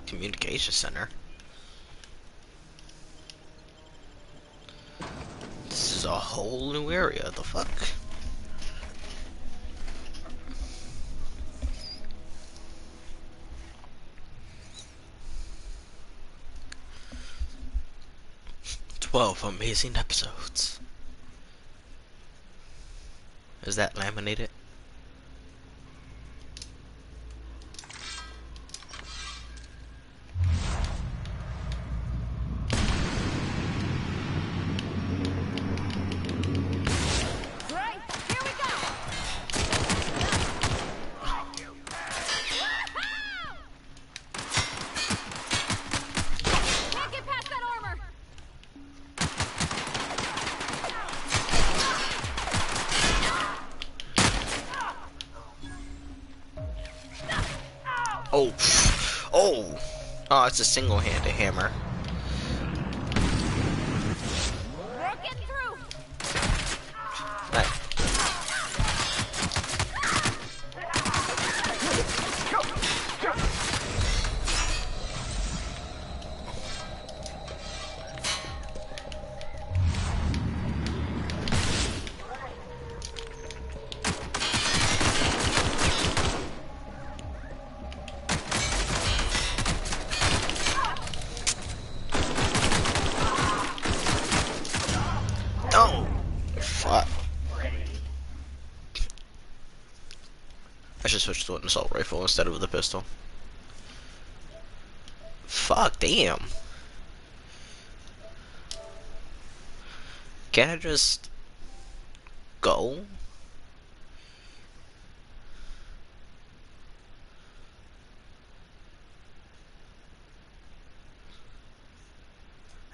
Communication center. This is a whole new area. The fuck? "12 amazing episodes." Is that laminated? Oh, oh, oh! It's a single-handed hammer. Right. Oh, fuck! I should switch to an assault rifle instead of the pistol. Fuck, damn. Can't I just go?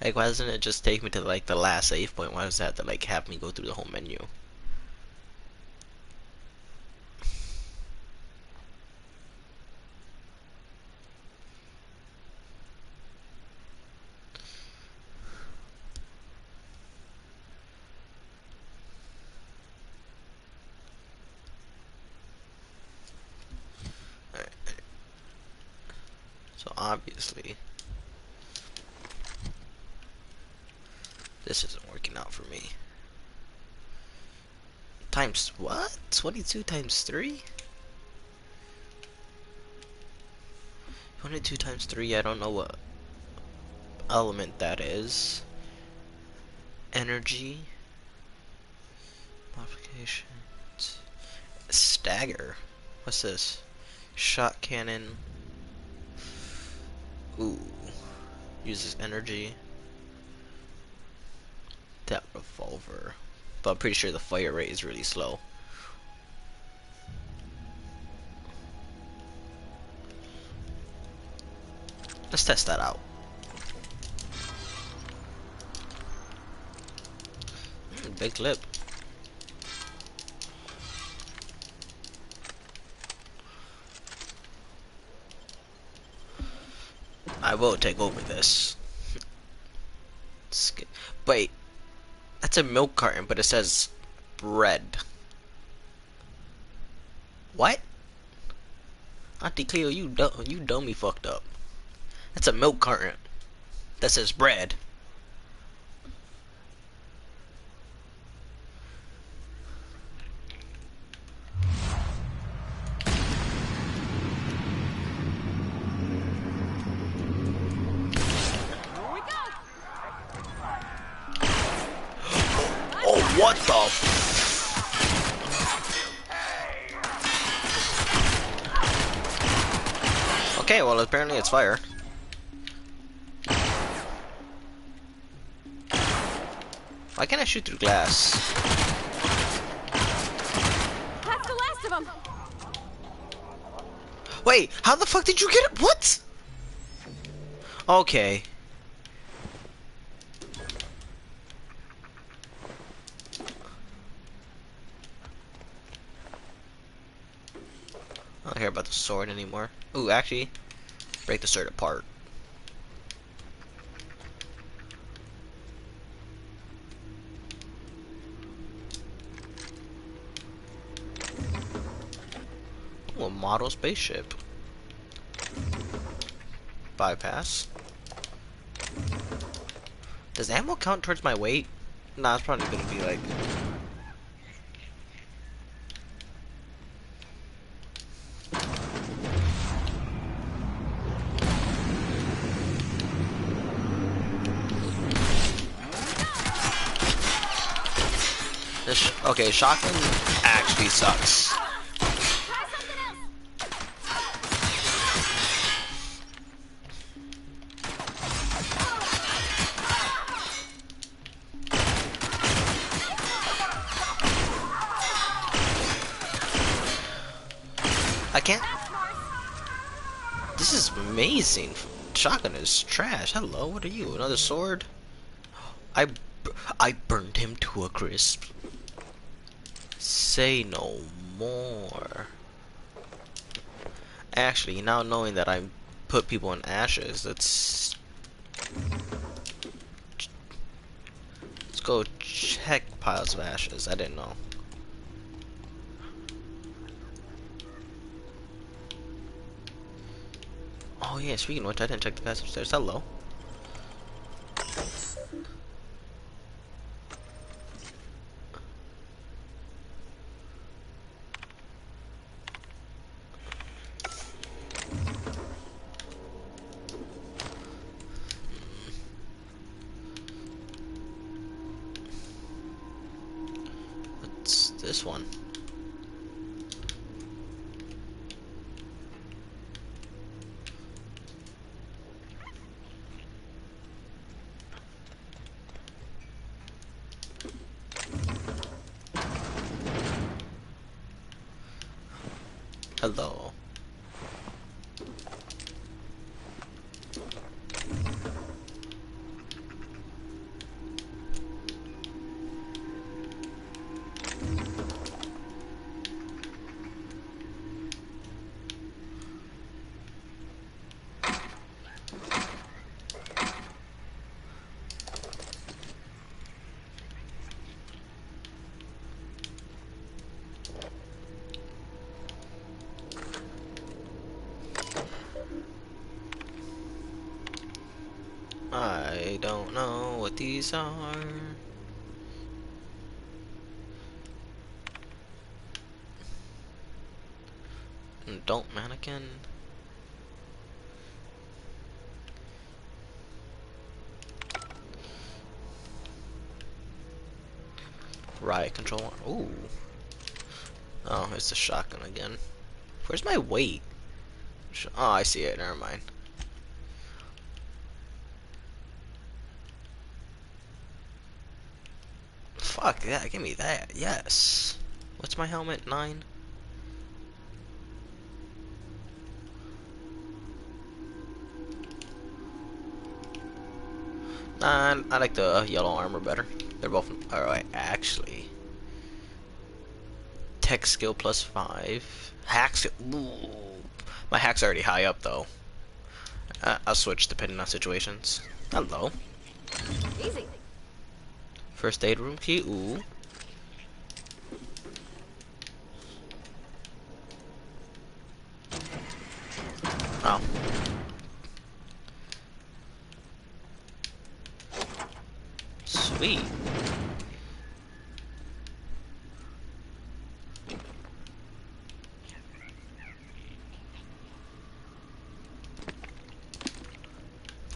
Like, why doesn't it just take me to like the last save point? Why does it have to like have me go through the whole menu? Alright. So obviously this isn't working out for me. Times what? 22 times 3? 22 times 3, I don't know what element that is. Energy. Modifications. Stagger. What's this? Shot cannon. Ooh. Uses energy. That revolver. But I'm pretty sure the fire rate is really slow. Let's test that out. Big clip. I will take over this. Wait, that's a milk carton, but it says bread. What? Auntie Cleo, you dummy fucked up. That's a milk carton that says bread. Oh, what the? Okay, well apparently it's fire. Why can't I shoot through glass? That's the last of them. Wait, how the fuck did you get it? What? Okay. I don't care about the sword anymore. Ooh, actually, break the sword apart. Ooh, a model spaceship. bypass. Does ammo count towards my weight? Nah, it's probably gonna be like... Okay, shotgun actually sucks. Try something else. I can't... This is amazing. Shotgun is trash. Hello, what are you? Another sword? I burned him to a crisp. Say no more. Actually, now knowing that I put people in ashes, let's go check piles of ashes. I didn't know. Oh yeah, speaking of which, I didn't check the guys upstairs. Hello. What's this one? Hello. I don't know what these are. Don't mannequin. Riot control. Ooh. Oh, it's a shotgun again. Where's my weight? Oh, I see it. Never mind. Fuck yeah, give me that. Yes. What's my helmet? 9? Nah, I like the yellow armor better. They're both alright. Actually, tech skill +5. Hack skill. Ooh. My hack's already high up though. I'll switch depending on situations. Hello. Easy. First aid room key. Ooh. Oh. Sweet.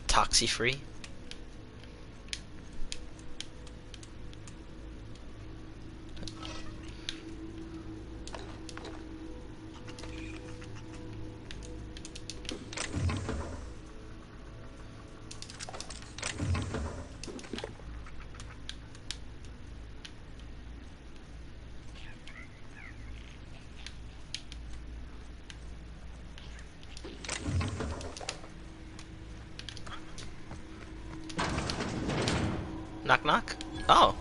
Toxi free. Knock knock. Oh.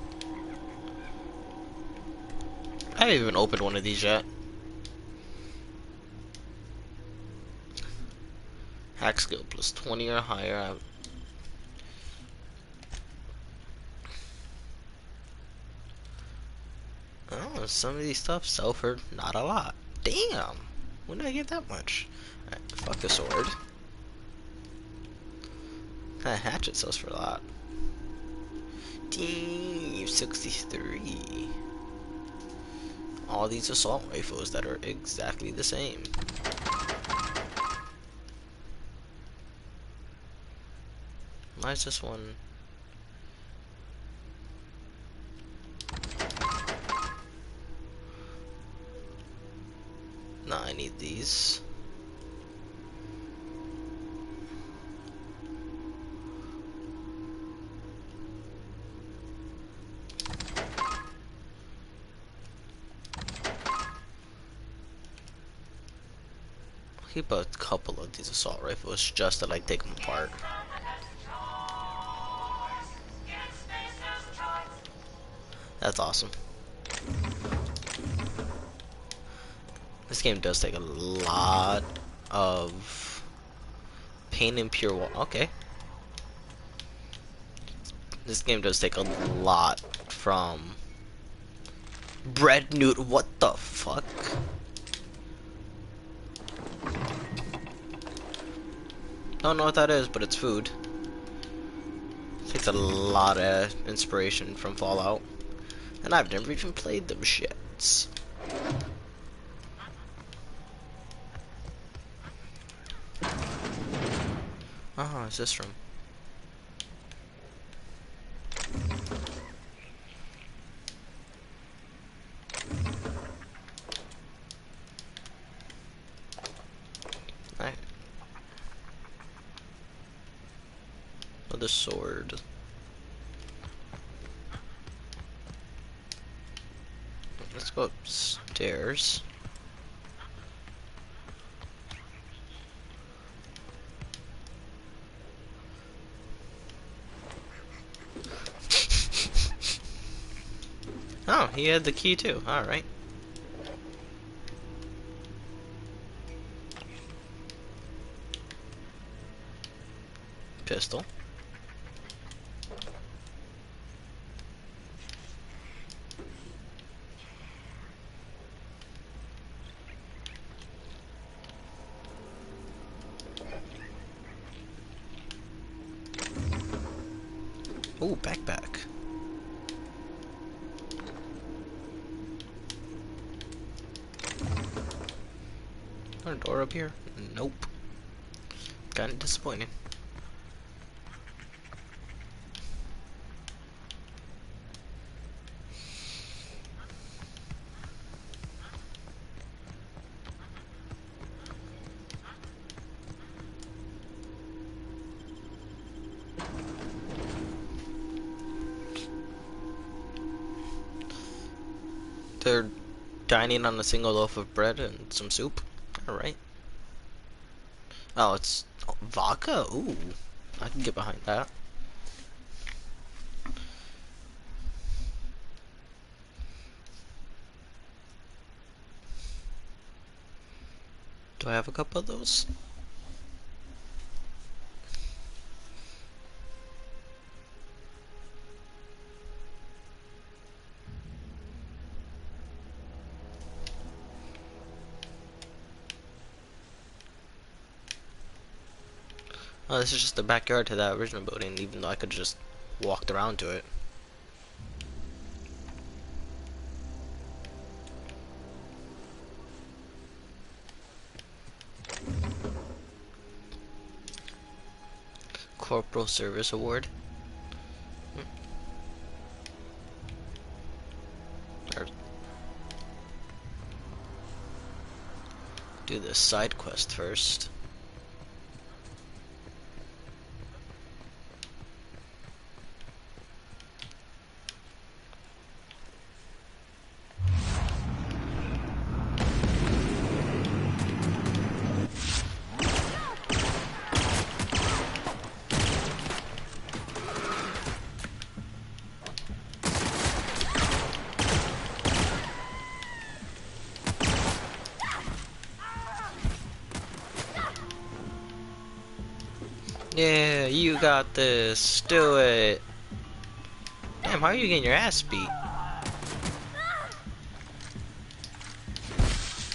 I haven't even opened one of these yet. Hack skill +20 or higher. Oh, some of these stuff sell for not a lot. Damn. When did I get that much? Alright, fuck the sword. That hatchet sells for a lot. Damn, 63. All these assault rifles that are exactly the same. Why is this one? No, I need these. I'll keep a couple of these assault rifles just to like take them apart. That's awesome. This game does take a lot of pain and pure water. Okay. This game does take a lot from bread newt. What the fuck? Don't know what that is, but it's food. Takes a lot of inspiration from Fallout. And I've never even played them shits. Oh, is this from? The sword. Let's go upstairs. Oh, he had the key too. Alright. Pistol. Ooh, backpack. Is there a door up here? Nope. Kinda disappointing. They're dining on a single loaf of bread and some soup. Alright. Oh, it's vodka? Ooh. I can get behind that. Do I have a couple of those? Oh, this is just the backyard to that original building, even though I could just walked around to it. Corporal Service Award. Or do this side quest first. Yeah, you got this. Do it. Damn, how are you getting your ass beat?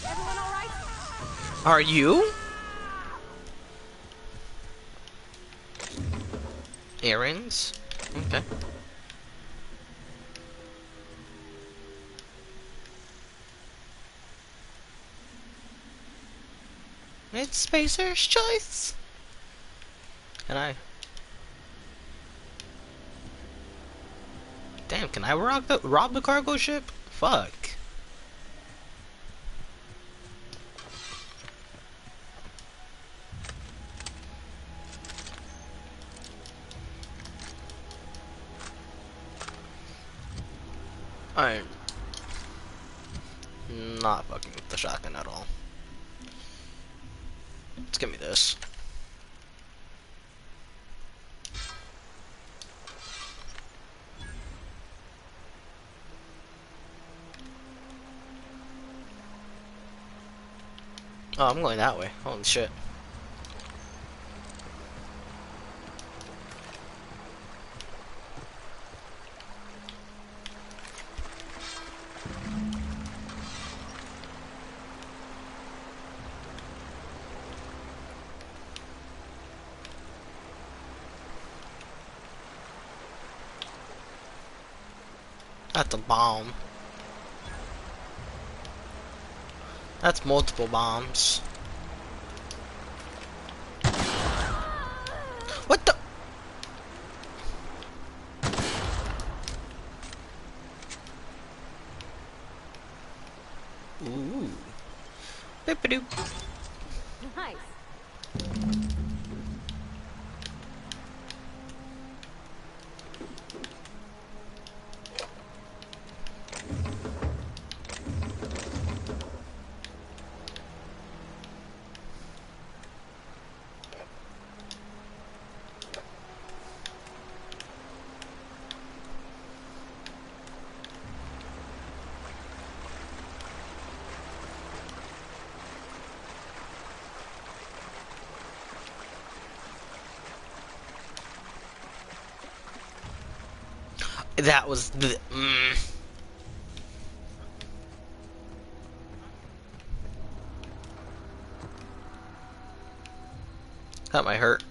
Everyone all right? Are you? Earrings? Okay. It's Spacer's choice. Can I? Damn, can I rob the cargo ship? Fuck. I'm not fucking with the shotgun at all. Let's give me this. Oh, I'm going that way. Holy shit. That's a bomb. That's multiple bombs. What the? Ooh. Boop-a-doop. Nice. That was the. That might hurt.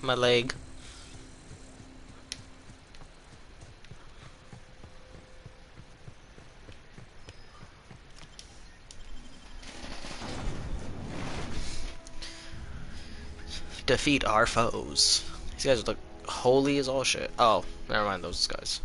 My leg. Defeat our foes. These guys look holy as all shit. Oh, never mind those guys.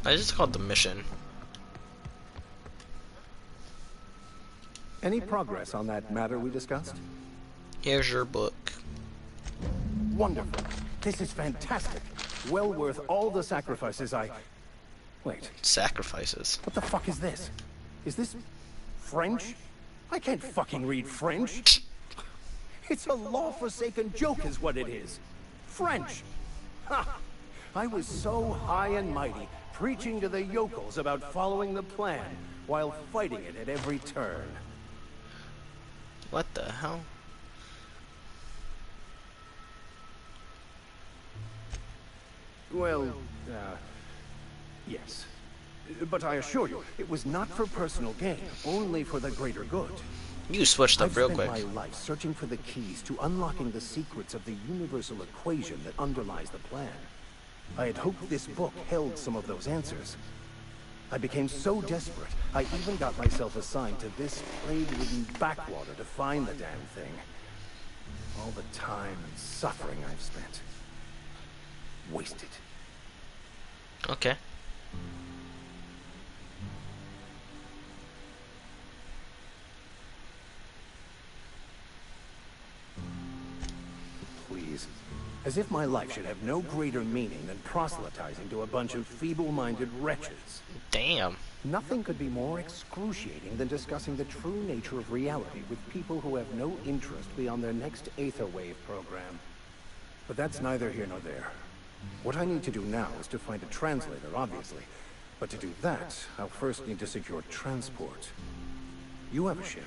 I just called the mission. Any progress on that matter we discussed? Here's your book. Wonderful. This is fantastic. Well worth all the sacrifices I... Wait, Sacrifices. what the fuck is this? Is this French? I can't fucking read French. It's a law-forsaken joke is what it is. French. Ha! I was so high and mighty, preaching to the yokels about following the plan, while fighting it at every turn. What the hell? Well, yes. But I assure you, it was not for personal gain, only for the greater good. You switched up I've real spent quick. my life searching for the keys to unlocking the secrets of the universal equation that underlies the plan. I had hoped this book held some of those answers. I became so desperate, I even got myself assigned to this plague-ridden backwater to find the damn thing. All the time and suffering I've spent. Wasted. Okay. As if my life should have no greater meaning than proselytizing to a bunch of feeble-minded wretches. Damn. Nothing could be more excruciating than discussing the true nature of reality with people who have no interest beyond their next Aetherwave program. But that's neither here nor there. What I need to do now is to find a translator, obviously. But to do that, I'll first need to secure transport. You have a ship.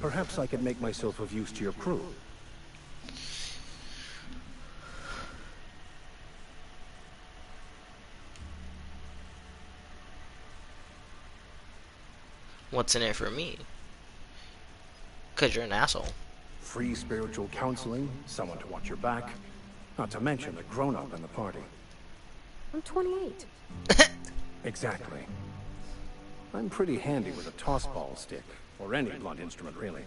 Perhaps I could make myself of use to your crew. What's in it for me? 'Cause you're an asshole. Free spiritual counseling, someone to watch your back. Not to mention the grown-up in the party. I'm 28. Exactly. I'm pretty handy with a toss-ball stick, or any blunt instrument, really.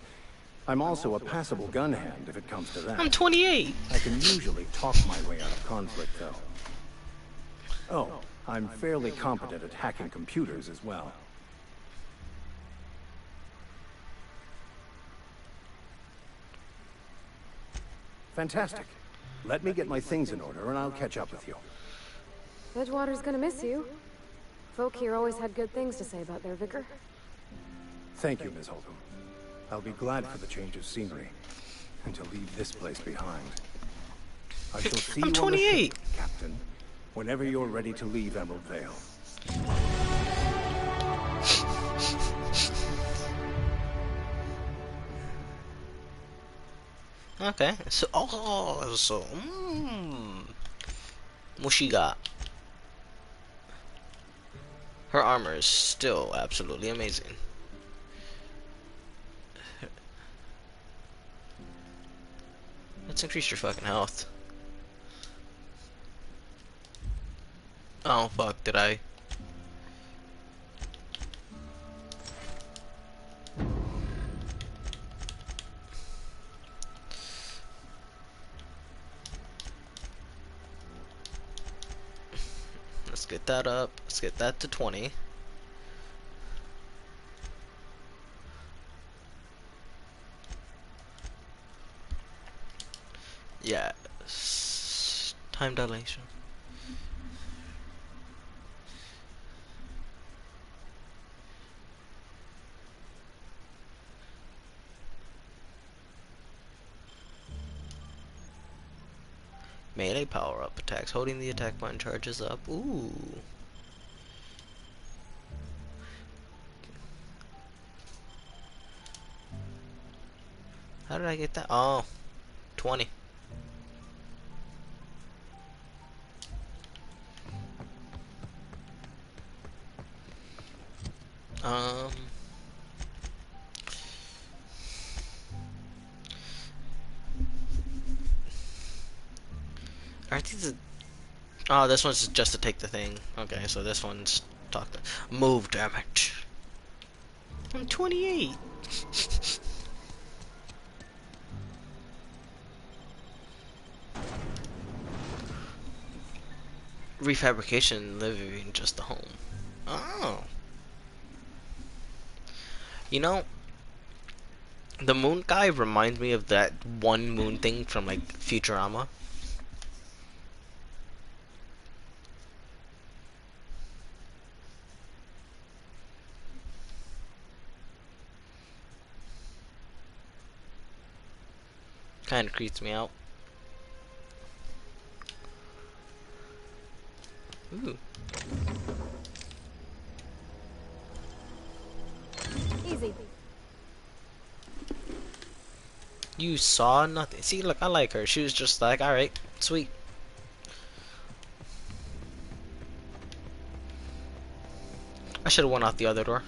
I'm also a passable gun hand, if it comes to that. I'm 28! I can usually talk my way out of conflict, though. Oh, I'm fairly competent at hacking computers as well. Fantastic. Let me get my things in order, and I'll catch up with you. Edgewater's gonna miss you. Folk here always had good things to say about their vicar. Thank you, Ms. Holcomb. I'll be glad for the change of scenery, and to leave this place behind. I shall see I'm you 28. on the ship, Captain, whenever you're ready to leave Emerald Vale. Okay, so what she got? Her armor is still absolutely amazing. Let's increase your fucking health. Oh fuck, did I? Let's get that up. Let's get that to 20. Yeah. Time dilation. Melee power up attacks. Holding the attack button charges up. Ooh. How did I get that? Oh, 20. Aren't these? Oh, this one's just to take the thing. Okay, so this one's talk to move. Damn it! I'm 28. Refabrication, living just a home. Oh. You know, the moon guy reminds me of that one moon thing from like Futurama. Kind of creeps me out. Ooh. Easy. You saw nothing. See, look, I like her. She was just like, alright, sweet. I should have went out the other door.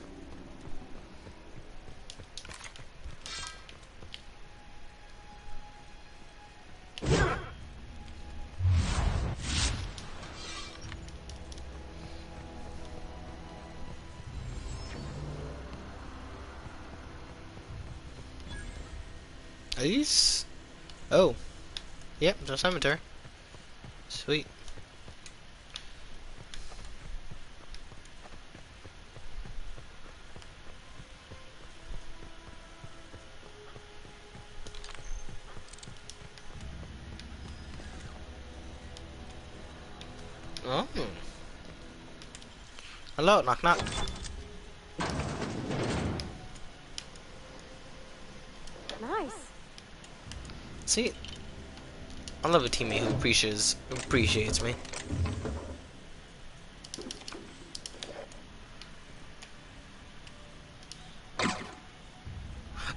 Are these? Oh. Yep, there's a cemetery. Sweet. Hello, knock knock. Nice. See, I love a teammate who appreciates me.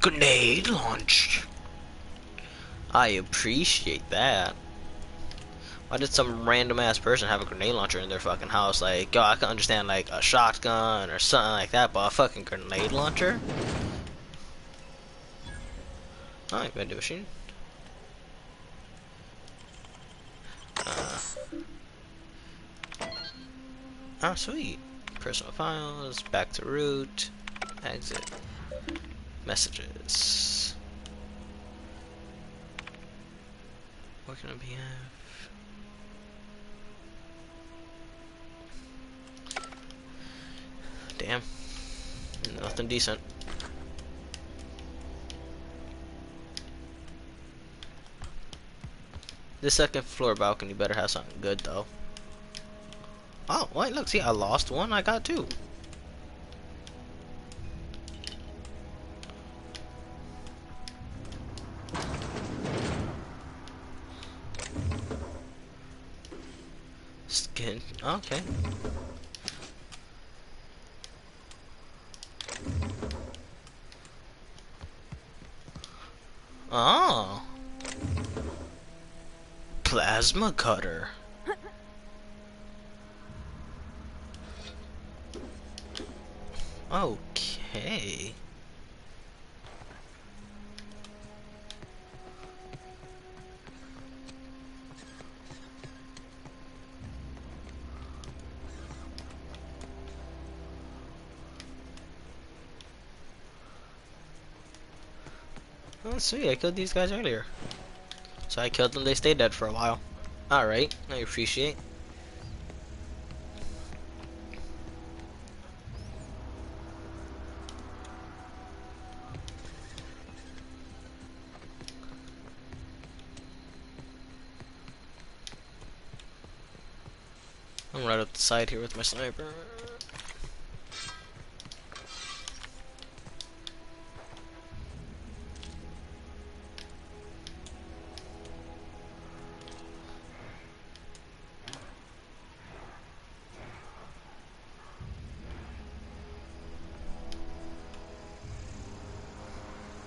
Grenade launch. I appreciate that. Why did some random ass person have a grenade launcher in their fucking house? Like, yo, I can understand like a shotgun or something like that, but a fucking grenade launcher? Oh, vending machine. Oh, sweet. Personal files, back to root, exit, messages. What can it be? Damn. Nothing decent. This second floor balcony better have something good though. Oh, wait, look, see, I lost one, I got two. Skin, okay. Oh. Plasma cutter. Okay. Oh, sweet, I killed these guys earlier. So I killed them, they stayed dead for a while. Alright, I appreciate. I'm right up the side here with my sniper.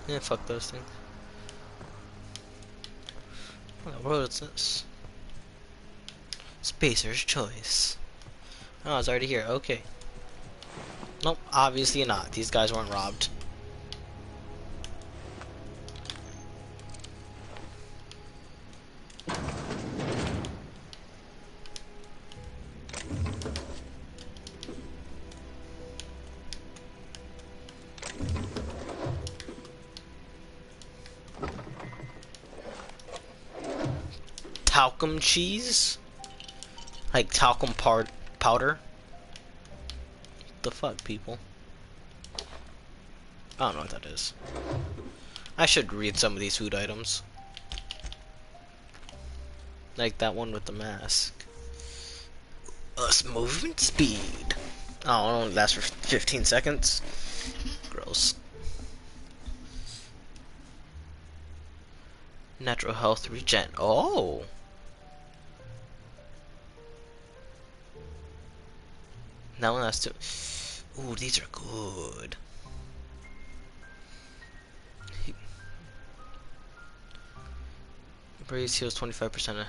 Yeah, fuck those things. What the world is this? Spacer's choice. Oh, it's already here. Okay. Nope, obviously not. These guys weren't robbed. Talcum cheese? Like talcum powder? The fuck, people? I don't know what that is. I should read some of these food items. Like that one with the mask. Us movement speed. Oh, it only lasts for 15 seconds. Gross. Natural health regen. Oh! That one has to. Ooh, these are good. Breeze heals 25% of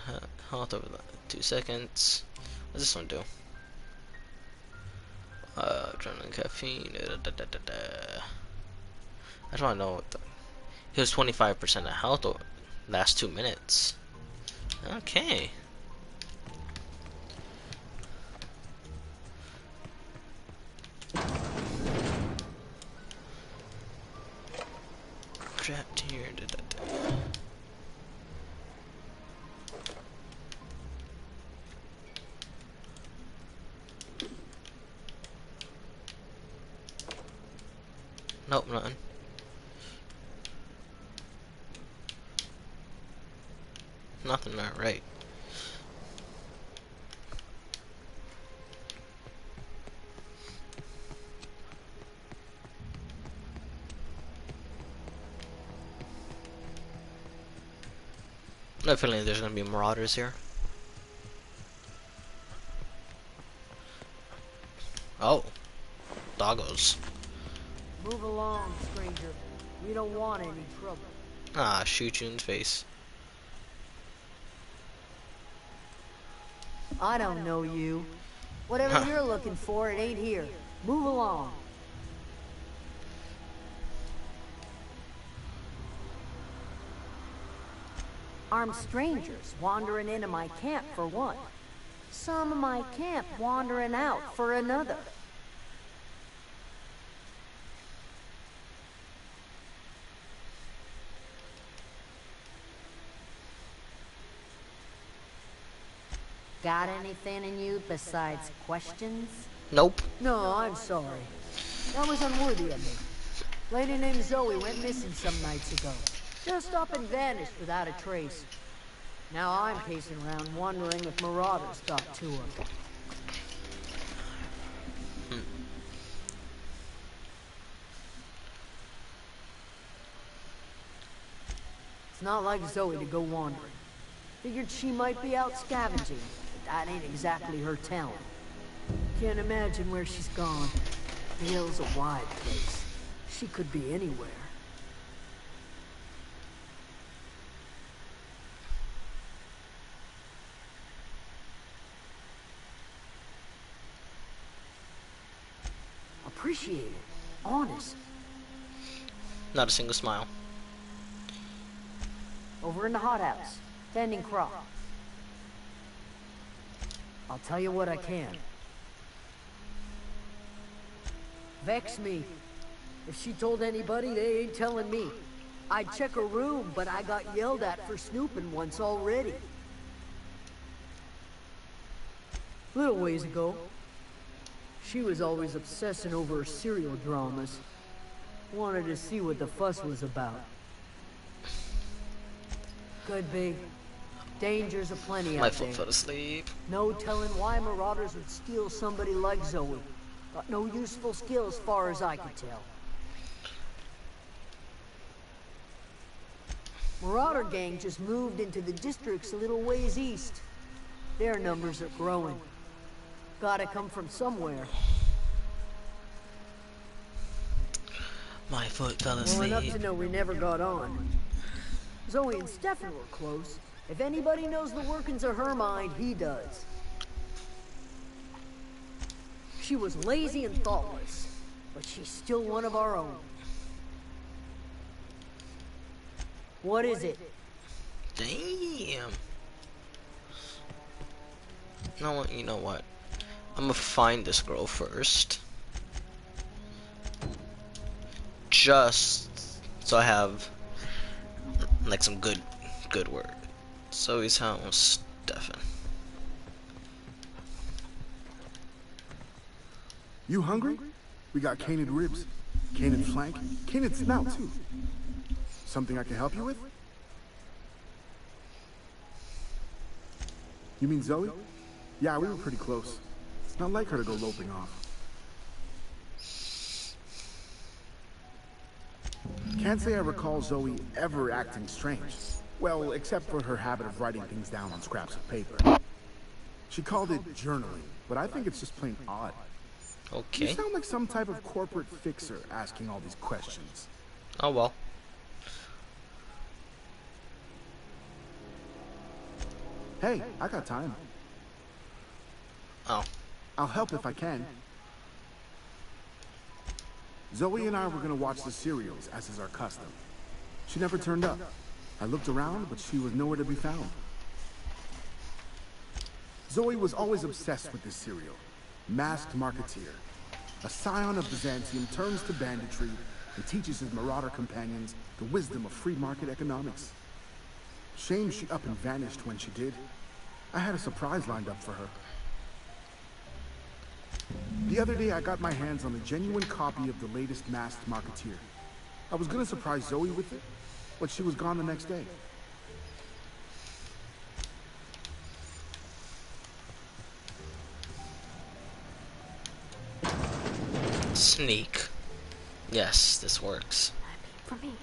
health over 2 seconds. What does this one do? Adrenaline, caffeine. I just want to know what the. Heals 25% of health over last 2 minutes. Okay. Trapped here. Nope, nothing. Nothing, not right. I have a feeling there's gonna be marauders here. Oh, doggos. Move along, stranger. We don't want any trouble. Ah, shoot you in the face. I don't know you. Whatever Huh. you're looking for, it ain't here. Move along. Armed strangers wandering into my camp for one. Some of my camp wandering out for another. Got anything in you besides questions? Nope. No, I'm sorry. That was unworthy of me. Lady named Zoe went missing some nights ago. Just up and vanished without a trace. Now I'm pacing around wondering if marauders got to her. It's not like Zoe to go wandering. Figured she might be out scavenging, but that ain't exactly her talent. Can't imagine where she's gone. The hill's a wide place. She could be anywhere. Appreciate it. Honest. Not a single smile. Over in the hothouse, tending crop. I'll tell you what I can. Vex me. If she told anybody, they ain't telling me. I'd check her room, but I got yelled at for snooping once already. Little ways ago, she was always obsessing over her serial dramas. Wanted to see what the fuss was about. Could be. Dangers aplenty My out foot there. fell asleep. No telling why marauders would steal somebody like Zoe. Got no useful skill as far as I could tell. Marauder gang just moved into the districts a little ways east. Their numbers are growing. Gotta come from somewhere. My foot fell Well, enough asleep. to know we never got on. Zoe and Stefan were close. If anybody knows the workings of her mind, he does. She was lazy and thoughtless, but she's still one of our own. What is it? Damn. You know what? I'm gonna find this girl first. Just so I have like some good word. Zoe's house, Stefan. You hungry? We got canid ribs, canid flank, canid snout too. Something I can help you with? You mean Zoe? Yeah, we were pretty close. Not like her to go loping off. Can't say I recall Zoe ever acting strange. Well, except for her habit of writing things down on scraps of paper. She called it journaling, but I think it's just plain odd. You Okay. sound like some type of corporate fixer asking all these questions. Oh well. Hey, I got time. Oh. I'll help if I can. Zoe and I were gonna watch the serials, as is our custom. She never turned up. I looked around, but she was nowhere to be found. Zoe was always obsessed with this serial. Masked Marketeer. A scion of Byzantium turns to banditry and teaches his marauder companions the wisdom of free market economics. Shame she up and vanished when she did. I had a surprise lined up for her. The other day I got my hands on a genuine copy of the latest Masked Marketeer. I was gonna surprise Zoe with it, but she was gone the next day. Sneak. Yes, this works. For me.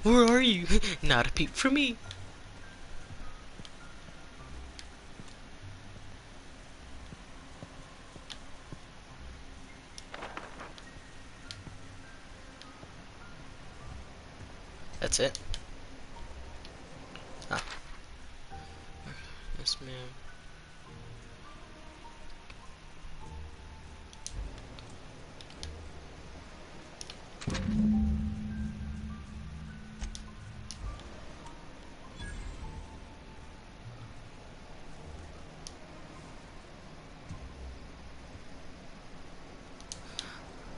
Where are you? Not a peep for me. That's it. Ah. Yes, ma'am.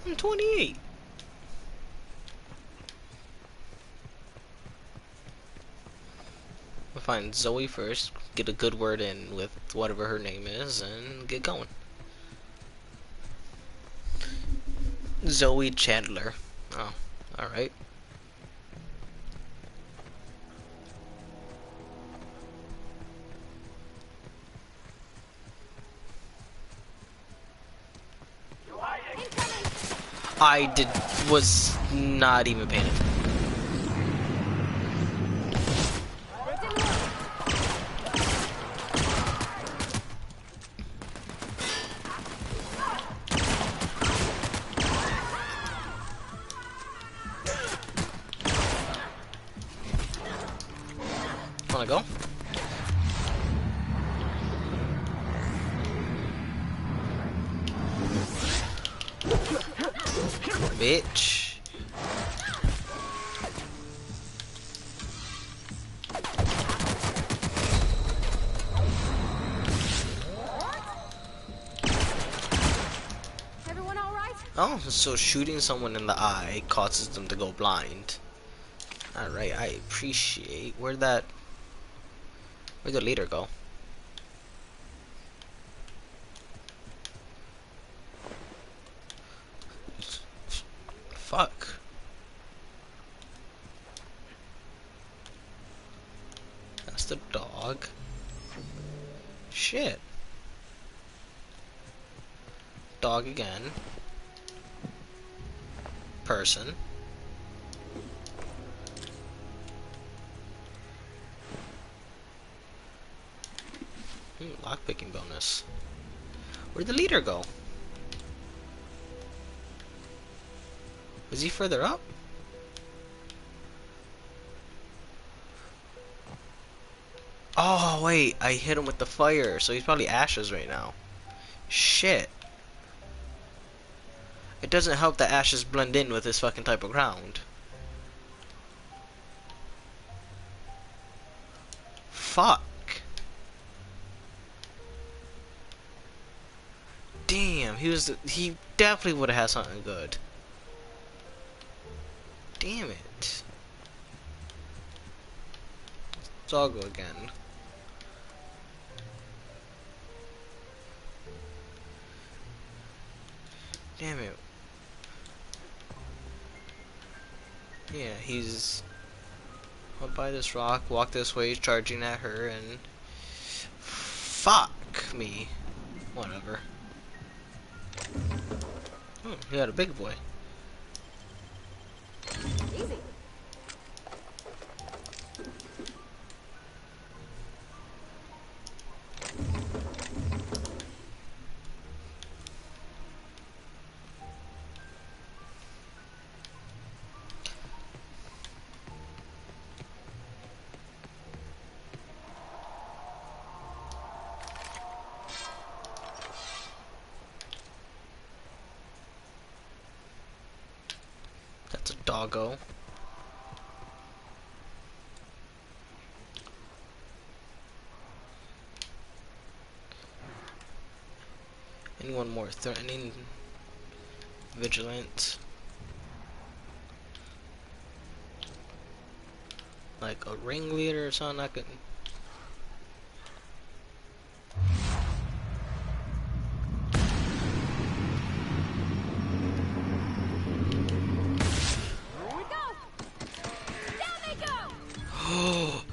I'm 28. We'll find Zoe first, get a good word in with whatever her name is, and get going. Zoe Chandler. Oh, alright. Was not even paying attention. Wanna go? Bitch. Everyone all right? Oh, so shooting someone in the eye causes them to go blind. Alright, I appreciate. Where'd the leader go? Fuck. That's the dog. Shit. Dog again. Person. Lockpicking bonus. Where'd the leader go? Was he further up? Oh wait, I hit him with the fire, so he's probably ashes right now. Shit. It doesn't help that ashes blend in with this fucking type of ground. Fuck. Damn, he definitely would have had something good. Damn it. Doggo again. Damn it. Yeah, he's up by this rock, walk this way, charging at her, and fuck me. Whatever. Oh, he had a big boy. Easy. That's a doggo. Anyone more threatening? Vigilant? Like a ringleader or something I could...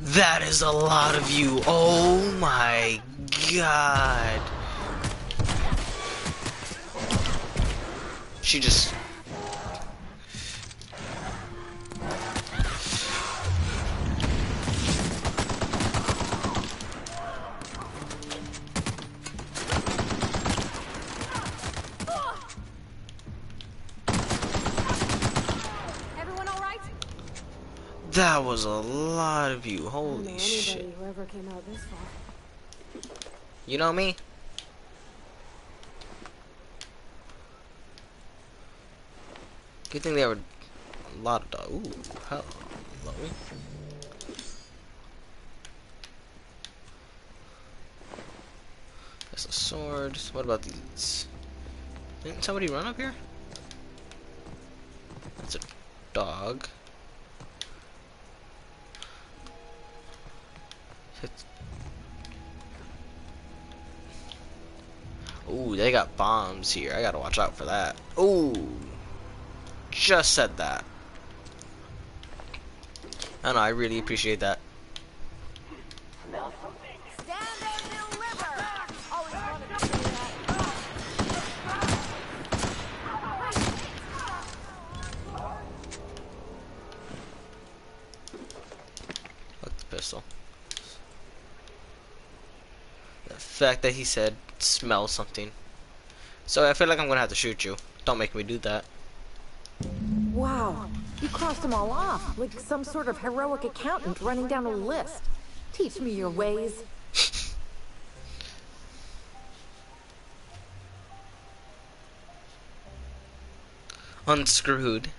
That is a lot of you. Oh my god. She just... That was a lot of you. I don't know Holy anybody shit. who ever came out this far. You know me? Good thing there were a lot of dogs. Ooh, hello. That's a sword. What about these? Didn't somebody run up here? That's a dog. Ooh, they got bombs here. I gotta watch out for that. Ooh, just said that. I know, I really appreciate that. Stand and deliver! Always wanted to do that. Fuck the pistol. The fact that he said smell something. So I feel like I'm gonna have to shoot you. Don't make me do that. Wow, you crossed them all off, like some sort of heroic accountant running down a list. Teach me your ways. Unscrewed.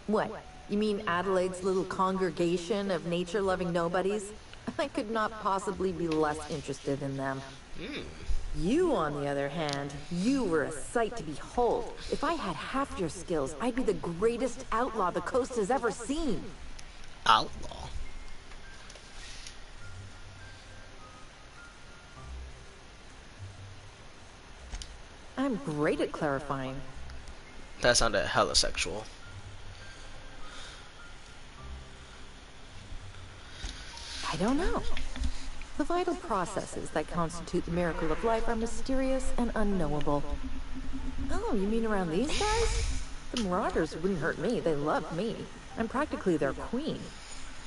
What? You mean Adelaide's little congregation of nature-loving nobodies? I could not possibly be less interested in them. You, on the other hand, you were a sight to behold. If I had half your skills, I'd be the greatest outlaw the coast has ever seen. Outlaw. I'm great at clarifying. That sounded hella sexual. I don't know. The vital processes that constitute the miracle of life are mysterious and unknowable. Oh, you mean around these guys? The Marauders wouldn't hurt me. They love me. I'm practically their queen.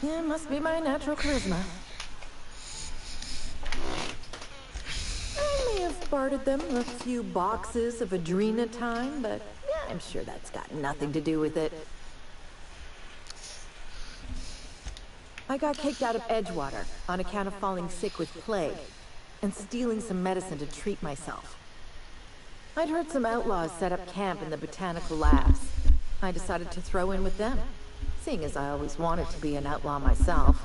Yeah, it must be my natural charisma. I may have bartered them a few boxes of Adrena time, but yeah, I'm sure that's got nothing to do with it. I got kicked out of Edgewater on account of falling sick with plague and stealing some medicine to treat myself. I'd heard some outlaws set up camp in the Botanical labs. I decided to throw in with them, seeing as I always wanted to be an outlaw myself.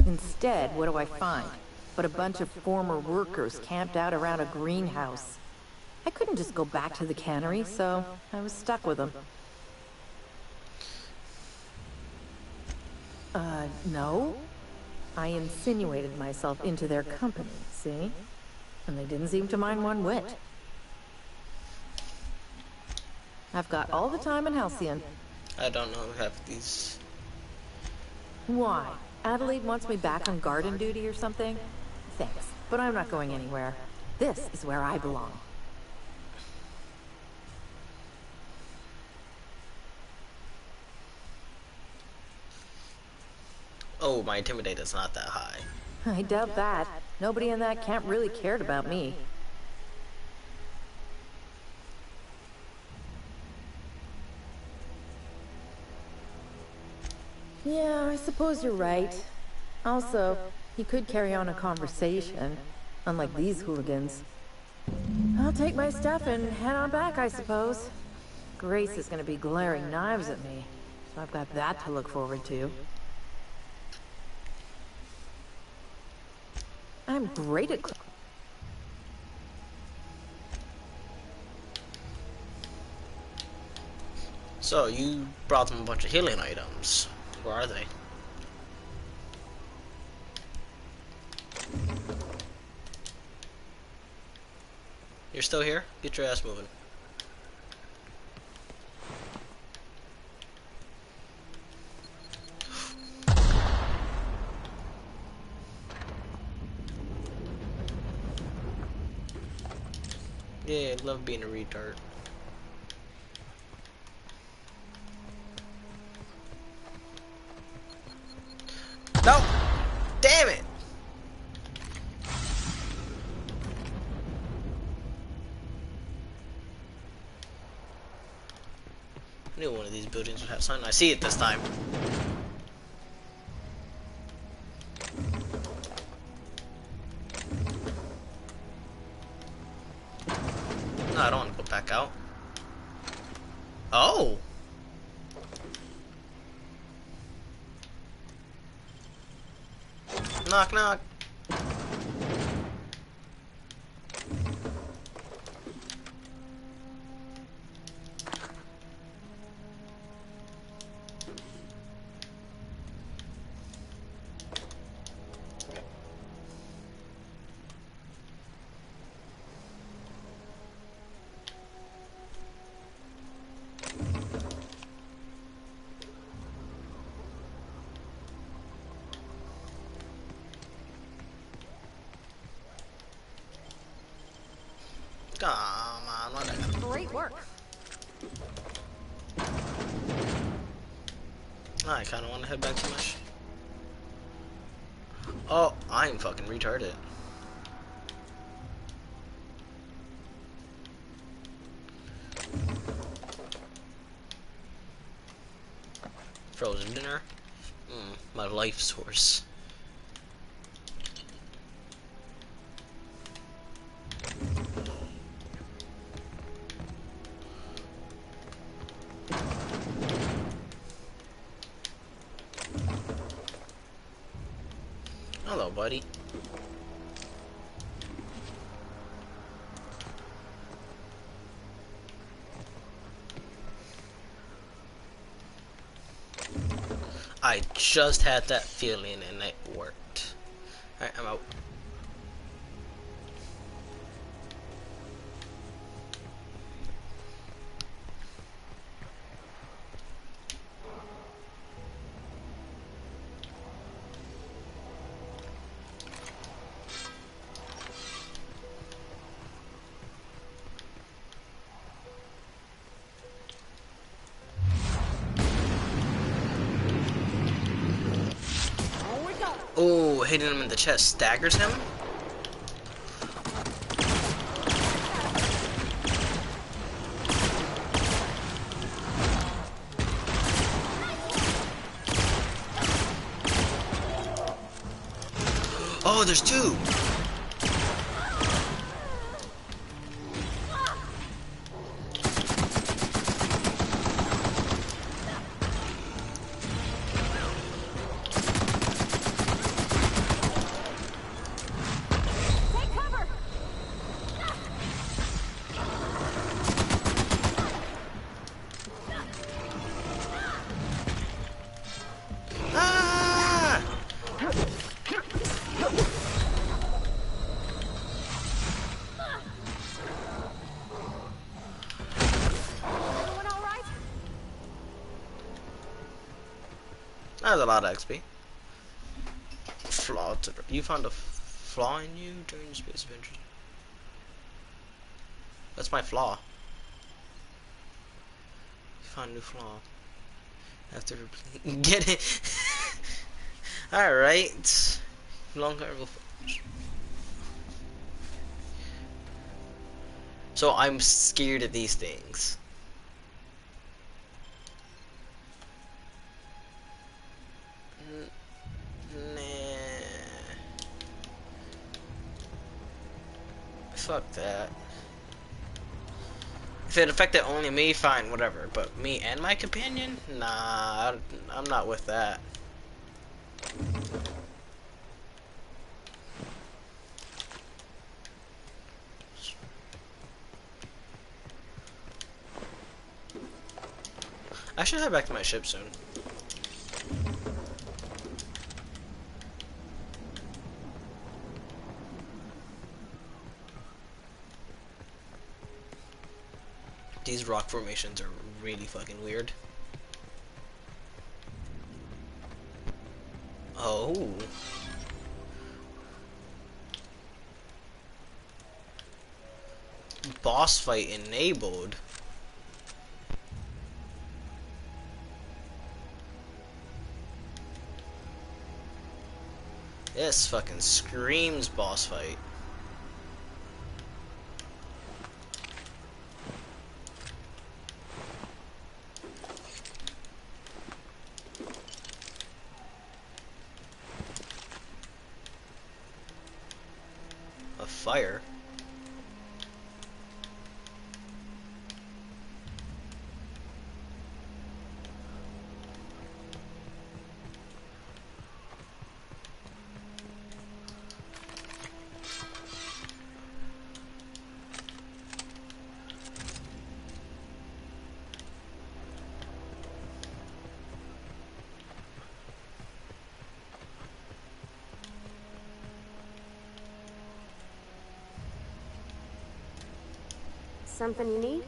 Instead, what do I find? But a bunch of former workers camped out around a greenhouse. I couldn't just go back to the cannery, so I was stuck with them. No. I insinuated myself into their company, see? And they didn't seem to mind one whit. I've got all the time in Halcyon. I don't know half these. Why? Adelaide wants me back on garden duty or something? Thanks, but I'm not going anywhere. This is where I belong. Oh, my intimidator's not that high. I doubt that. Nobody in that camp really cared about me. Yeah, I suppose you're right. Also, he could carry on a conversation, unlike these hooligans. I'll take my stuff and head on back, I suppose. Grace is gonna be glaring knives at me, so I've got that to look forward to. I'm great at So, you brought them a bunch of healing items. Where are they? You're still here? Get your ass moving. Yeah, I love being a retard. No! Damn it! I knew one of these buildings would have sun. I see it this time. No, I don't want to go back out. Oh! Knock, knock. Come on, what I got? Great work. I kind of want to head back to my Oh, I'm fucking retarded. Frozen dinner? My life source. Hello, buddy. I just had that feeling and it worked. Alright, I'm out. Oh, hitting him in the chest staggers him. Oh, there's two. That's a lot of XP. Flaw to you found a flaw in you during the space adventure. That's my flaw. You found a new flaw. After get it. Alright. Long cargo. So I'm scared of these things. Fuck that. If it affected only me, fine, whatever. But me and my companion? Nah, I'm not with that. I should head back to my ship soon. These rock formations are really fucking weird. Oh. Boss fight enabled. This fucking screams boss fight. fire. Something you need?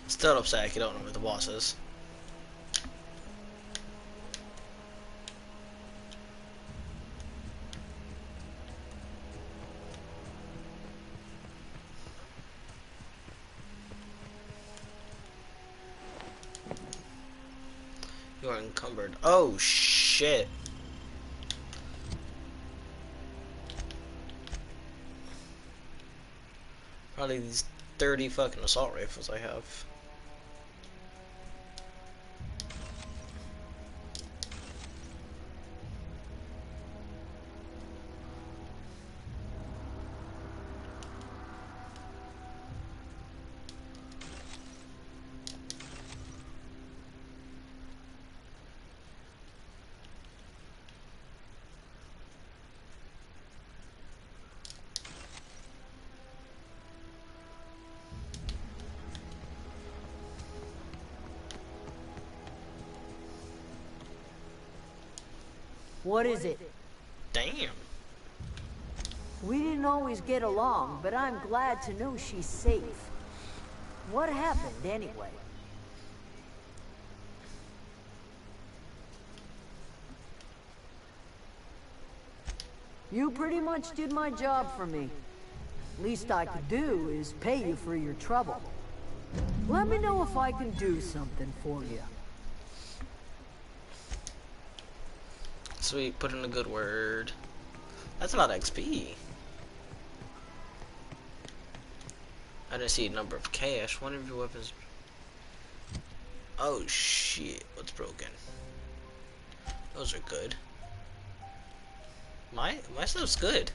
Still upset you don't know where the boss is. You are encumbered. Oh shit. Probably these 30 fucking assault rifles I have. What is it? Damn. We didn't always get along, but I'm glad to know she's safe. What happened, anyway? You pretty much did my job for me. Least I could do is pay you for your trouble. Let me know if I can do something for you. Sweet, put in a good word. That's a lot of XP. I didn't see a number of cash. One of your weapons. Oh shit, what's broken? Those are good. My stuff's good.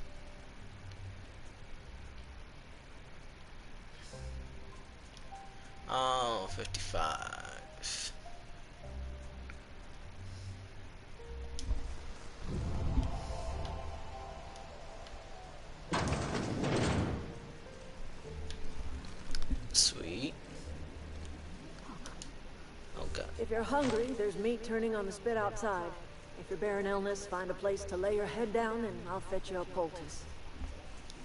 Oh, 55. Sweet. Oh god. If you're hungry, there's meat turning on the spit outside. If you're bearing illness, find a place to lay your head down and I'll fetch you a poultice.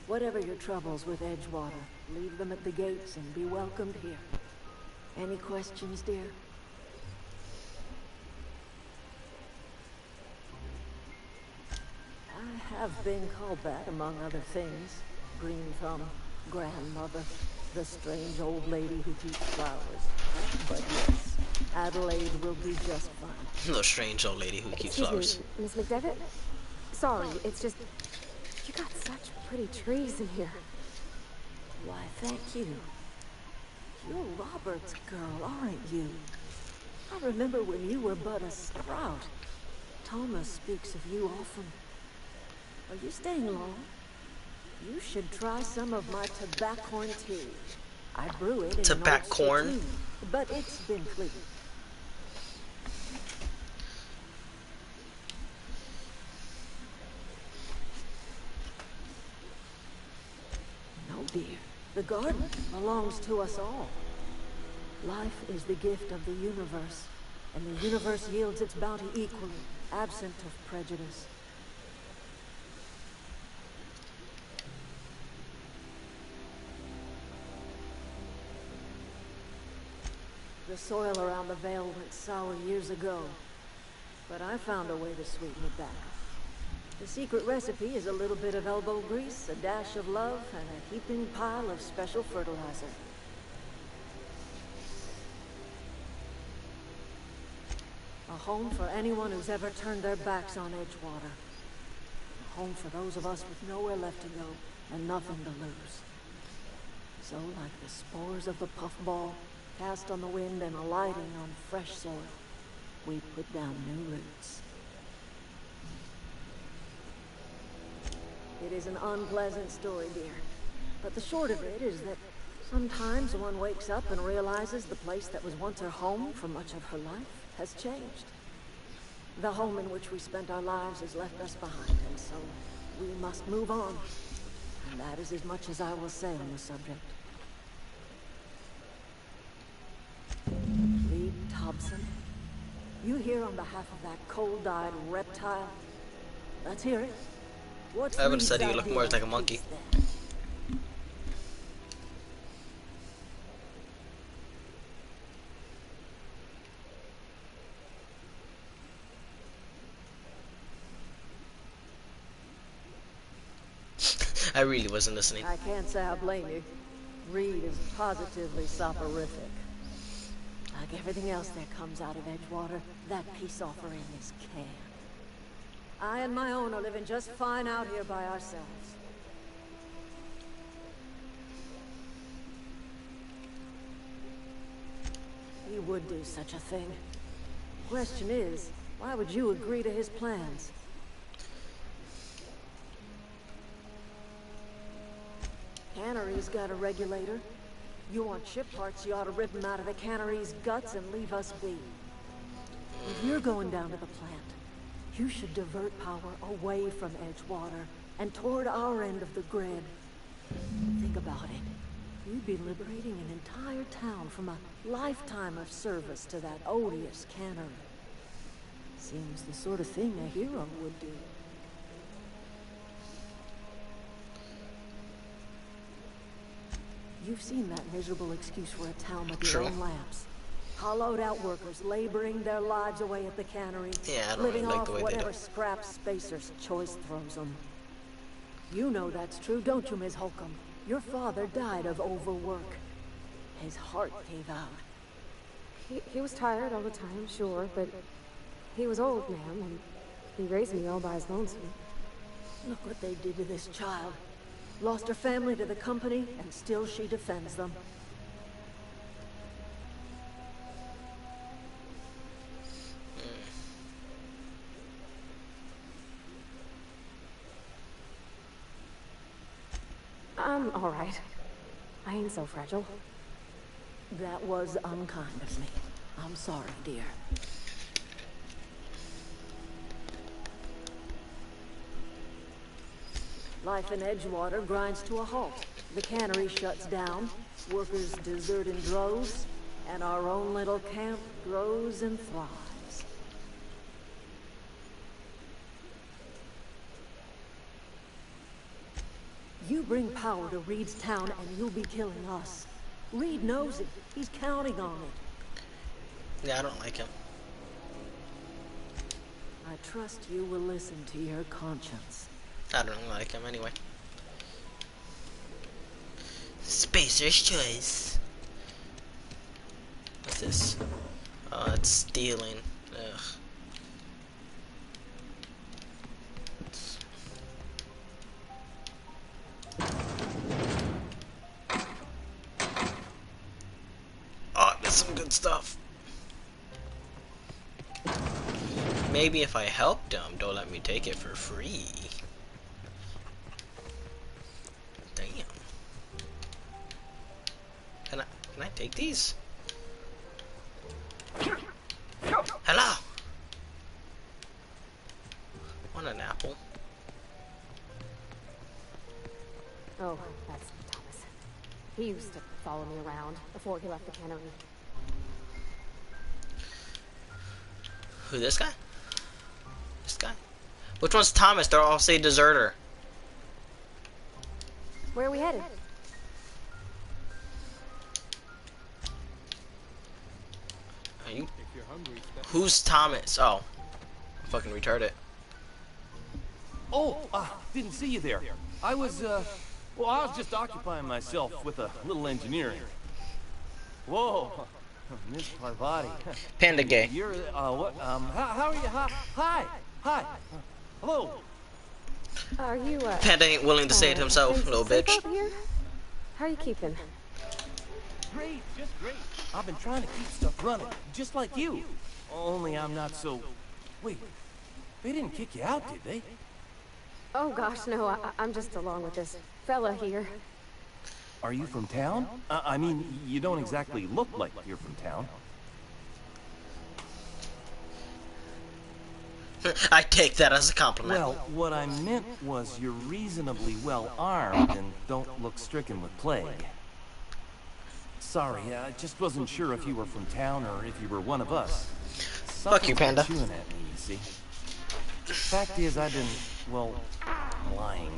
Whatever your troubles with Edgewater, leave them at the gates and be welcomed here. Any questions, dear? I have been called that, among other things. Green Thumb, grandmother, the strange old lady who keeps flowers. But yes, Adelaide will be just fine. The strange old lady who keeps Excuse flowers. me, Miss McDevitt? Sorry, it's just... You got such pretty trees in here. Why, thank you. You're Robert's girl, aren't you? I remember when you were but a sprout. Thomas speaks of you often. Are you staying long? You should try some of my tobaccorn tea. I brew it in Tobaccorn? an old spittoon, but it's been cleaned. No, dear. The garden belongs to us all. Life is the gift of the universe, and the universe yields its bounty equally, absent of prejudice. The soil around the Vale went sour years ago, but I found a way to sweeten it back. The secret recipe is a little bit of elbow grease, a dash of love, and a heaping pile of special fertilizer. A home for anyone who's ever turned their backs on Edgewater. home for those of us with nowhere left to go and nothing to lose. So, like the spores of the puffball, cast on the wind and alighting on fresh soil, we put down new roots. It is an unpleasant story, dear. But the short of it is that sometimes one wakes up and realizes the place that was once her home for much of her life has changed. The home in which we spent our lives has left us behind, and so we must move on. And that is as much as I will say on the subject. Reid Thompson, you here on behalf of that cold-eyed reptile? Let's hear it. What's I would have said Reid's you look idea more of like a monkey. peace then? I really wasn't listening. I can't say I blame you. Reid is positively soporific. Like everything else that comes out of Edgewater, that peace offering is canned. I and my own are living just fine out here by ourselves. He would do such a thing. Question is, why would you agree to his plans? Cannery's got a regulator. You want ship parts, you ought to rip him out of the Cannery's guts and leave us be. If you're going down to the plant, you should divert power away from Edgewater and toward our end of the grid. Think about it. You'd be liberating an entire town from a lifetime of service to that odious Cannery. Seems the sort of thing a hero would do. You've seen that miserable excuse for a town with your own lamps. Hollowed out workers laboring their lives away at the Cannery, Yeah, I don't living really like off the way they whatever do. scrap Spacer's choice throws them. You know that's true, don't you, Ms. Holcomb? Your father died of overwork. His heart gave out. He was tired all the time, sure, but he was old, ma'am, and he raised me all by his lonesome. Look what they did to this child. Lost her family to the company, and still she defends them. I'm all right. I ain't so fragile. That was unkind of me. I'm sorry, dear. Life in Edgewater grinds to a halt. The cannery shuts down, workers desert in droves, and our own little camp grows and thrives. You bring power to Reid's town and you'll be killing us. Reid knows it. He's counting on it. Yeah, I don't like him. I trust you will listen to your conscience. I don't like him anyway. Spacer's choice. What's this? Oh, it's stealing. Ugh. Oh, that's some good stuff. Maybe if I help them, they'll let me take it for free. Damn. Can I take these? Hello. Want an apple? Oh, that's Thomas. He used to follow me around before he left the cannery. Who, this guy? This guy? Which one's Thomas? They're all say deserter. Where are we headed? Are you? Who's Thomas? Oh, I'm fucking retarded. Oh, didn't see you there. I was just occupying myself with a little engineering. Whoa, Miss Parvati. Panda gay. You're, what, how are you? Hi. Hello. Are you, Panda ain't willing to say it himself, things little safe bitch. out here? How are you keeping? Great, just great. I've been trying to keep stuff running, just like you. Only I'm not so... Wait, they didn't kick you out, did they? Oh gosh, no, I'm just along with this fella here. Are you from town? I mean, you don't exactly look like you're from town. I take that as a compliment. Well, what I meant was you're reasonably well armed and don't look stricken with plague. Sorry, I just wasn't sure if you were from town or if you were one of us. Fuck you, Panda. Chewing at me, you see. Fact is, I've been, well, lying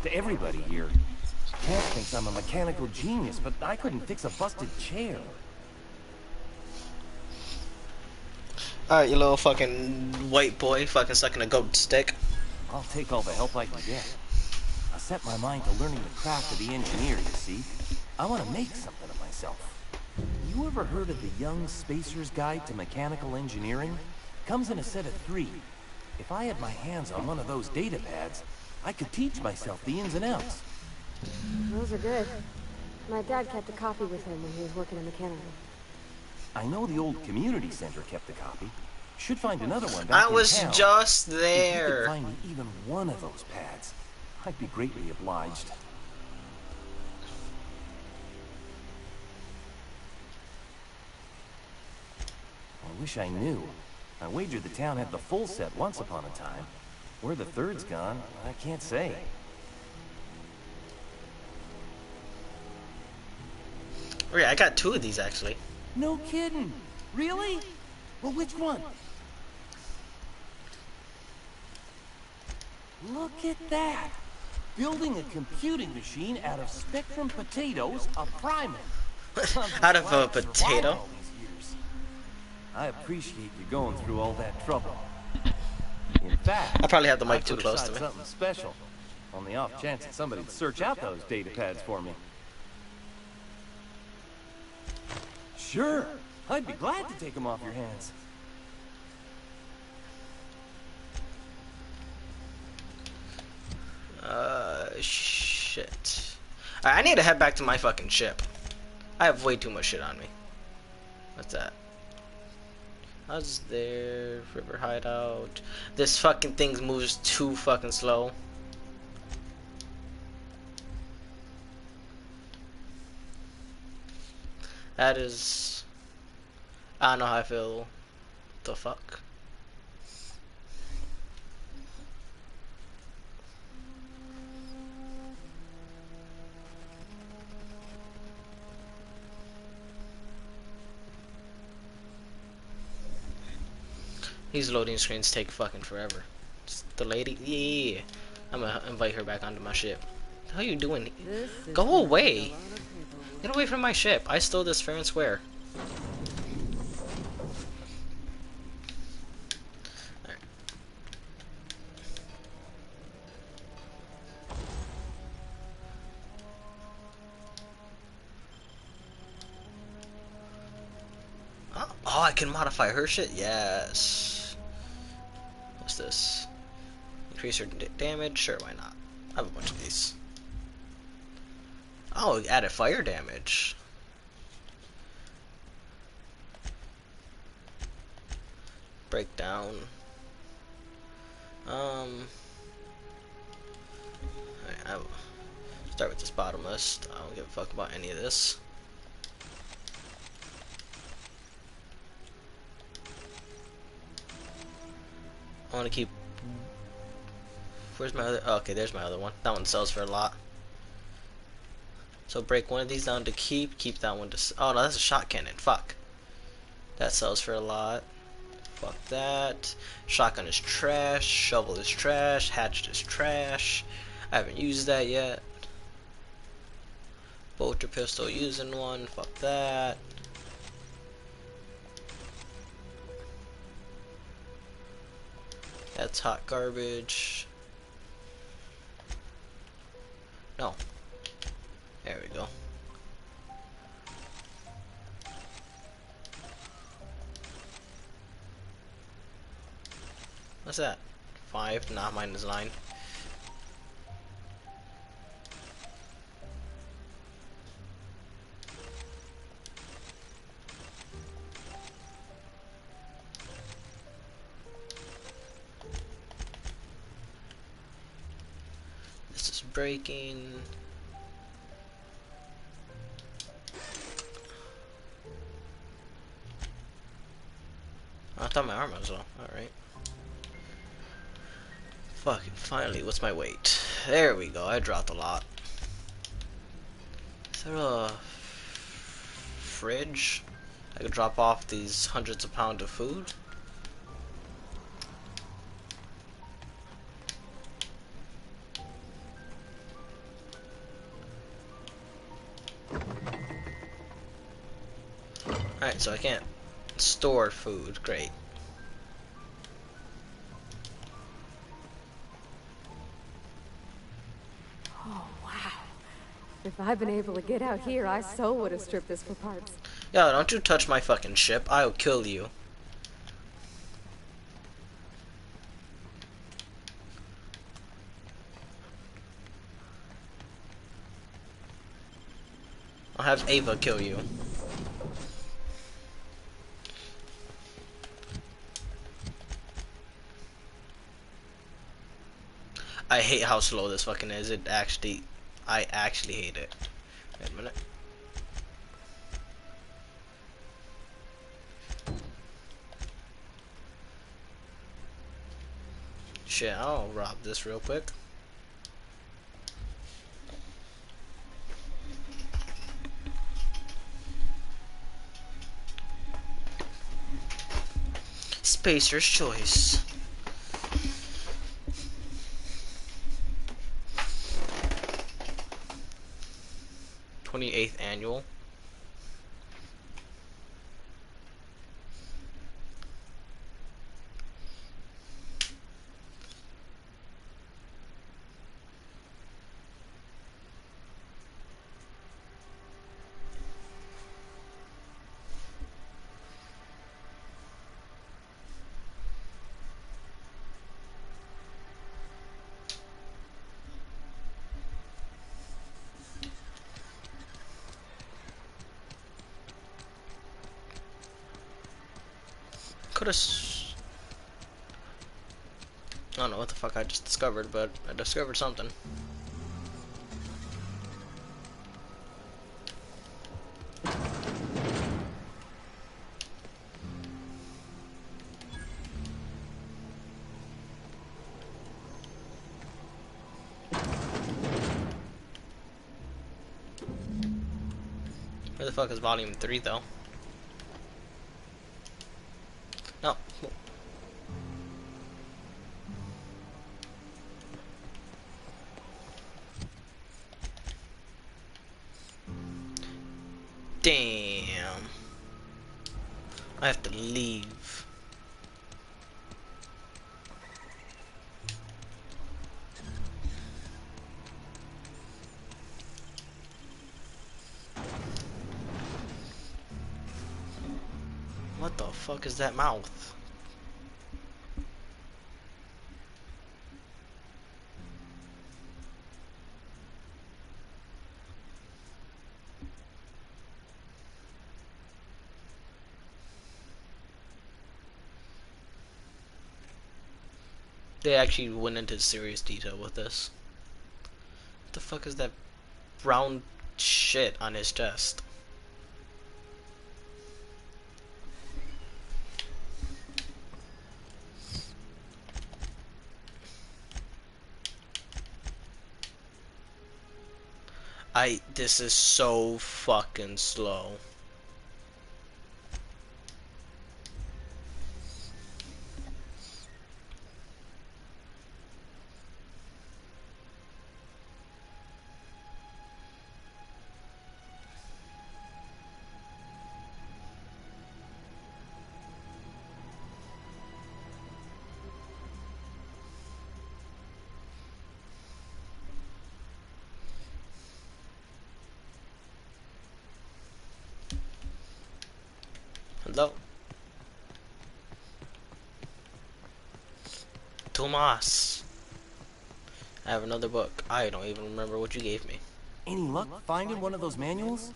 to everybody here. Camp thinks I'm a mechanical genius, but I couldn't fix a busted chair. Alright, you little fucking white boy, fucking sucking a goat stick. I'll take all the help I can get. I set my mind to learning the craft of the engineer, you see. I want to make something of myself. You ever heard of the Young Spacer's Guide to Mechanical Engineering? Comes in a set of 3. If I had my hands on one of those data pads, I could teach myself the ins and outs. Those are good. My dad kept a copy with him when he was working in the Cannery. I know the old community center kept a copy. Should find another one back I was in town. just If you could there. find me even one of those pads, I'd be greatly obliged. I wish I knew. I wagered the town had the full set once upon a time. Where the third's gone, I can't say. Oh yeah, I got 2 of these actually. No kidding. Really? Well, which one? Look at that. Building a computing machine out of Spectrum potatoes, a primer. Out of a potato? I appreciate you going through all that trouble. In fact, I probably have the mic I too put close aside to me. something special, on the off chance that somebody'd search out those data pads for me. Sure, I'd be glad to take them off your hands. Shit. Alright, I need to head back to my fucking ship. I have way too much shit on me. What's that? How's there? River hideout. This fucking thing moves too fucking slow. That is... I don't know how I feel. The fuck? These loading screens take fucking forever. Just the lady, yeah. I'm gonna invite her back onto my ship. What the hell are you doing? Go away! Get away from my ship. I stole this fair and square. Alright. Oh, I can modify her shit? Yes. What's this? Increase her damage? Sure, why not? I have a bunch of these. Oh, added fire damage. Breakdown. Alright, I will start with this bottom list. I don't give a fuck about any of this. I want to keep. Where's my other? Oh, okay, there's my other one. That one sells for a lot. So break one of these down to keep that one to. Oh no, that's a shot cannon. Fuck. That sells for a lot. Fuck that. Shotgun is trash. Shovel is trash. Hatchet is trash. I haven't used that yet. Bolter pistol using one. Fuck that. That's hot garbage. No. There we go. What's that? 5? Nah, mine is 9. This is breaking. I thought my armor was low. Alright. Fucking finally, what's my weight? There we go, I dropped a lot. Is there a fridge? I could drop off these hundreds of pounds of food? Alright, so I can't store food. Great. Oh, wow. If I'd been able to get out here, I so would have stripped this for parts. Yo, don't you touch my fucking ship. I'll kill you. I'll have Ava kill you. I hate how slow this fucking is. I actually hate it. Wait a minute. Shit, I'll rob this real quick. Spacer's choice. 28th annual. Could've. I don't know what the fuck I just discovered, but I discovered something. Where the fuck is volume 3 though? No. Damn. I have to leave. What the fuck is that mouth? They actually went into serious detail with this. What the fuck is that brown shit on his chest? This is so fucking slow. Hello? Tomas. I have another book. I don't even remember what you gave me. Any luck finding one of those manuals?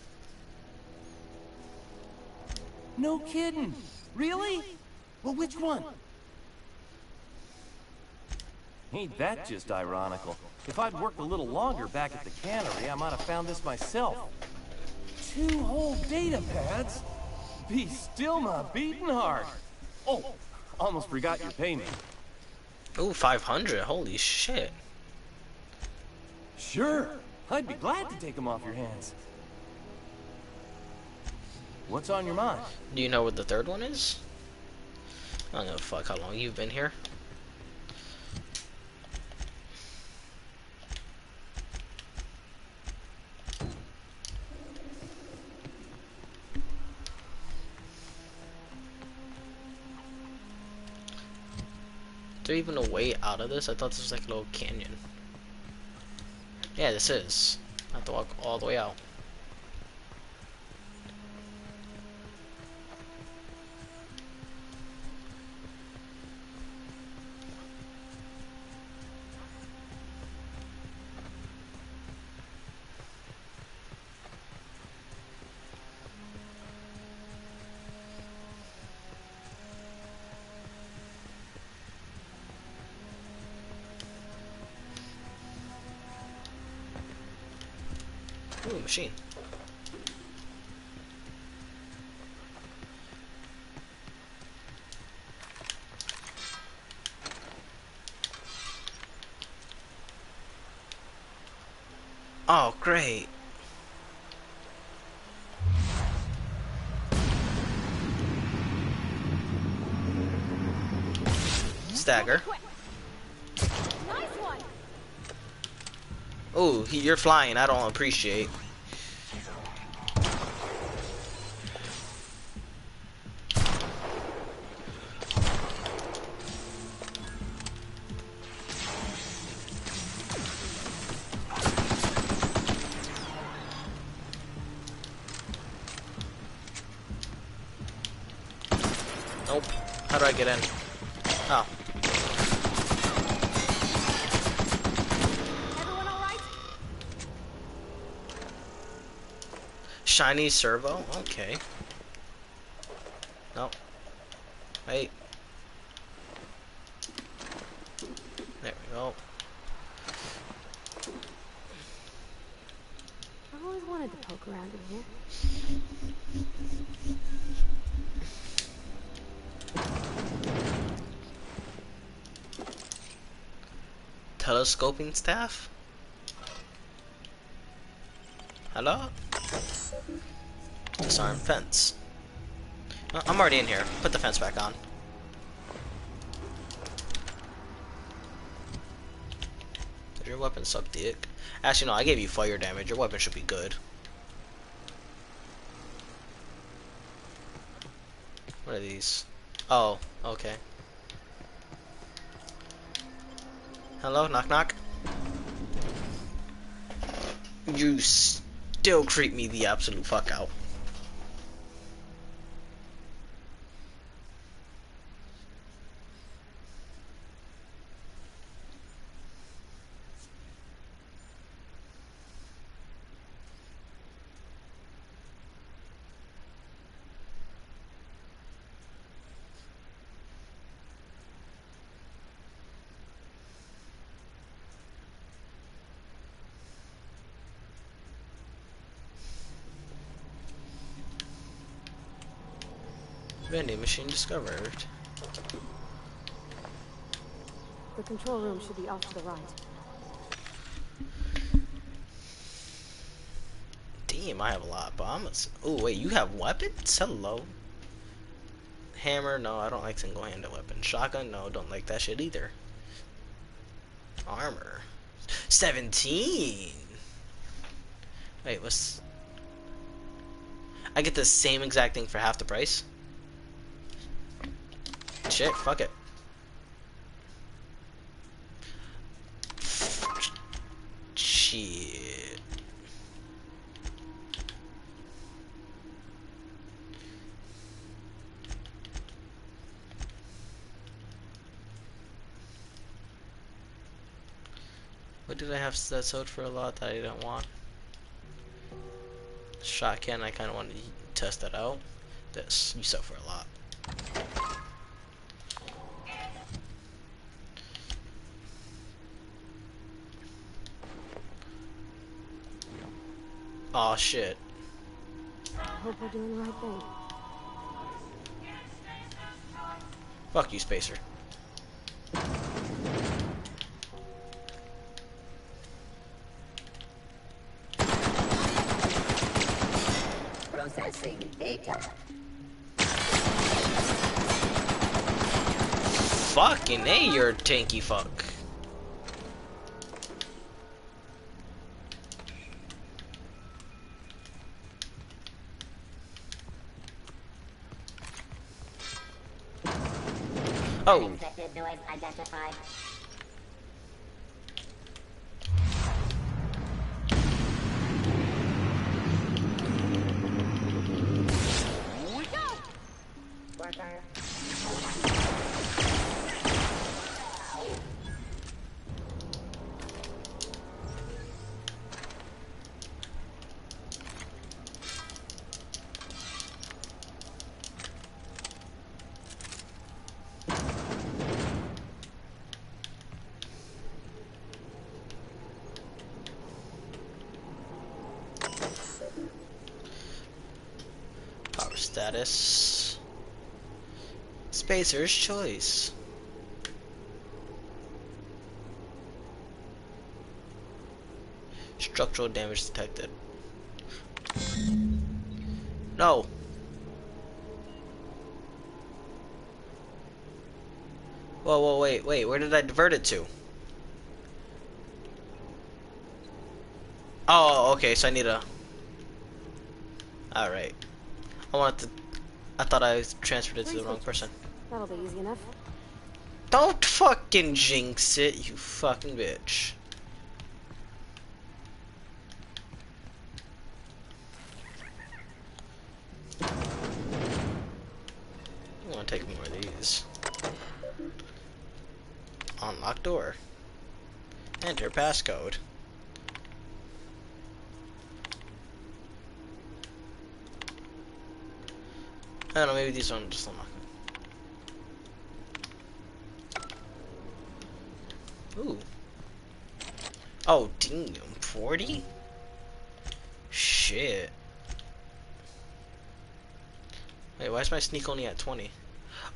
No kidding. Really? Well, which one? Ain't that just ironical? If I'd worked a little longer back at the Cannery, I might have found this myself. 2 whole data pads? Be still my beating heart. Oh, almost forgot your payment. Ooh, 500. Holy shit. Sure, I'd be glad to take them off your hands. What's on your mind? Do you know what the third one is? I don't know fuck how long you've been here. Is there even a way out of this? I thought this was like a little canyon. Yeah, this is. I have to walk all the way out. Ooh, machine. Oh, great. Stagger. Nice one. Oh, you're flying. I don't appreciate. Nope. How do I get in? Oh. Everyone all right? Shiny servo? Okay. No. Wait. There we go. I've always wanted to poke around in here. Telescoping staff? Hello? Disarm fence. Oh, I'm already in here. Put the fence back on. Did your weapon suck dick? Actually, no, I gave you fire damage. Your weapon should be good. What are these? Oh, okay. Hello, knock knock. You still creep me the absolute fuck out. Vending machine discovered. The control room should be off to the right. Damn, I have a lot of bombs. Oh wait, you have weapons? Hello. Hammer, no, I don't like single-handed weapons. Shotgun, no, don't like that shit either. Armor. 17! Wait, what's... I get the same exact thing for half the price? Shit, fuck it. Shit. What did I have that sold for a lot that I didn't want? Shotgun, I kind of wanted to test that out. This, you sell for a lot. Aw, shit. Hope we're doing the right thing. Fuck you, Spacer. Processing data. Fucking A, you're a tanky fuck. Oh. Unexpected noise identified. Here we go. Worker. Power status. Spacer's choice. Structural damage detected. No. Whoa, wait, where did I divert it to? Oh, okay, so I need a... Alright. I thought I transferred it to the wrong person. That'll be easy enough. Don't fucking jinx it, you fucking bitch. I want to take more of these. Unlock door. Enter passcode. I don't know, maybe these don't just unlock. Ooh. Oh, damn. 40? Shit. Wait, why is my sneak only at 20?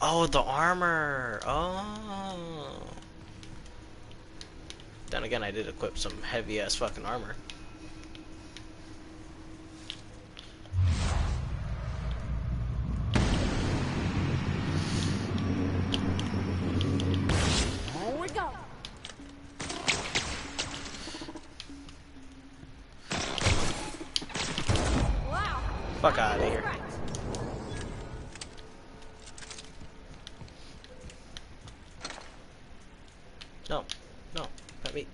Oh, the armor. Oh. Then again, I did equip some heavy ass fucking armor. Here we go. Wow. Fuck out of here. Right. No, no, let me.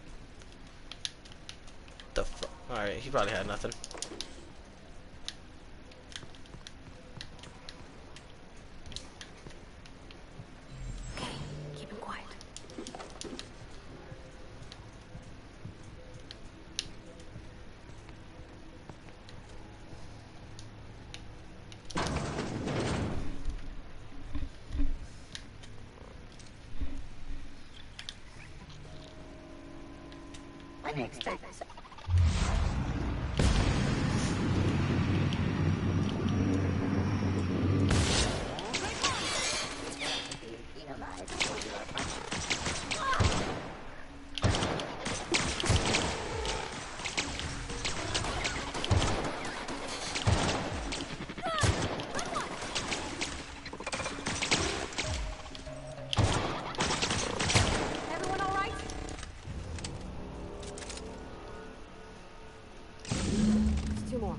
The fuck? Alright, he probably had nothing. Keep him quiet. Unexpected. Everyone all right? Just two more.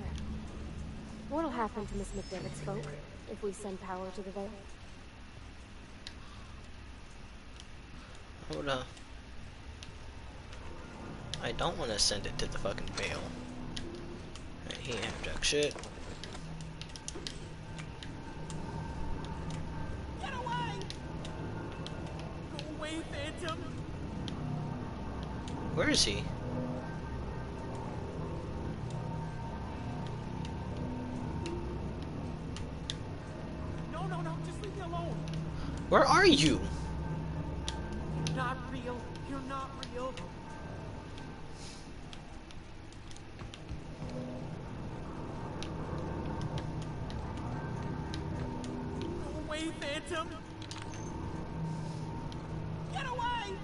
What'll happen to Miss McDevitt's folk if we send power to the Vale? Hold up. I don't want to send it to the fucking Vale. Right, he ain't jack shit. Get away! Go away, Phantom! Where is he? No, just leave me alone. Where are you? You're not real. You're not real. Phantom! Get away!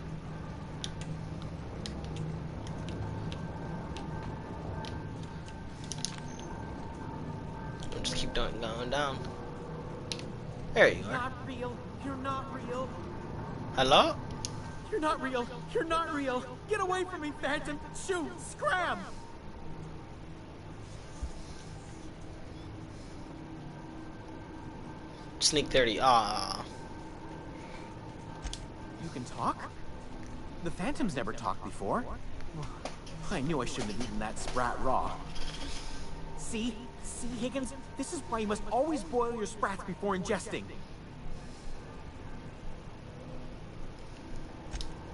Just keep going down. There you You're are. not real. You're not real. Hello? You're not real. You're not real. Get away from me, Phantom. Shoot. Scram. Sneak 30. Ah. You can talk? The Phantom's never talked before. I knew I shouldn't have eaten that sprat raw. See? See, Higgins? This is why you must always boil your sprats before ingesting.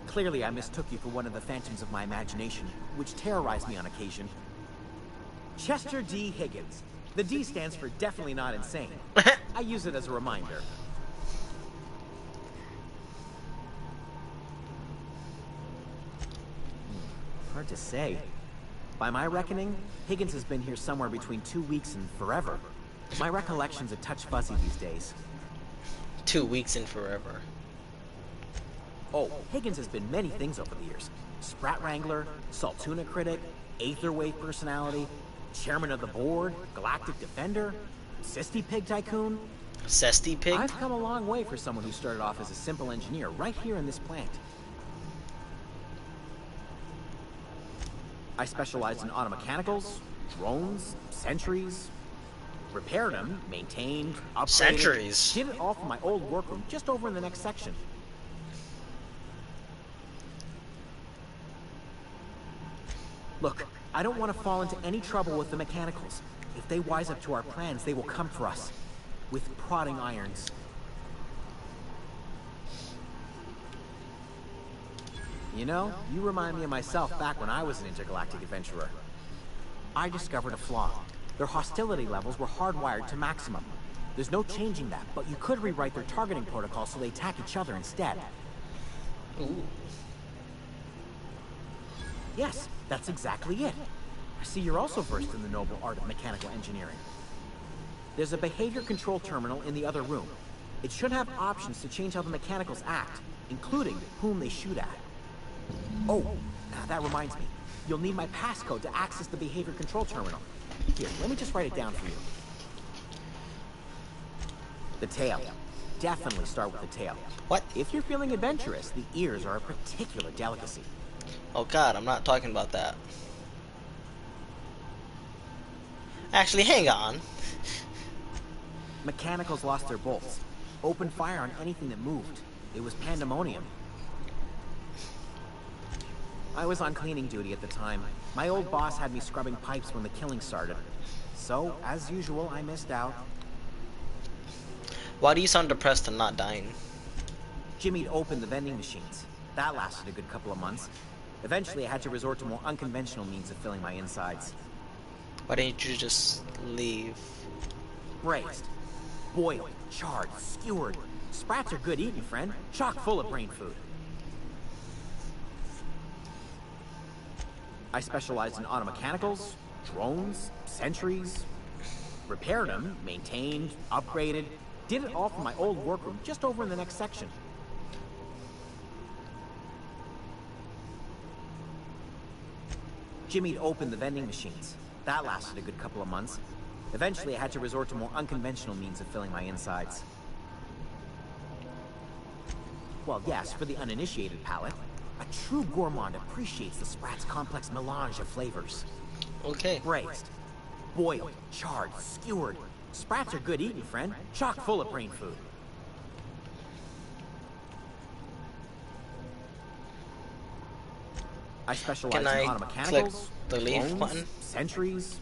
Clearly, I mistook you for one of the phantoms of my imagination, which terrorized me on occasion. Chester D. Higgins. The D stands for definitely not insane. I use it as a reminder. Hard to say. By my reckoning, Higgins has been here somewhere between 2 weeks and forever. My recollection's a touch fuzzy these days. 2 weeks and forever. Oh, Higgins has been many things over the years. Sprat Wrangler, Saltuna Critic, Aetherwave Personality, Chairman of the Board, Galactic Defender, Sisty Pig Tycoon. Cesty Pig? I've come a long way for someone who started off as a simple engineer right here in this plant. I specialized in automechanicals, drones, sentries, repaired them, maintained, upgraded. Sentries? Did it all from my old workroom just over in the next section. Look, I don't want to fall into any trouble with the mechanicals. If they wise up to our plans, they will come for us. With prodding irons. You know, you remind me of myself back when I was an intergalactic adventurer. I discovered a flaw. Their hostility levels were hardwired to maximum. There's no changing that, but you could rewrite their targeting protocol so they attack each other instead. Ooh. Yes, that's exactly it. I see you're also versed in the noble art of mechanical engineering. There's a behavior control terminal in the other room. It should have options to change how the mechanicals act, including whom they shoot at. Oh, that reminds me. You'll need my passcode to access the behavior control terminal. Here, let me just write it down for you. The tail. Definitely start with the tail. What? If you're feeling adventurous, the ears are a particular delicacy. Oh god, I'm not talking about that. Actually, hang on. Mechanicals lost their bolts. Opened fire on anything that moved. It was pandemonium. I was on cleaning duty at the time. My old boss had me scrubbing pipes when the killing started. So, as usual, I missed out. Why do you sound depressed and not dying? Jimmy'd opened the vending machines. That lasted a good couple of months. Eventually, I had to resort to more unconventional means of filling my insides. Why didn't you just leave? Braised, boiled, charred, skewered. Sprats are good eating, friend. Chock full of brain food. I specialized in automechanicals, drones, sentries. Repaired them, maintained, upgraded. Did it all from my old workroom just over in the next section. Jimmy'd opened the vending machines. That lasted a good couple of months. Eventually, I had to resort to more unconventional means of filling my insides. Well, yes, for the uninitiated palate. A true gourmand appreciates the Sprat's complex melange of flavors. Okay. Braised, boiled, charred, skewered. Sprats are good eating, friend. Chock full of brain food. I specialize Can I in click automechanicals, the leave drones, button? sentries.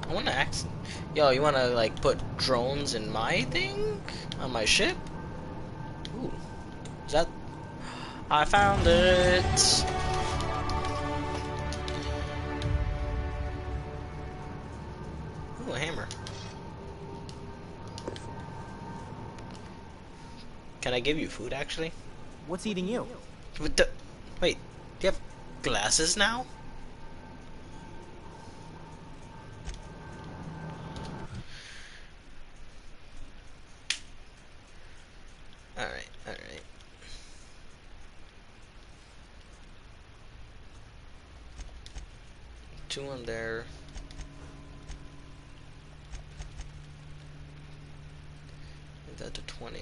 I wanna ask. Yo, you wanna like put drones in my thing? On my ship? Ooh. Is that. I found it! Ooh, a hammer. Can I give you food actually? What's eating you? What the. Wait, do you have glasses now? Alright, alright. Two on there. Make that to 20.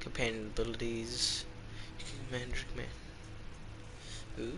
Companion abilities. Command. Ooh.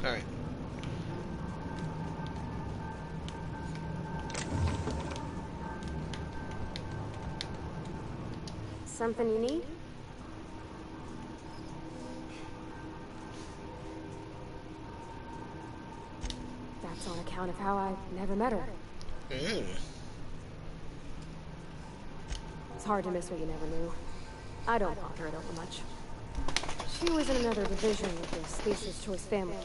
Alright. Something you need? That's on account of how I never met her. Mm. It's hard to miss what you never knew. I don't bother it over much. She was in another division of the Spacer's Choice family.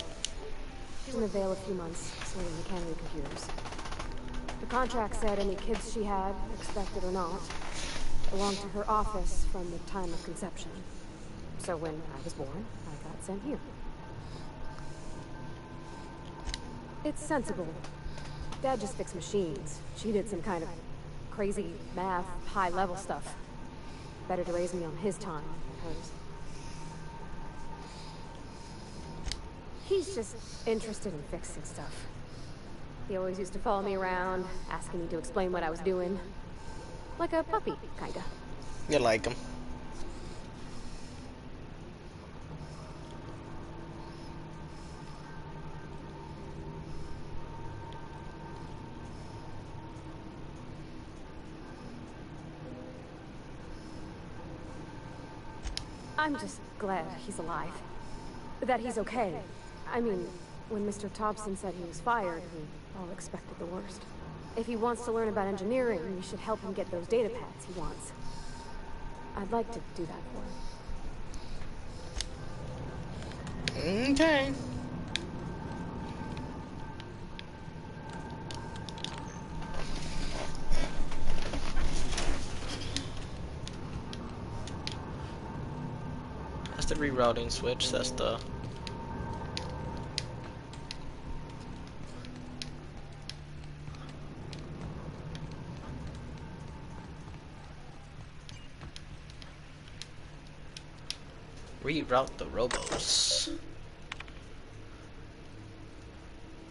In the Vale a few months, sorting the Cannery computers. The contract said any kids she had, expected or not, belonged to her office from the time of conception. So when I was born, I got sent here. It's sensible. Dad just fixed machines. She did some kind of crazy math, high-level stuff. Better to raise me on his time than hers. He's just interested in fixing stuff. He always used to follow me around, asking me to explain what I was doing. Like a puppy, kinda. You like him. I'm just glad he's alive. That he's okay. I mean, when Mr. Thompson said he was fired, we all expected the worst. If he wants to learn about engineering, we should help him get those data pads he wants. I'd like to do that for him. Okay. That's the rerouting switch. That's the reroute the robos.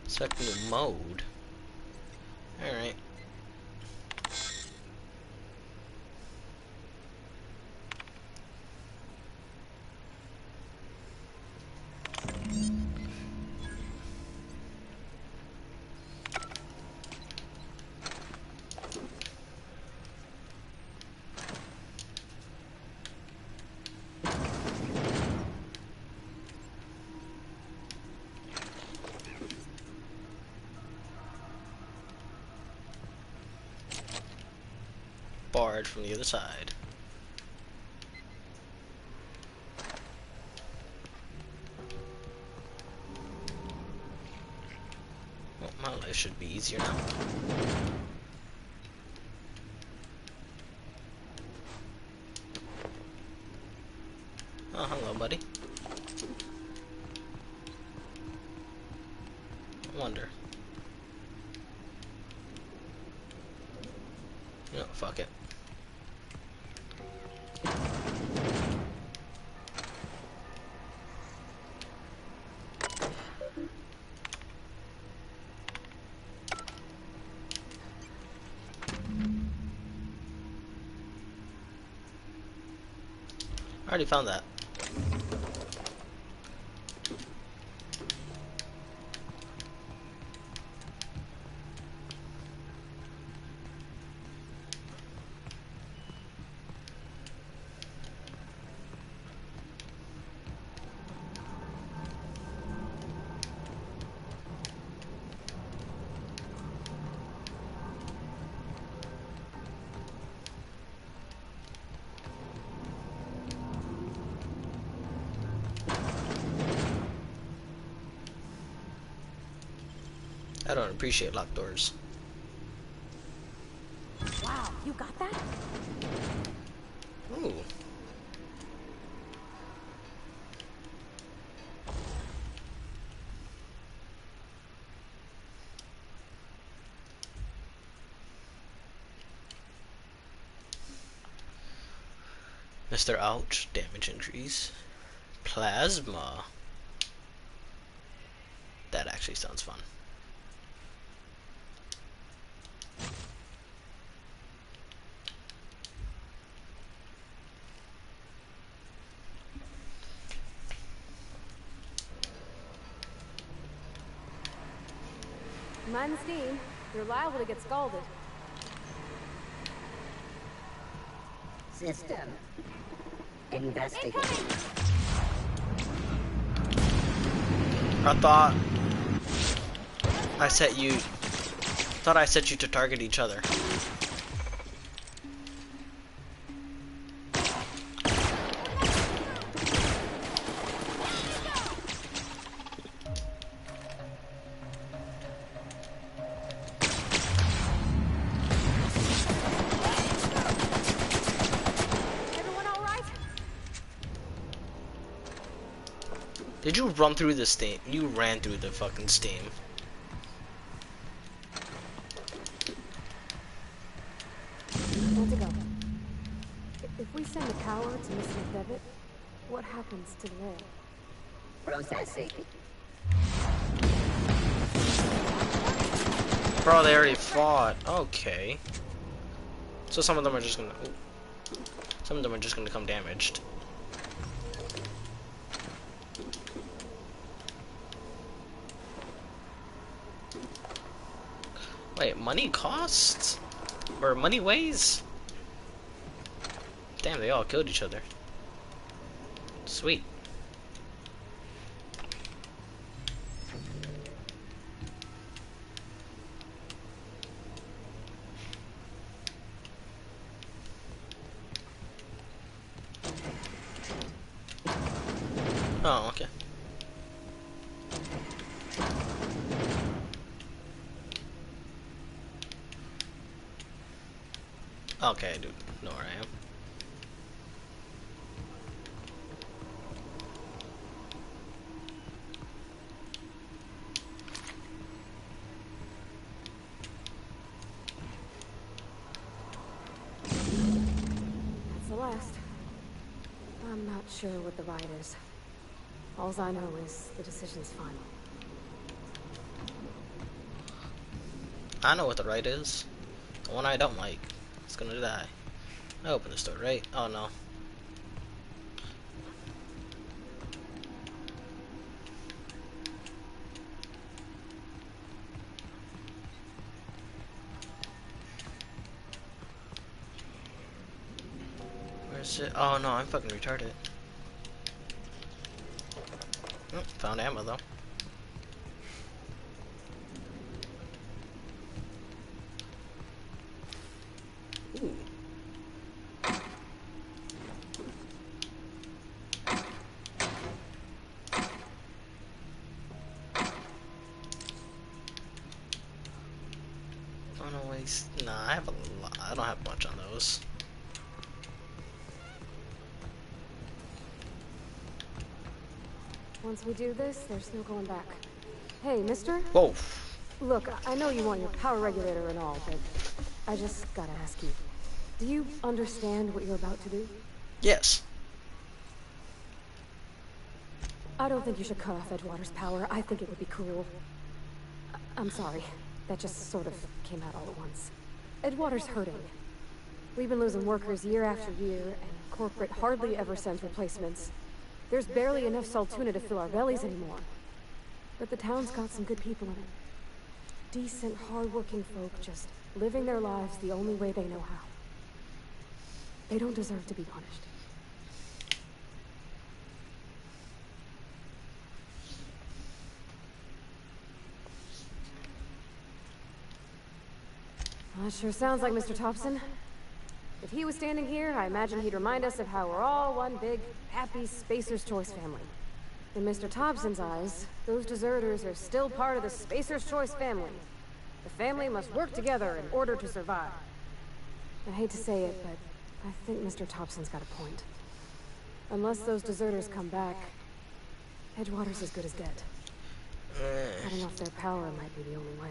Select new mode. Alright. Barred from the other side. Well, my life should be easier now. Oh, hello, buddy. I wonder. You know, fuck it. I already found that. don't appreciate locked doors. Wow, you got that? Ooh. Mr. Ouch, damage increase. Plasma. That actually sounds fun. Mind the steam. You're liable to get scalded. System. Investigate. I thought I set you to target each other. Did you run through the steam? You ran through the fucking steam. Want to go. If we send the power to Miss McDevitt, what happens to the air? Processing. Bro, they already fought. Okay. So some of them are just gonna. Ooh. Some of them are just gonna come damaged. Wait, money costs? Or money weighs? Damn, they all killed each other. Sweet. Oh, okay. Okay, I do know where I am. That's the last. I'm not sure what the right is. All I know is the decision's final. I know what the right is. The one I don't like. It's gonna die. I open this door, right? Oh no. Where's it? Oh no, I'm fucking retarded. Oh, found ammo though. Ooh. Oh no, waste. Nah, I have a lot. I don't have much on those. Once we do this, there's no going back. Hey, mister? Whoa. Look, I know you want your power regulator and all, but I just gotta ask you. Do you understand what you're about to do? Yes. I don't think you should cut off Edgewater's power. I think it would be cruel. I'm sorry. That just sort of came out all at once. Edgewater's hurting. We've been losing workers year after year, and corporate hardly ever sends replacements. There's barely enough Saltuna to fill our bellies anymore. But the town's got some good people in it. Decent, hard-working folk just living their lives the only way they know how. They don't deserve to be punished. Well, that sure sounds like Mr. Thompson. If he was standing here, I imagine he'd remind us of how we're all one big, happy Spacer's Choice family. In Mr. Thompson's eyes, those deserters are still part of the Spacer's Choice family. The family must work together in order to survive. I hate to say it, but I think Mr. Thompson's got a point. Unless those deserters come back, Edgewater's as good as dead. Cutting off their power might be the only way.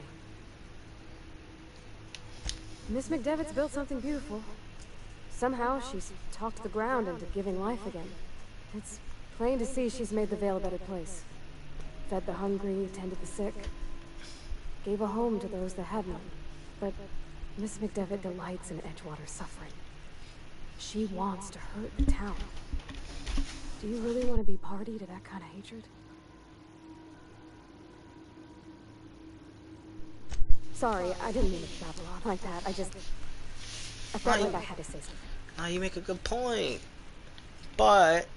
Miss McDevitt's built something beautiful. Somehow, she's talked the ground into giving life again. It's plain to see she's made the Vale a better place. Fed the hungry, tended the sick. Gave a home to those that had none. But Miss McDevitt delights in Edgewater's suffering. She wants to hurt the town. Do you really want to be party to that kind of hatred? Sorry, I didn't mean to babble on like that. I felt like I had to say something. Now you make a good point, but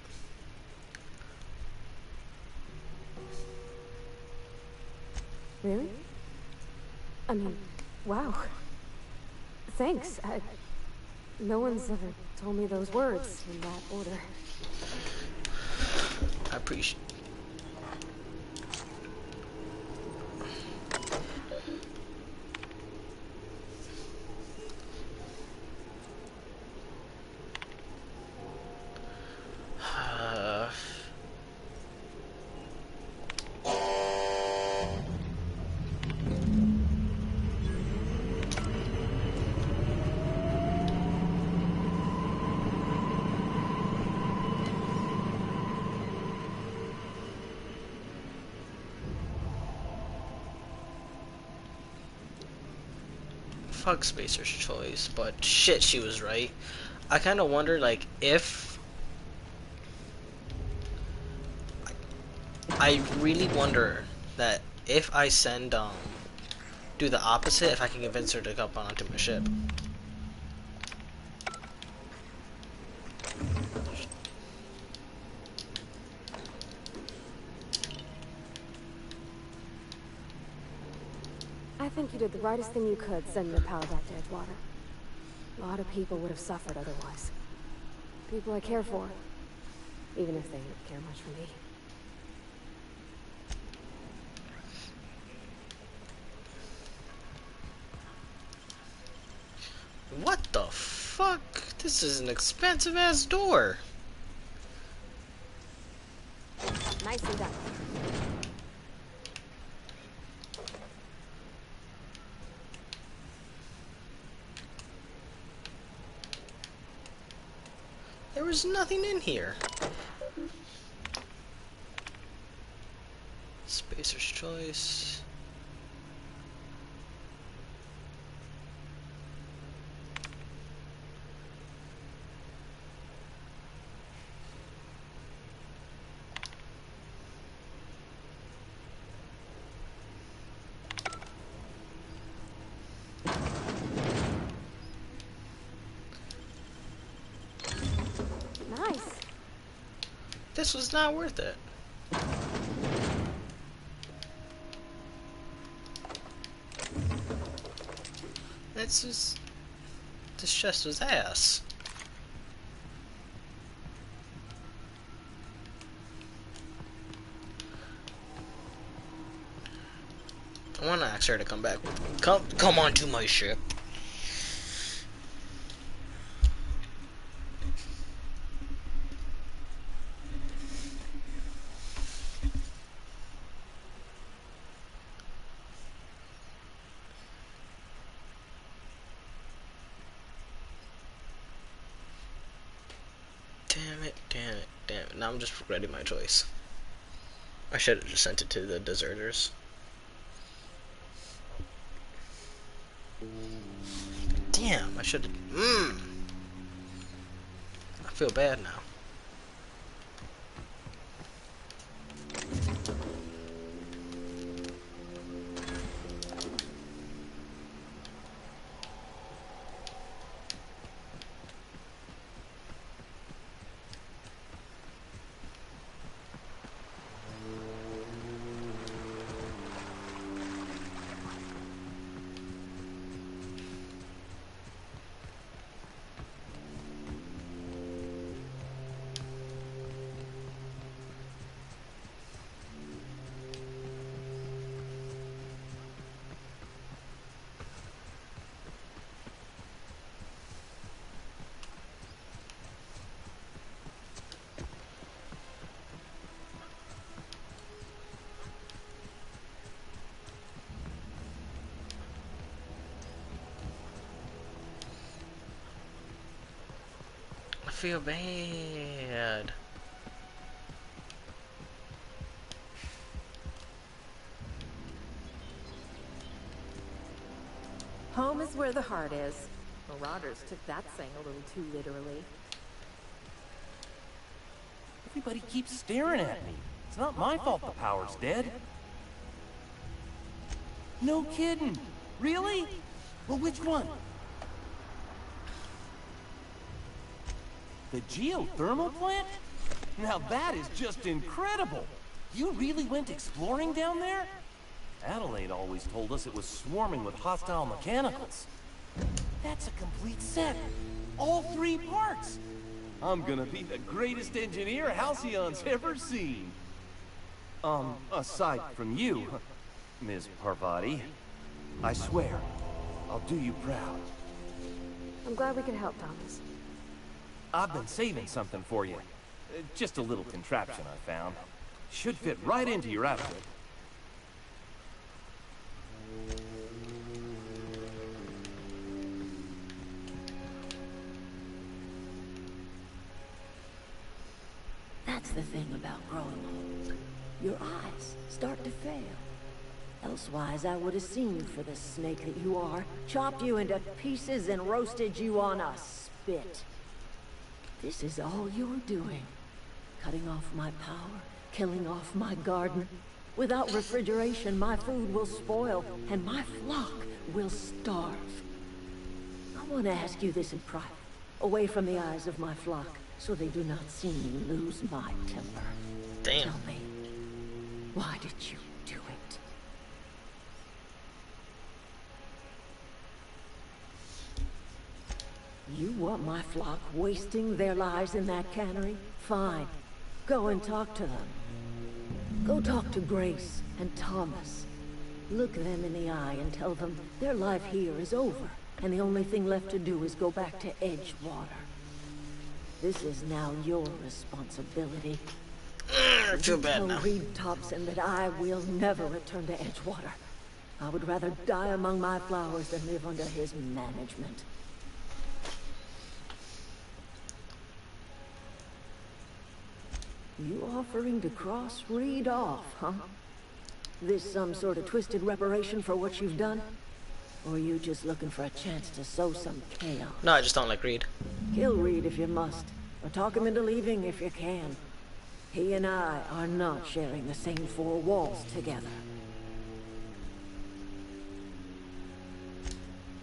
really? I mean, wow. Thanks. No one's ever told me those words in that order. I appreciate. Fuck Spacer's choice, but shit, she was right. I kind of wonder, like, if I really wonder that if I send do the opposite, if I can convince her to come onto my ship. I think you did the rightest thing you could sending the power back to Edgewater. A lot of people would have suffered otherwise. People I care for, even if they don't care much for me. What the fuck? This is an expensive ass door. Nicely done. There was nothing in here. Spacer's choice. This was not worth it. This chest was ass. I want to ask her to come back with me. Come onto my ship. Damn it. Now I'm just regretting my choice. I should have just sent it to the deserters. Damn, I should have. I feel bad now. feel bad. Home is where the heart is. Marauders took that saying a little too literally. Everybody keeps staring at me. It's not my fault the power's dead. No kidding. Really? Well, which one? The geothermal plant? Now that is just incredible. You really went exploring down there? Adelaide always told us it was swarming with hostile mechanicals. That's a complete set. All 3 parts. I'm gonna be the greatest engineer Halcyon's ever seen. Aside from you, Ms. Parvati. I swear, I'll do you proud. I'm glad we could help, Thomas. I've been saving something for you. Just a little contraption I found. Should fit right into your outfit. That's the thing about growing old. Your eyes start to fail. Elsewise, I would have seen you for the snake that you are, chopped you into pieces and roasted you on a spit. This is all you're doing. Cutting off my power, killing off my garden. Without refrigeration, my food will spoil, and my flock will starve. I want to ask you this in private, away from the eyes of my flock, so they do not see me lose my temper. Damn. Tell me, why did you do it? You want my flock wasting their lives in that cannery? Fine. Go and talk to them. Go talk to Grace and Thomas. Look them in the eye and tell them their life here is over, and the only thing left to do is go back to Edgewater. This is now your responsibility. I feel bad Tell now. Reid Thompson that I will never return to Edgewater. I would rather die among my flowers than live under his management. You offering to cross Reid off, huh? This some sort of twisted reparation for what you've done? Or are you just looking for a chance to sow some chaos? No, I just don't like Reid. Kill Reid if you must, or talk him into leaving if you can. He and I are not sharing the same 4 walls together.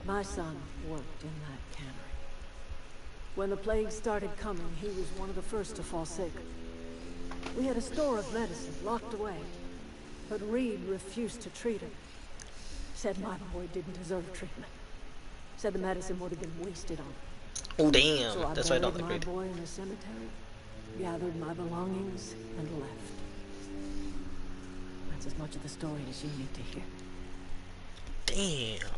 My son worked in that cannery. When the plague started coming, he was one of the first to fall sick. We had a store of medicine locked away, but Reid refused to treat him. Said my boy didn't deserve treatment. Said the medicine would have been wasted on him. Oh damn, So I that's why I don't buried like my Reid. boy in a cemetery, gathered my belongings, and left. That's as much of the story as you need to hear. Damn.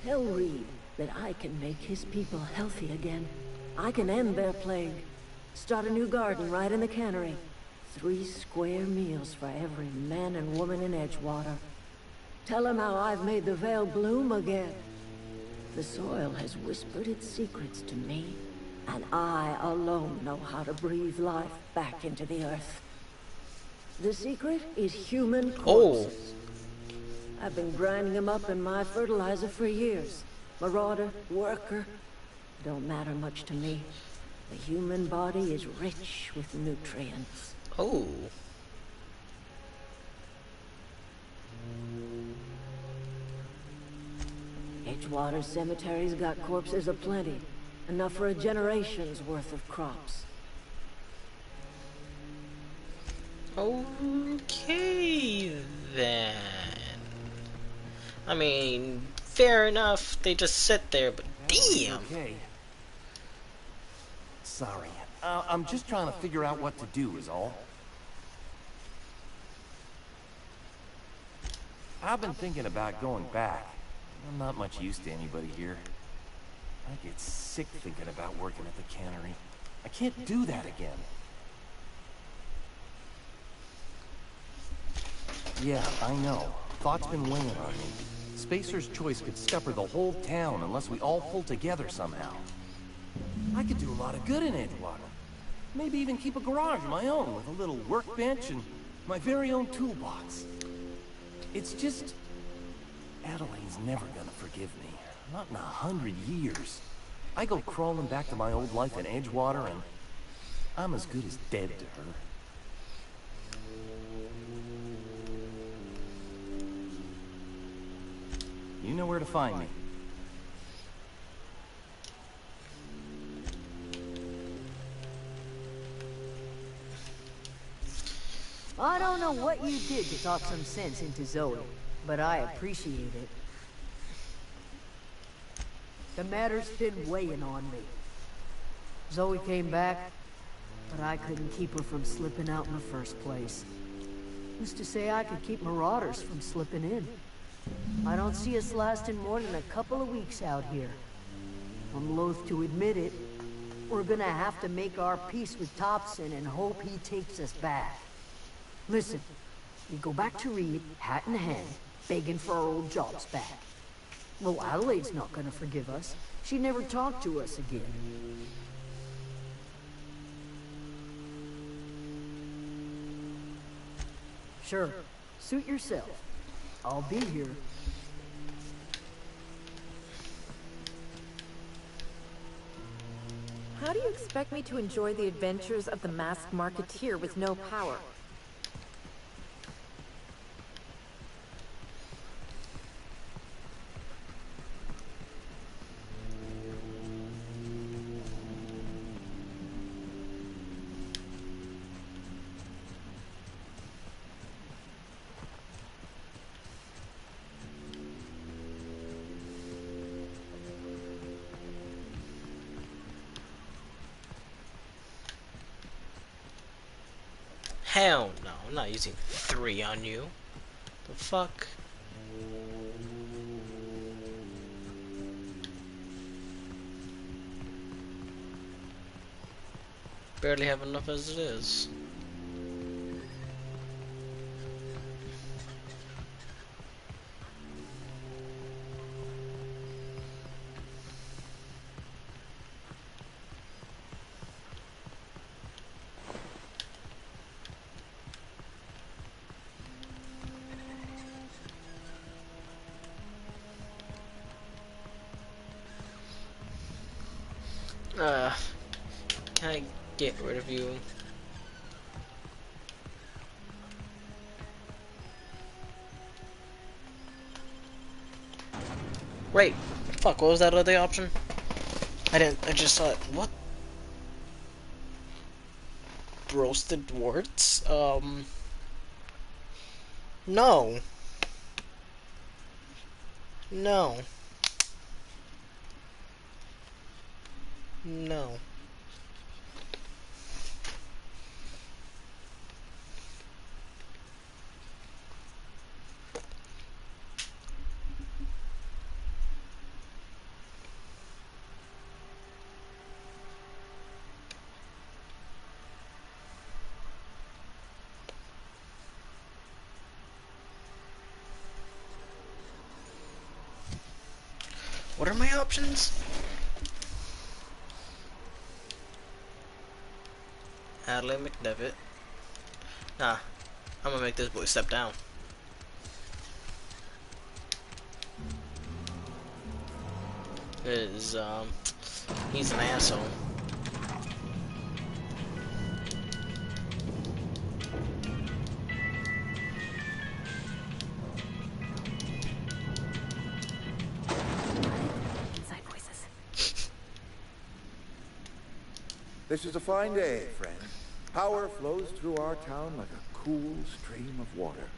Tell Reid that I can make his people healthy again. I can end their plague. Start a new garden right in the cannery. 3 square meals for every man and woman in Edgewater. Tell him how I've made the Vale bloom again. The soil has whispered its secrets to me, and I alone know how to breathe life back into the earth. The secret is human corpses. I've been grinding them up in my fertilizer for years. Marauder, worker, don't matter much to me. The human body is rich with nutrients. Oh. Edgewater cemetery's got corpses aplenty. Enough for a generation's worth of crops. Okay then. I mean, fair enough. They just sit there, but damn. Okay. Sorry. I'm just trying to figure out what to do is all. I've been thinking about going back. I'm not much use to anybody here. I get sick thinking about working at the cannery. I can't do that again. Yeah, I know. Thought's been weighing on me. Spacer's choice could scupper the whole town unless we all pull together somehow. I could do a lot of good in Edgewater. Maybe even keep a garage of my own with a little workbench and my very own toolbox. It's just... Adelaide's never gonna forgive me. Not in 100 years. I go crawling back to my old life in Edgewater and I'm as good as dead to her. You know where to find me. I don't know what you did to talk some sense into Zoe, but I appreciate it. The matter's been weighing on me. Zoe came back, but I couldn't keep her from slipping out in the first place. Who's to say I could keep marauders from slipping in? I don't see us lasting more than a couple of weeks out here. I'm loath to admit it. We're gonna have to make our peace with Thompson and hope he takes us back. Listen, we go back to Reid, hat in hand, begging for our old jobs back. Well, Adelaide's not gonna forgive us. She never talked to us again. Sure, suit yourself. I'll be here. How do you expect me to enjoy the adventures of the masked marketeer with no power? Hell no, I'm not using 3 on you. The fuck? Barely have enough as it is. Can I get rid of you? Wait, fuck, what was that other option? I just saw it. What? Roasted warts? No. No. No. What are my options? Adelaide McDevitt. Nah, I'm gonna make this boy step down. He's an asshole. This is a fine day, friend. Power flows through our town like a cool stream of water.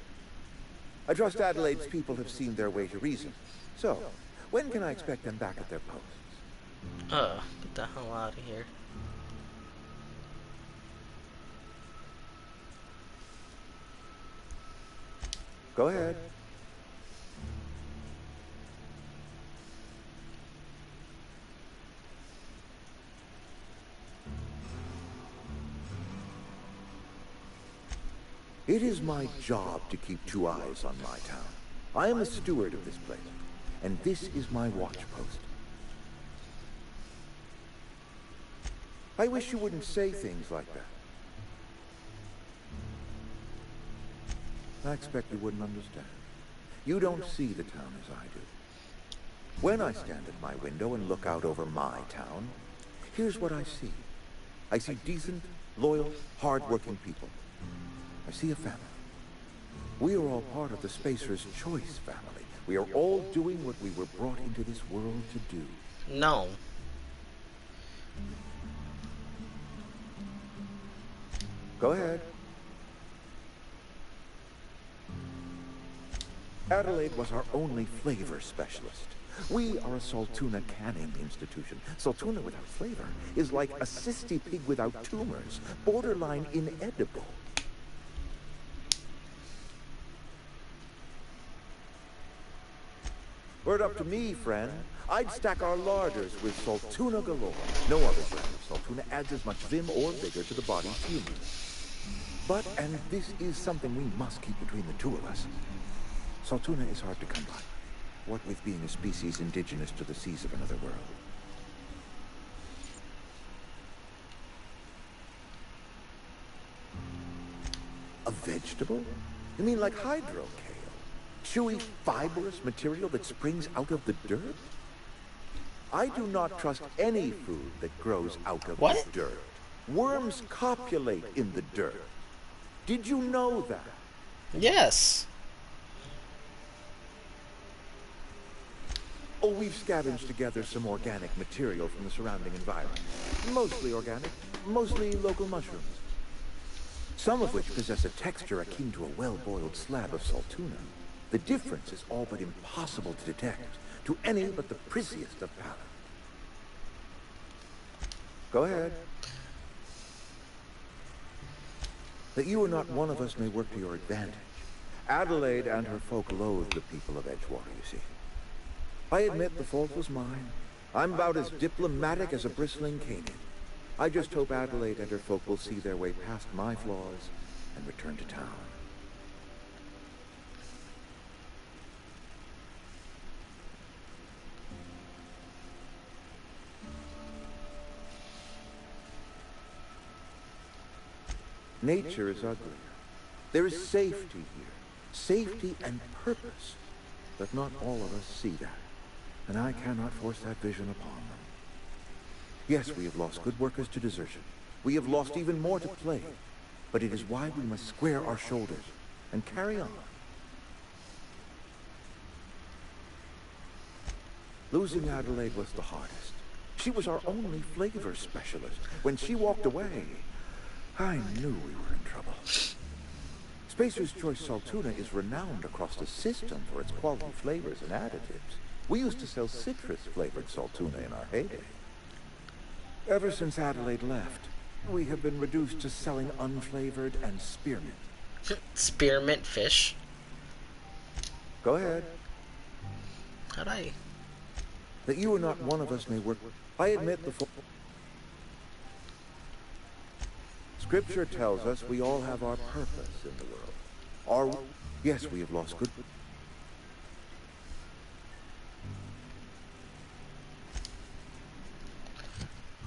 I trust Adelaide's people have seen their way to reason. So, when can I expect them back at their posts? Get the hell out of here. Go ahead. It is my job to keep 2 eyes on my town. I am the steward of this place, and this is my watch post. I wish you wouldn't say things like that. I expect you wouldn't understand. You don't see the town as I do. When I stand at my window and look out over my town, here's what I see. I see decent, loyal, hard-working people. I see a family. We are all part of the Spacer's Choice family. We are all doing what we were brought into this world to do. No. Go ahead. Adelaide was our only flavor specialist. We are a Saltuna canning institution. Saltuna without flavor is like a cysty pig without tumors, borderline inedible. Were it up to me, friend, I'd stack our larders with Saltuna galore. No other brand of Saltuna adds as much vim or vigor to the body's humors. But, and this is something we must keep between the two of us, Saltuna is hard to come by, what with being a species indigenous to the seas of another world. A vegetable? You mean like hydro kale? Chewy, fibrous material that springs out of the dirt? I do not trust any food that grows out of the dirt. Worms copulate in the dirt. Did you know that? Yes. Oh, we've scavenged together some organic material from the surrounding environment. Mostly organic, mostly local mushrooms. Some of which possess a texture akin to a well-boiled slab of Saltuna. The difference is all but impossible to detect to any but the prissiest of palate. Go ahead. That you are not one of us may work to your advantage. Adelaide and her folk loathe the people of Edgewater, you see. I admit the fault was mine. I'm about as diplomatic as a bristling canid. I just hope Adelaide and her folk will see their way past my flaws and return to town. Nature is uglier. There is safety here. Safety and purpose. But not all of us see that. And I cannot force that vision upon them. Yes, we have lost good workers to desertion. We have lost even more to plague. But it is why we must square our shoulders and carry on. Losing Adelaide was the hardest. She was our only flavor specialist. When she walked away, I knew we were in trouble. Spacer's Choice Saltuna is renowned across the system for its quality flavors and additives. We used to sell citrus-flavored Saltuna in our heyday. Ever since Adelaide left, we have been reduced to selling unflavored and spearmint. Spearmint fish? Go ahead. How'd I? That you are not one of us may work. I admit the Scripture tells us we all have our purpose in the world. Yes, we have lost good.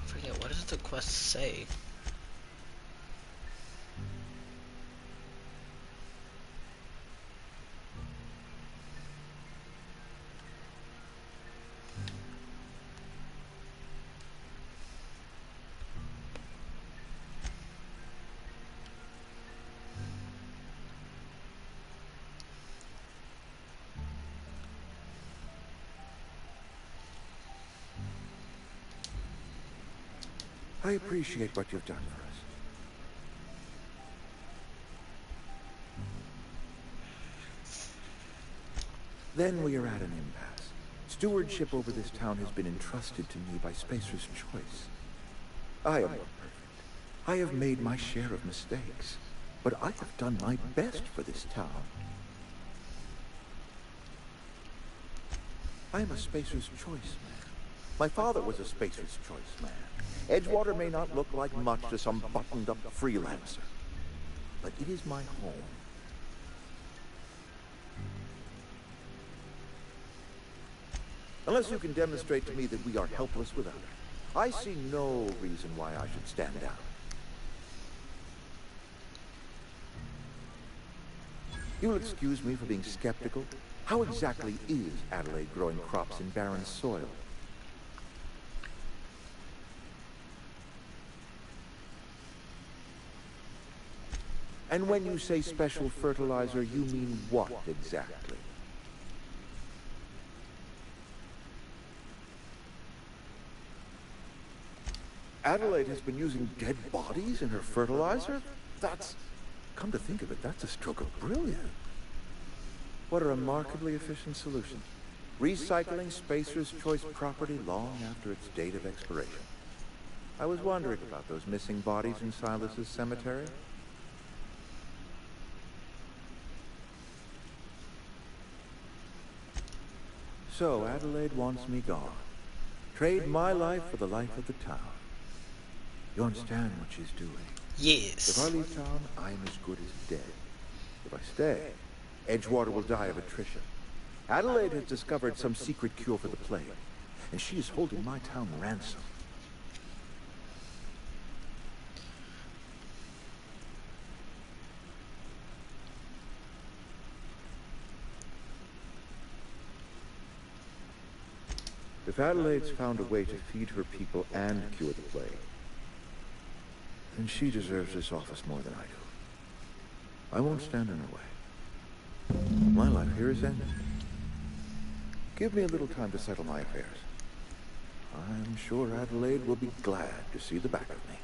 I forget, what does the quest say? I appreciate what you've done for us. Then we are at an impasse. Stewardship over this town has been entrusted to me by Spacer's Choice. I am not perfect. I have made my share of mistakes, but I have done my best for this town. I am a Spacer's Choice man. My father was a Spacer's Choice man. Edgewater may not look like much to some buttoned-up freelancer, but it is my home. Unless you can demonstrate to me that we are helpless without her, I see no reason why I should stand down. You'll excuse me for being skeptical. How exactly is Adelaide growing crops in barren soil? And when you say special fertilizer, you mean what exactly? Adelaide has been using dead bodies in her fertilizer? That's... Come to think of it, that's a stroke of brilliance. What a remarkably efficient solution. Recycling Spacer's Choice property long after its date of expiration. I was wondering about those missing bodies in Silas's cemetery. So, Adelaide wants me gone. Trade my life for the life of the town. You understand what she's doing? Yes. If I leave town, I am as good as dead. If I stay, Edgewater will die of attrition. Adelaide has discovered some secret cure for the plague, and she is holding my town ransom. If Adelaide's found a way to feed her people and cure the plague, then she deserves this office more than I do. I won't stand in her way. My life here is ended. Give me a little time to settle my affairs. I'm sure Adelaide will be glad to see the back of me.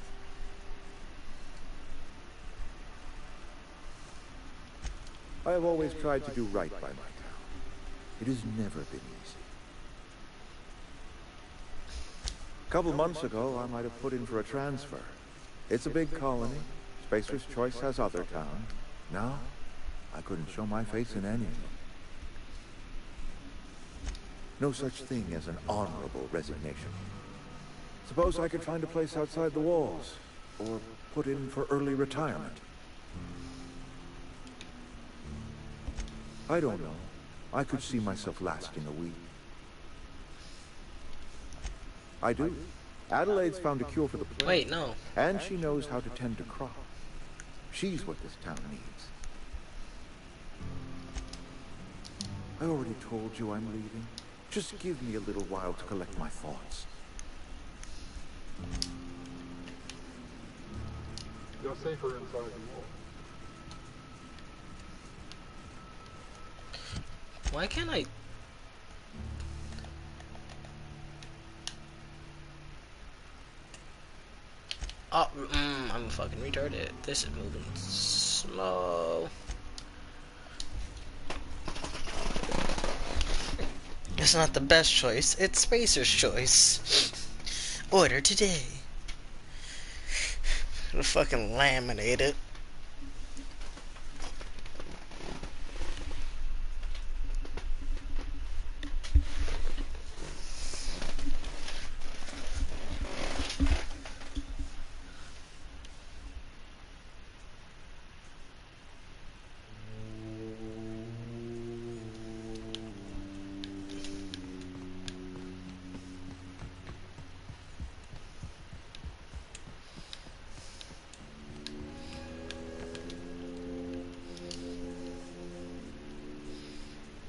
I have always tried to do right by my town. It has never been easy. A couple months ago, I might have put in for a transfer. It's a big colony. Spacer's Choice has other towns. Now, I couldn't show my face in any of them. No such thing as an honorable resignation. Suppose I could find a place outside the walls, or put in for early retirement. I don't know. I could see myself lasting a week. I do. Adelaide's found a cure for the plague. Wait, no. And she knows how to tend a crop. She's what this town needs. I already told you I'm leaving. Just give me a little while to collect my thoughts. You're safer inside the wall. Why can't I? Oh, I'm fucking retarded. This is moving slow. It's not the best choice. It's Spacer's choice. Order today. It'll fucking laminate it.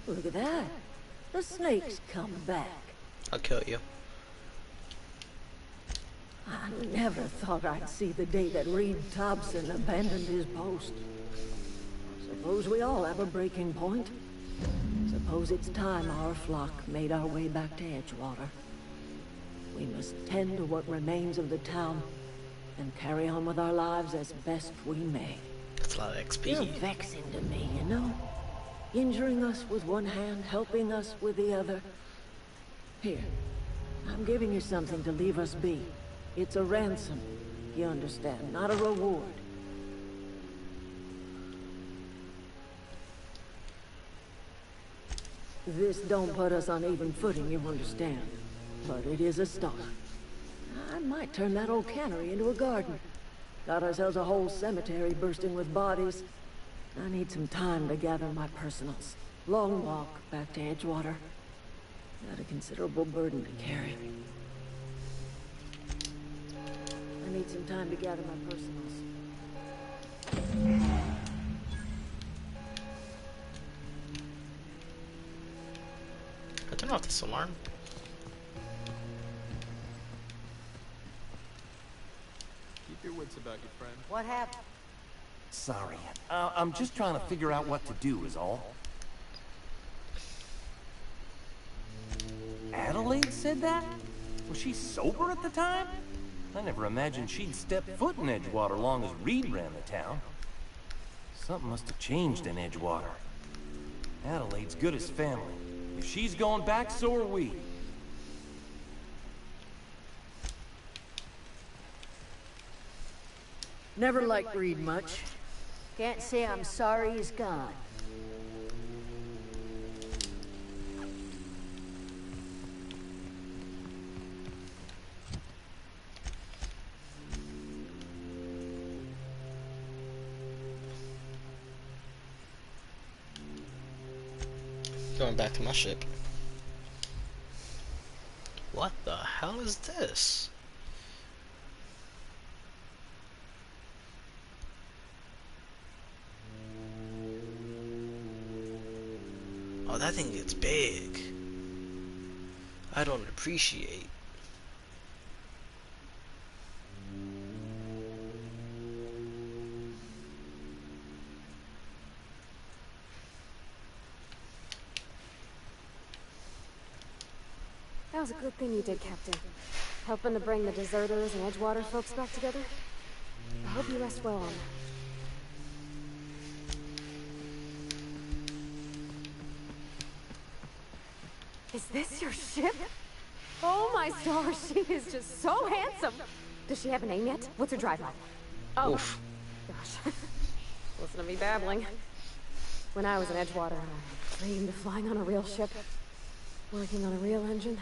Look at that. The snake's come back. I'll kill you. I never thought I'd see the day that Reid Thompson abandoned his post. Suppose we all have a breaking point. Suppose it's time our flock made our way back to Edgewater. We must tend to what remains of the town and carry on with our lives as best we may. That's a lot of XP. You're vexing to me, you know? Injuring us with one hand, helping us with the other. Here, I'm giving you something to leave us be. It's a ransom, you understand, not a reward. This don't put us on even footing, you understand. But it is a start. I might turn that old cannery into a garden. Got ourselves a whole cemetery bursting with bodies. I need some time to gather my personals. Long walk back to Edgewater. Got a considerable burden to carry. I need some time to gather my personals. I turn off this alarm. Keep your wits about you, friend. What happened? Sorry. I'm just trying to figure out what to do is all. Adelaide said that? Was she sober at the time? I never imagined she'd step foot in Edgewater long as Reid ran the town. Something must have changed in Edgewater. Adelaide's good as family. If she's going back, so are we. Never liked Reid much. Can't say I'm sorry he's gone. Going back to my ship. What the hell is this? Oh, that thing gets big. I don't appreciate. That was a good thing you did, Captain. Helping to bring the deserters and Edgewater folks back together. I hope you rest well on that. Is this your ship? Oh my stars, she is just so handsome! Does she have a name yet? What's her drive line? Oh, Oof. gosh. Listen to me babbling. When I was in Edgewater, I dreamed of flying on a real ship, working on a real engine,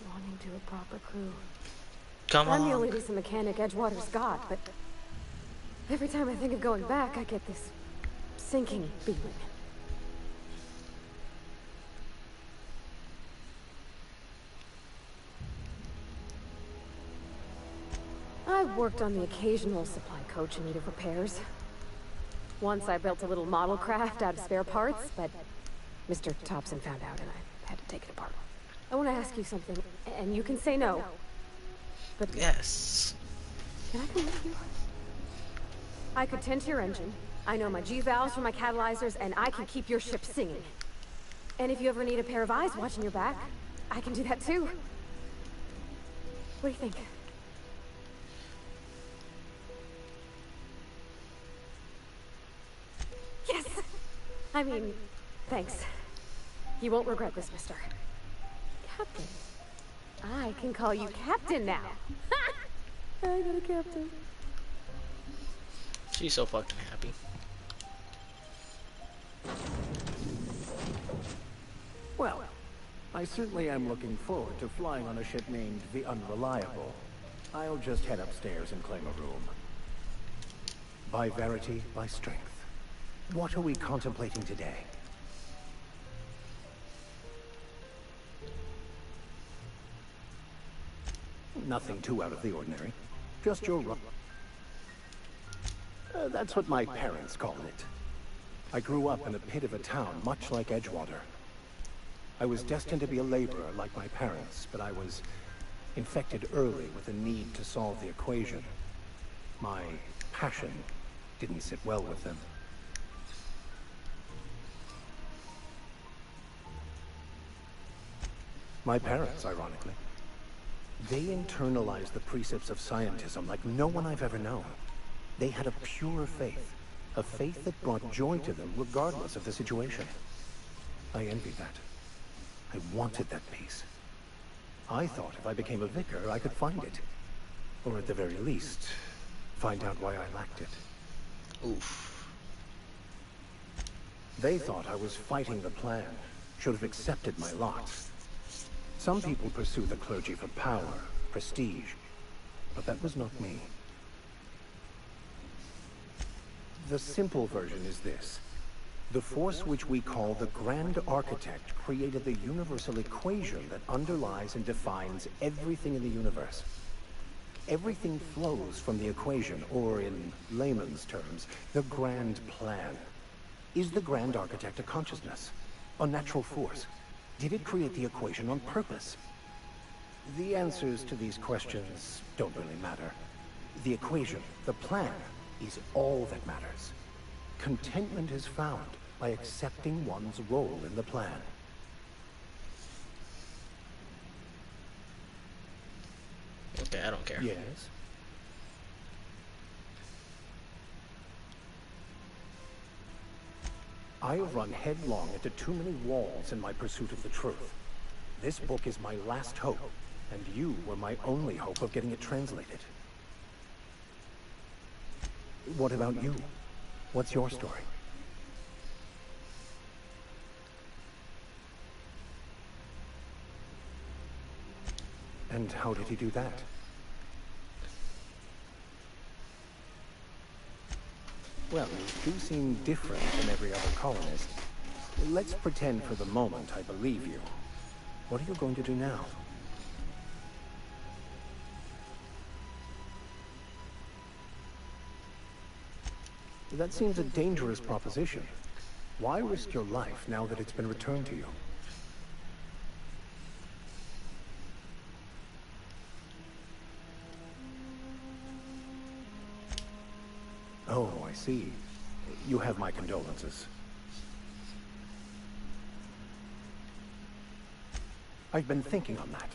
belonging to a proper crew. Come I'm the on. only decent mechanic Edgewater's got, but every time I think of going back, I get this sinking feeling. I've worked on the occasional supply coach in need of repairs. Once I built a little model craft out of spare parts, but Mr. Thompson found out and I had to take it apart. I want to ask you something, and you can say no. But Yes. can I come with you? I could tend to your engine. I know my G-valves for my catalyzers, and I can keep your ship singing. And if you ever need a pair of eyes watching your back, I can do that too. What do you think? Yes! I mean, thanks. You won't regret this, mister. Captain. I can call you Captain now. I got a captain. She's so fucking happy. Well, I certainly am looking forward to flying on a ship named the Unreliable. I'll just head upstairs and claim a room. By verity, by strength. What are we contemplating today? Nothing too out of the ordinary. Just your that's what my parents called it. I grew up in a pit of a town, much like Edgewater. I was destined to be a laborer like my parents, but I was infected early with a need to solve the equation. My passion didn't sit well with them. My parents, ironically. They internalized the precepts of scientism like no one I've ever known. They had a pure faith, a faith that brought joy to them regardless of the situation. I envied that. I wanted that peace. I thought if I became a vicar, I could find it. Or at the very least, find out why I lacked it. Oof. They thought I was fighting the plan, should have accepted my lot. Some people pursue the clergy for power, prestige, but that was not me. The simple version is this. The force which we call the Grand Architect created the universal equation that underlies and defines everything in the universe. Everything flows from the equation, or in layman's terms, the grand plan. Is the Grand Architect a consciousness? A natural force? Did it create the equation on purpose? The answers to these questions don't really matter. The equation, the plan, is all that matters. Contentment is found by accepting one's role in the plan. Okay, I don't care. Yes? I have run headlong into too many walls in my pursuit of the truth. This book is my last hope, and you were my only hope of getting it translated. What about you? What's your story? And how did he do that? Well, you do seem different than every other colonist. Let's pretend for the moment I believe you. What are you going to do now? That seems a dangerous proposition. Why risk your life now that it's been returned to you? Oh, I see. You have my condolences. I've been thinking on that.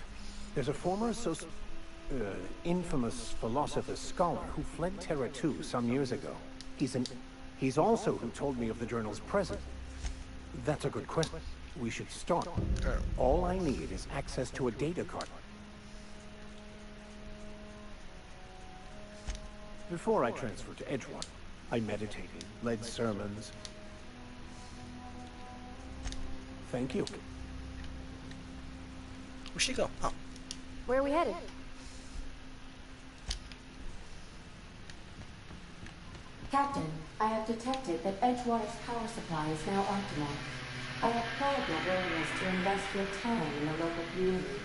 There's a former infamous philosopher scholar who fled Terra 2 some years ago. He's also who told me of the journal's present. That's a good question. We should start. All I need is access to a data card. Before I transferred to Edgewater, I meditated, led sermons. Thank you. Where'd she go? Oh. Where are we headed? Captain, I have detected that Edgewater's power supply is now optimal. I have pried my willingness to invest your time in the local community.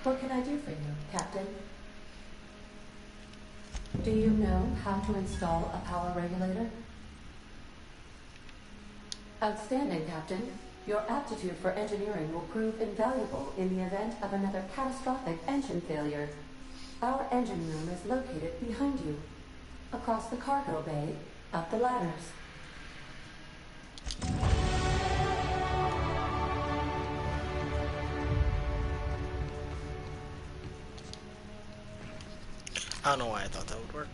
What can I do for you, Captain? Do you know how to install a power regulator? Outstanding, Captain. Your aptitude for engineering will prove invaluable in the event of another catastrophic engine failure. Our engine room is located behind you, across the cargo bay, up the ladders. I don't know why I thought that would work.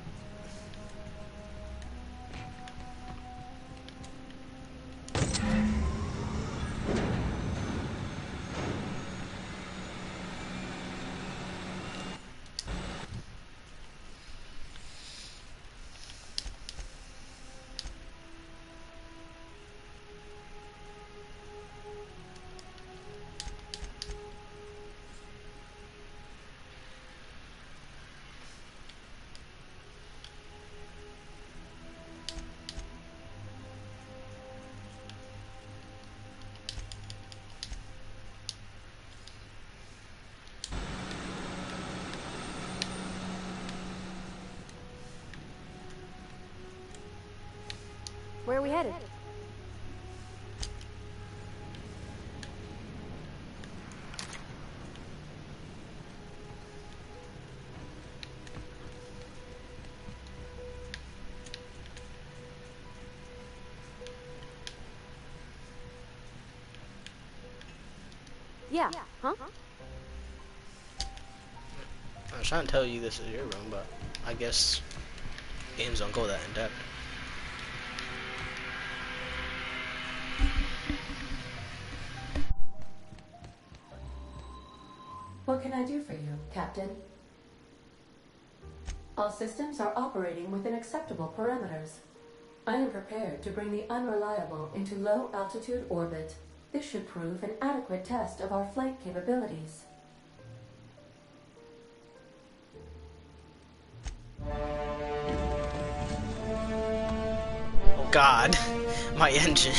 Where are we headed? Yeah, huh? I was trying to tell you this is your room, but I guess games don't go that in depth. What can I do for you, Captain? All systems are operating within acceptable parameters. I am prepared to bring the unreliable into low-altitude orbit. This should prove an adequate test of our flight capabilities. Oh God. My engine.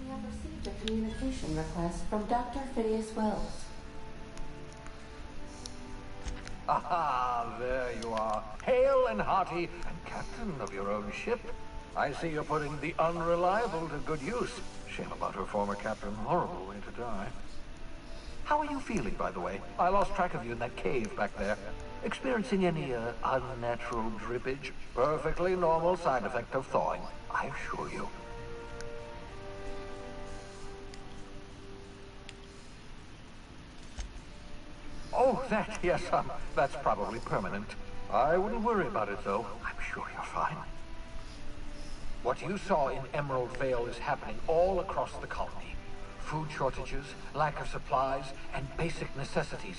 We have received a communication request from Dr. Phineas Wells. Aha, there you are. Hale and hearty, and captain of your own ship. I see you're putting the unreliable to good use. Shame about her former captain. Horrible way to die. How are you feeling, by the way? I lost track of you in that cave back there. Experiencing any, unnatural drippage? Perfectly normal side effect of thawing, I assure you. Oh, yes, that's probably permanent. I wouldn't worry about it, though. I'm sure you're fine. What you saw in Emerald Vale is happening all across the colony. Food shortages, lack of supplies, and basic necessities.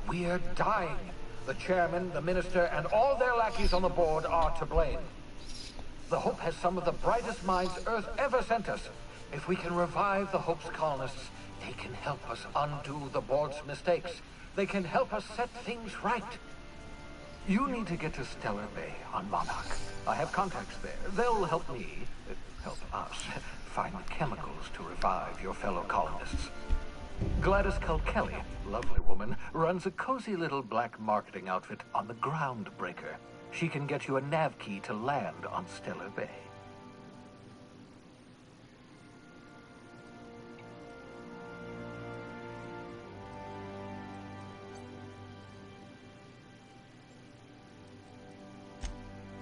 We're dying. The chairman, the minister, and all their lackeys on the board are to blame. The Hope has some of the brightest minds Earth ever sent us. If we can revive the Hope's colonists, they can help us undo the board's mistakes. They can help us set things right. You need to get to Stellar Bay on Monarch. I have contacts there. They'll help me, help us, find the chemicals to revive your fellow colonists. Gladys Kelly, lovely woman, runs a cozy little black marketing outfit on the Groundbreaker. She can get you a nav key to land on Stellar Bay.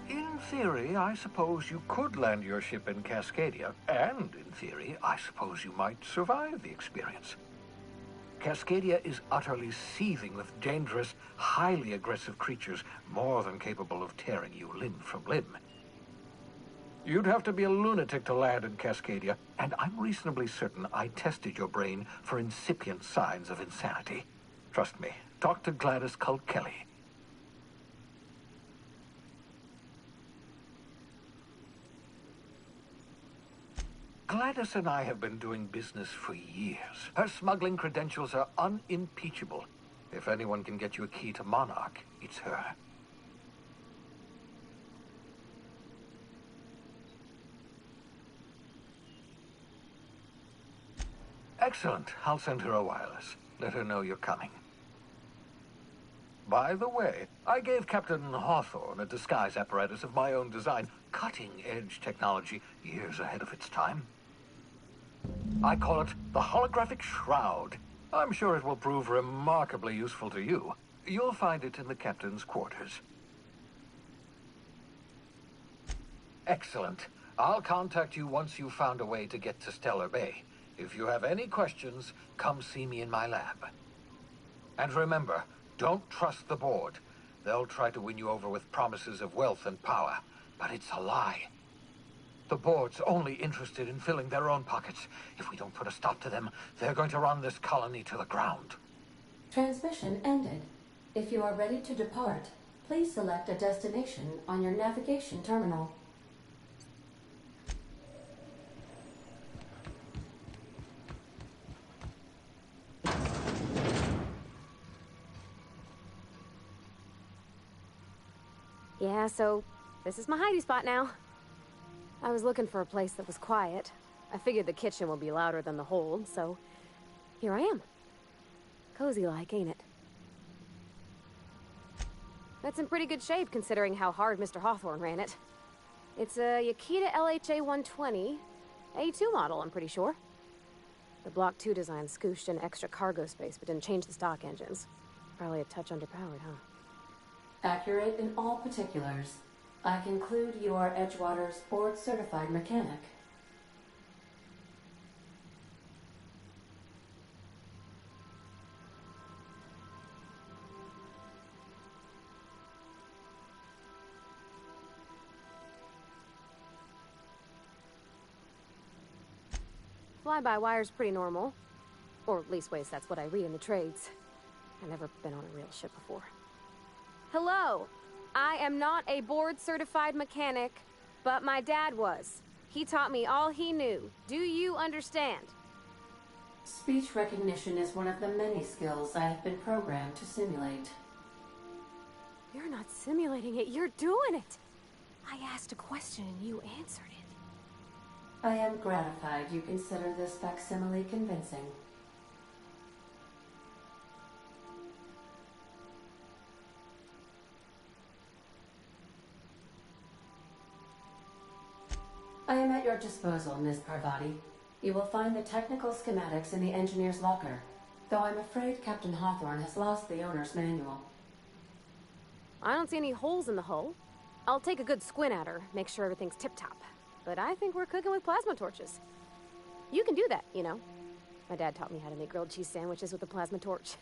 In theory, I suppose you could land your ship in Cascadia, and in theory, I suppose you might survive the experience. Cascadia is utterly seething with dangerous, highly aggressive creatures, more than capable of tearing you limb from limb. You'd have to be a lunatic to land in Cascadia, and I'm reasonably certain I tested your brain for incipient signs of insanity. Trust me, talk to Gladys Kelly. Gladys and I have been doing business for years. Her smuggling credentials are unimpeachable. If anyone can get you a key to Monarch, it's her. Excellent. I'll send her a wireless. Let her know you're coming. By the way, I gave Captain Hawthorne a disguise apparatus of my own design, cutting-edge technology, years ahead of its time. I call it the Holographic Shroud. I'm sure it will prove remarkably useful to you. You'll find it in the captain's quarters. Excellent. I'll contact you once you've found a way to get to Stellar Bay. If you have any questions, come see me in my lab. And remember, don't trust the board. They'll try to win you over with promises of wealth and power, but it's a lie. The board's only interested in filling their own pockets. If we don't put a stop to them, they're going to run this colony to the ground. Transmission ended. If you are ready to depart, please select a destination on your navigation terminal. Yeah, so this is my hidey spot now. I was looking for a place that was quiet. I figured the kitchen would be louder than the hold, so here I am. Cozy-like, ain't it? That's in pretty good shape, considering how hard Mr. Hawthorne ran it. It's a Yakita LHA 120, A2 model, I'm pretty sure. The Block 2 design scooshed in extra cargo space, but didn't change the stock engines. Probably a touch underpowered, huh? Accurate in all particulars. I conclude you are Edgewater's board-certified mechanic. Fly-by-wire's pretty normal. Or leastways, that's what I read in the trades. I've never been on a real ship before. Hello! I am not a board-certified mechanic, but my dad was. He taught me all he knew. Do you understand? Speech recognition is one of the many skills I have been programmed to simulate. You're not simulating it, you're doing it! I asked a question and you answered it. I am gratified you consider this facsimile convincing. I am at your disposal, Ms. Parvati. You will find the technical schematics in the engineer's locker, though I'm afraid Captain Hawthorne has lost the owner's manual. I don't see any holes in the hull. I'll take a good squint at her, make sure everything's tip-top. But I think we're cooking with plasma torches. You can do that, you know. My dad taught me how to make grilled cheese sandwiches with a plasma torch.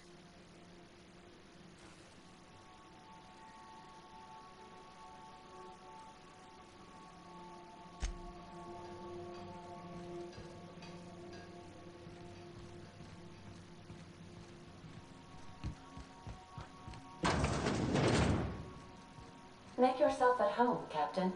Make yourself at home, Captain.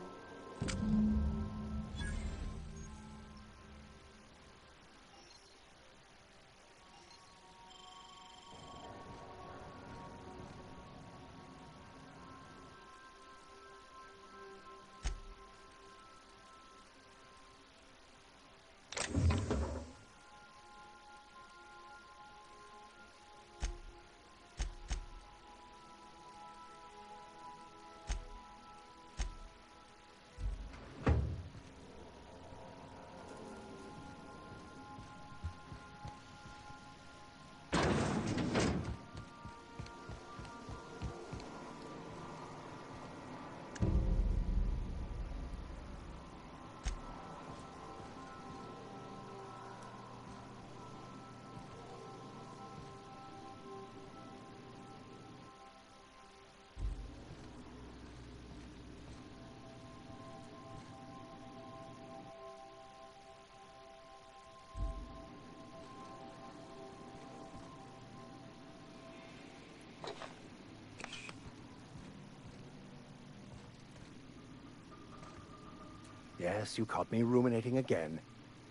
Yes, you caught me ruminating again.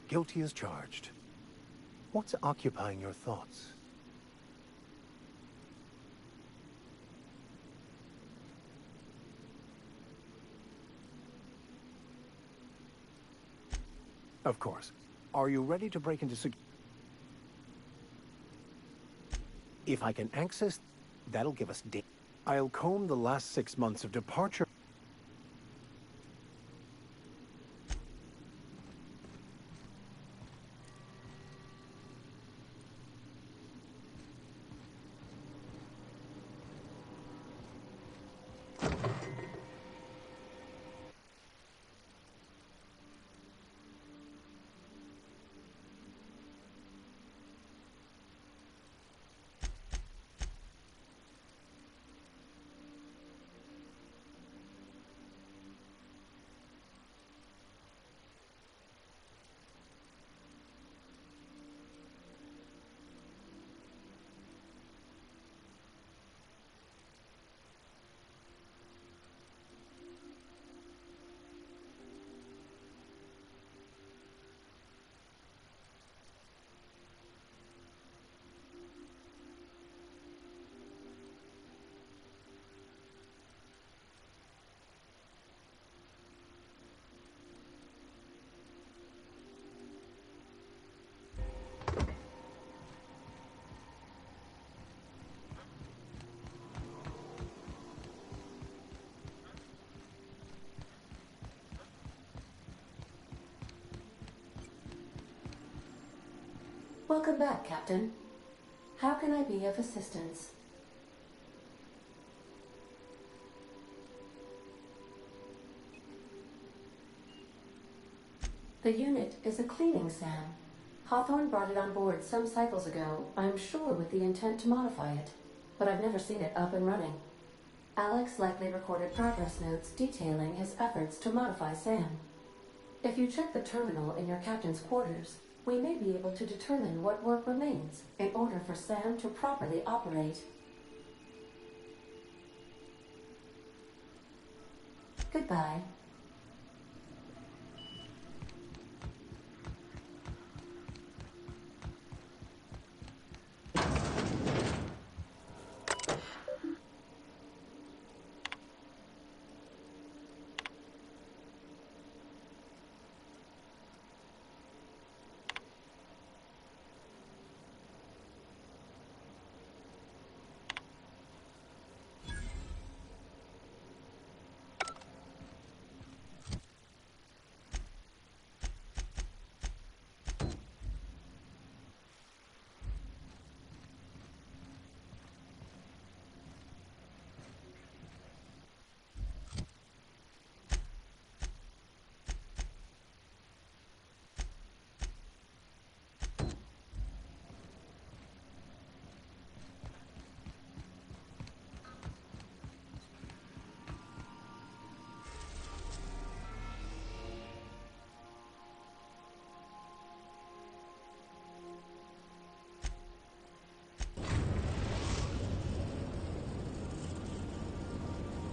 Guilty as charged. What's occupying your thoughts? Of course. Are you ready to break into If I can access, that'll give us data. I'll comb the last 6 months of departure. Welcome back, Captain. How can I be of assistance? The unit is a cleaning SAM. Hawthorne brought it on board some cycles ago, I'm sure with the intent to modify it, but I've never seen it up and running. Alex likely recorded progress notes detailing his efforts to modify SAM. If you check the terminal in your captain's quarters, we may be able to determine what work remains in order for Sam to properly operate. Goodbye.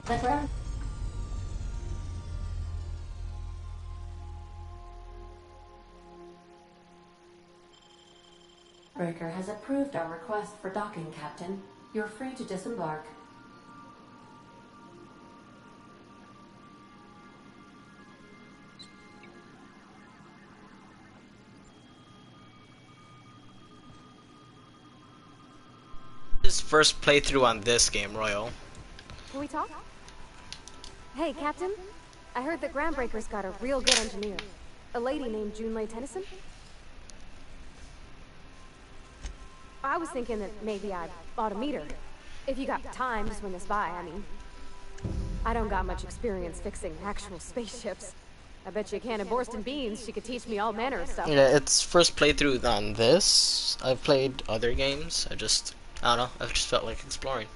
The ground breaker has approved our request for docking, Captain. You're free to disembark. His first playthrough on this game, Royal. Can we talk? Hey, Captain. I heard that Groundbreaker's got a real good engineer. A lady named Junlei Tennyson. I was thinking that maybe I ought to meet her. If you got time to swing us by, I mean. I don't got much experience fixing actual spaceships. I bet you a can of Borston beans she could teach me all manner of stuff. Yeah, it's first playthrough on this. I've played other games. I don't know, I just felt like exploring.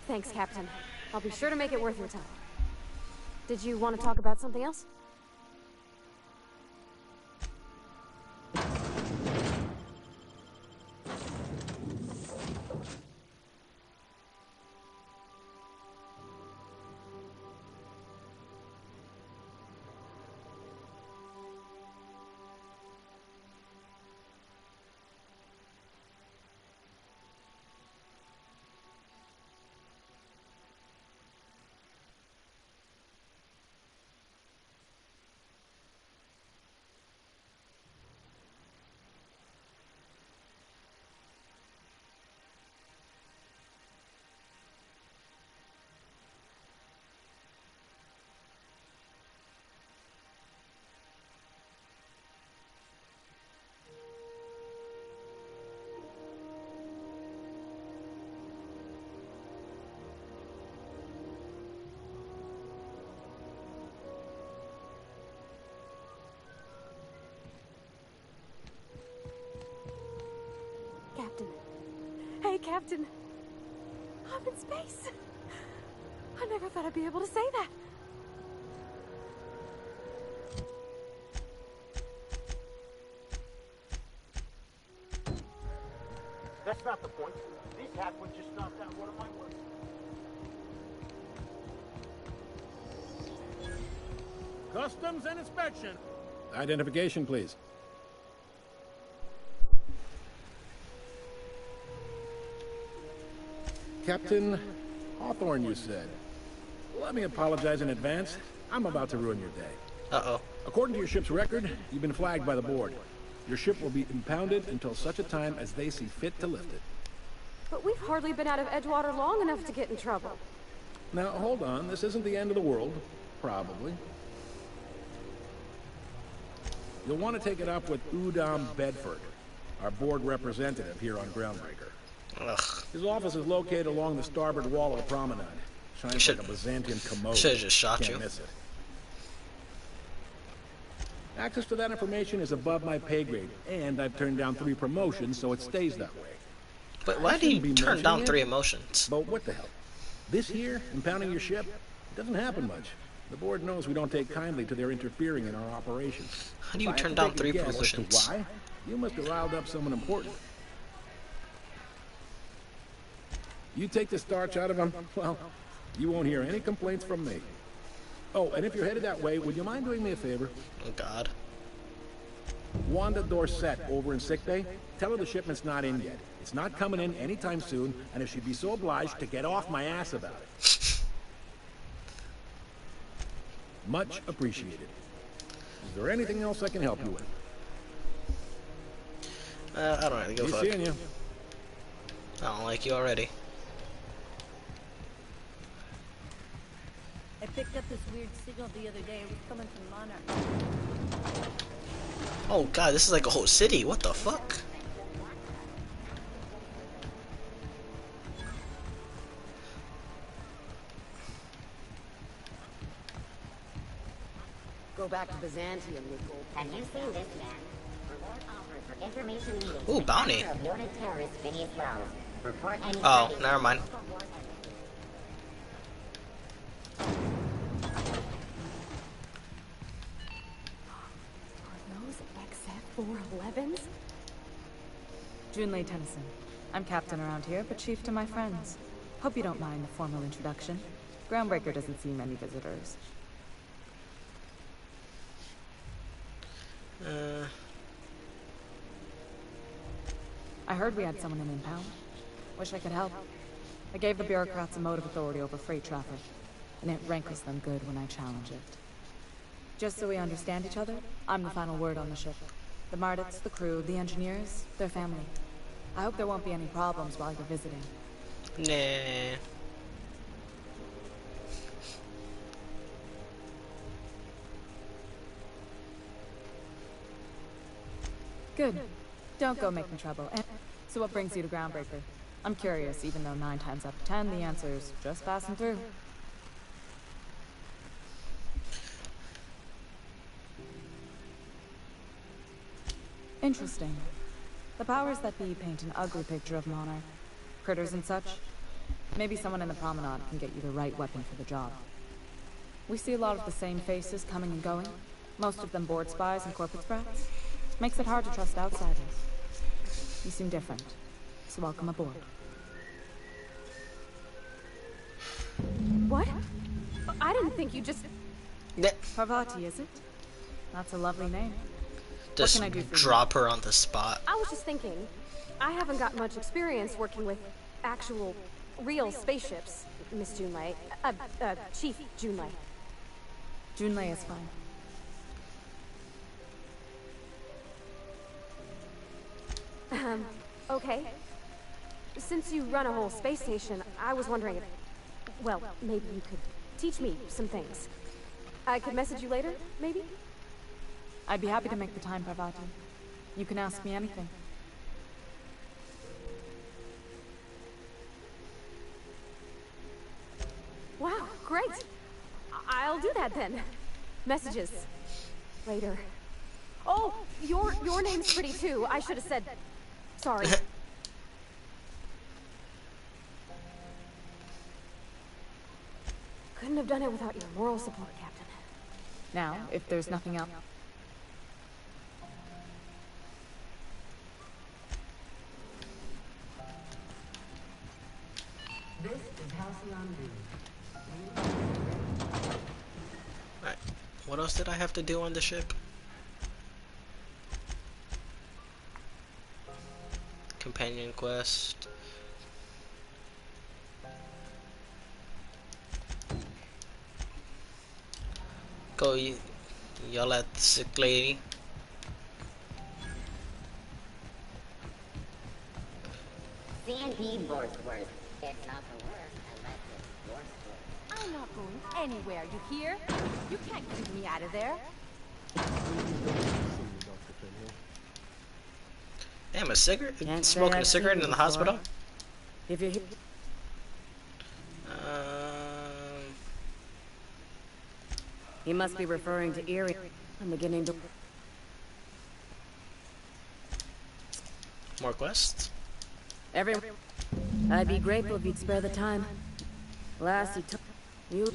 Thanks, Captain. I'll be sure to make it worth your time. Did you want to talk about something else? Captain. Hey, Captain. I'm in space. I never thought I'd be able to say that. That's not the point. These halfwits just knocked out one of my works. Customs and inspection. Identification, please. Captain Hawthorne, you said. Let me apologize in advance. I'm about to ruin your day. Uh-oh. According to your ship's record, you've been flagged by the board. Your ship will be impounded until such a time as they see fit to lift it. But we've hardly been out of Edgewater long enough to get in trouble. Now, hold on. This isn't the end of the world. Probably. You'll want to take it up with Udom Bedford, our board representative here on Groundbreaker. Ugh. His office is located along the starboard wall of the promenade. Shines like a Byzantine commode. Should've just shot Can't you. miss it. Access to that information is above my pay grade, and I've turned down 3 promotions, so it stays that way. But why do you turn down 3 emotions? But what the hell? This here, impounding your ship, it doesn't happen much. The board knows we don't take kindly to their interfering in our operations. How do you If I turn had to down take a 3 guess as to promotions? why, you must have riled up someone important. You take the starch out of them, well, you won't hear any complaints from me. Oh, and if you're headed that way, would you mind doing me a favor? Oh, God. Wanda Dorset over in sick bay, tell her the shipment's not in yet. It's not coming in anytime soon, and if she'd be so obliged to get off my ass about it. Much appreciated. Is there anything else I can help you with? I don't really go fuck. Seeing you. I don't like you already. I picked up this weird signal the other day. It was coming from Monarch. Oh God, this is like a whole city. What the fuck? Go back to Byzantium, Nicole. Have you seen this man? Reward offered for information meetings. Ooh, bounty. Of noted terrorist Phineas Wells. Report any Oh, findings. never mind. Are those XF-411s? Junlei Tennyson. I'm captain around here, but chief to my friends. Hope you don't mind the formal introduction. Groundbreaker doesn't see many visitors. I heard we had someone in impound. Wish I could help. I gave the bureaucrats a motive authority over freight traffic, and it rankles them good when I challenge it. Just so we understand each other, I'm the final word on the ship. The Mardits, the crew, the engineers, their family. I hope there won't be any problems while you're visiting. Nah. Good. Don't go making trouble. So what brings you to Groundbreaker? I'm curious, even though 9 times out of 10 the answer's just passing through. Interesting. The powers that be paint an ugly picture of Monarch. Critters and such. Maybe someone in the promenade can get you the right weapon for the job. We see a lot of the same faces coming and going. Most of them board spies and corporate sprats. Makes it hard to trust outsiders. You seem different, so welcome aboard. What? I didn't think you just... Parvati, is it? That's a lovely name. Just what can I do for drop her on the spot. I was just thinking, I haven't got much experience working with actual, real spaceships, Miss Junlei. Chief Junlei. Junlei is fine. Okay. Since you run a whole space station, I was wondering if... Well, maybe you could teach me some things. I could message you later, maybe? I'd be happy to make the time, Parvati. You can ask me anything. Wow, great! I'll do that then. Messages. Later. Oh, your name's pretty too. I should have said... Sorry. Couldn't have done it without your moral support, Captain. Now, if there's nothing else... This is Halcyon Blue. Right. What else did I have to do on the ship? Companion quest. Go yell at the sick lady. C&D Borsworth. It's not the worst unless it's Borsworth. I'm not going anywhere, you hear? You can't keep me out of there. Damn, a cigarette? Can't say Smoking a I've cigarette seen in you the hospital? If you're... He must be referring to Erie. I'm beginning to... More quests? I'd be grateful if you'd spare the time. Last you took... You...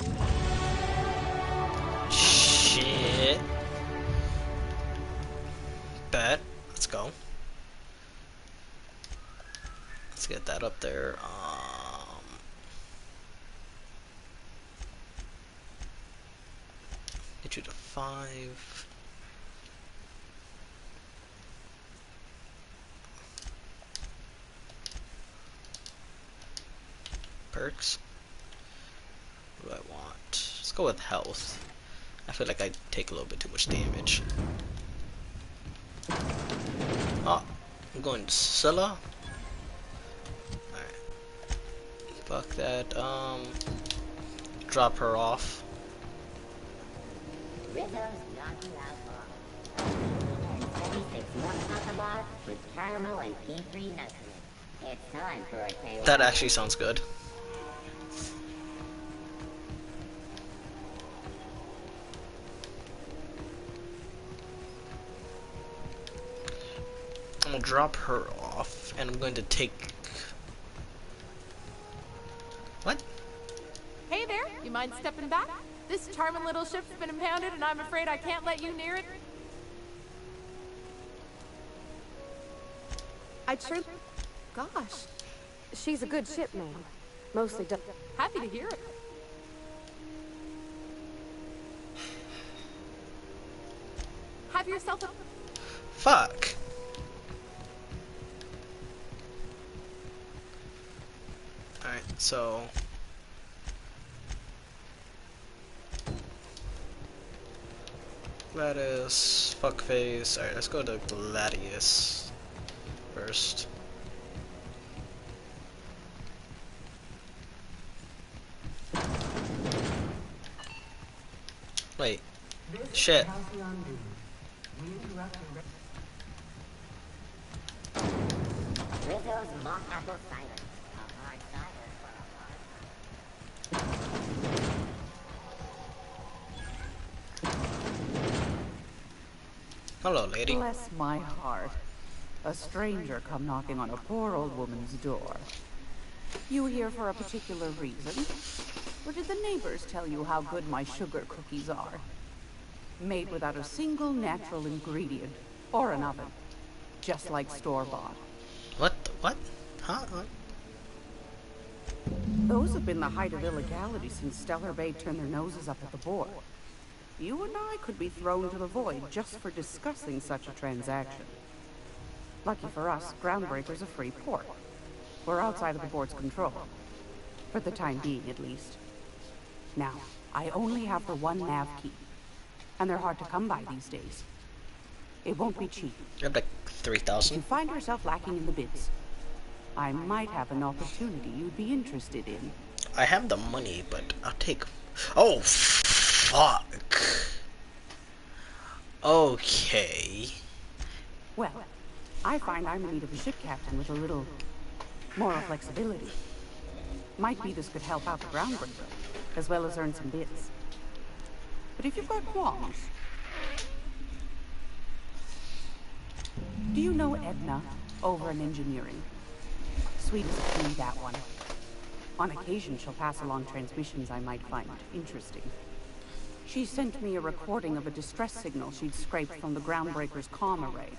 shit. Bet. Let's go. Let's get that up there. Get you to 5. Perks. What do I want? Let's go with health. I feel like I take a little bit too much damage. Oh, I'm going to Scylla. Alright. Fuck that. Drop her off. Rizzo's knocking out off. 76 more chocolate bar with caramel and pea-free nuts in it. It's time for a taste. That actually sounds good. I'm gonna drop her off, and I'm going to take... What? Hey there, you mind stepping back? This charming little ship's been impounded and I'm afraid I can't let you near it. Gosh. She's a good ship, ma'am. Mostly done. Happy to hear it. Have yourself a... Fuck. Alright, so... Gladius, fuckface. Alright, let's go to Gladius first. Wait. Shit. Rizzo's mock apple cider. A hard cider for a heart. Hello, lady. Bless my heart. A stranger come knocking on a poor old woman's door. You here for a particular reason? Or did the neighbors tell you how good my sugar cookies are? Made without a single natural ingredient or an oven. Just like store-bought. What? What? Huh? Those have been the height of illegality since Stellar Bay turned their noses up at the board. You and I could be thrown to the void just for discussing such a transaction. Lucky for us, Groundbreaker's a free port. We're outside of the board's control. For the time being, at least. Now, I only have the one nav key. And they're hard to come by these days. It won't be cheap. You have like 3,000. If you find yourself lacking in the bids, I might have an opportunity you'd be interested in. I have the money, but I'll take... Oh, fuck. Okay. Well, I find I'm in need of a ship captain with a little moral flexibility. Might be this could help out the Groundbreaker, as well as earn some bits. But if you've got qualms... Do you know Edna, over in engineering? Sweet as a pea, that one. On occasion, she'll pass along transmissions I might find interesting. She sent me a recording of a distress signal she'd scraped from the Groundbreaker's comm array.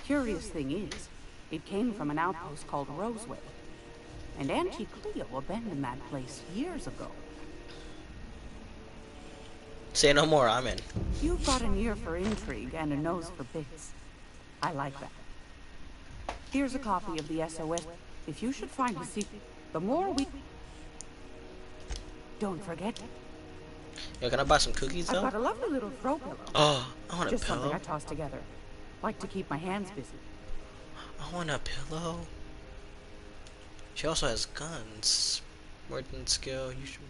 Curious thing is, it came from an outpost called Roseway. And Auntie Cleo abandoned that place years ago. Say no more, I'm in. You've got an ear for intrigue and a nose for bits. I like that. Here's a copy of the SOS. If you should find a secret, the more we... Don't forget. Yo, can I buy some cookies, though? I've got a lovely little throw pillow. Oh, I want a Just pillow. something I toss together. Like to keep my hands busy. I want a pillow. She also has guns. More than skill. You should...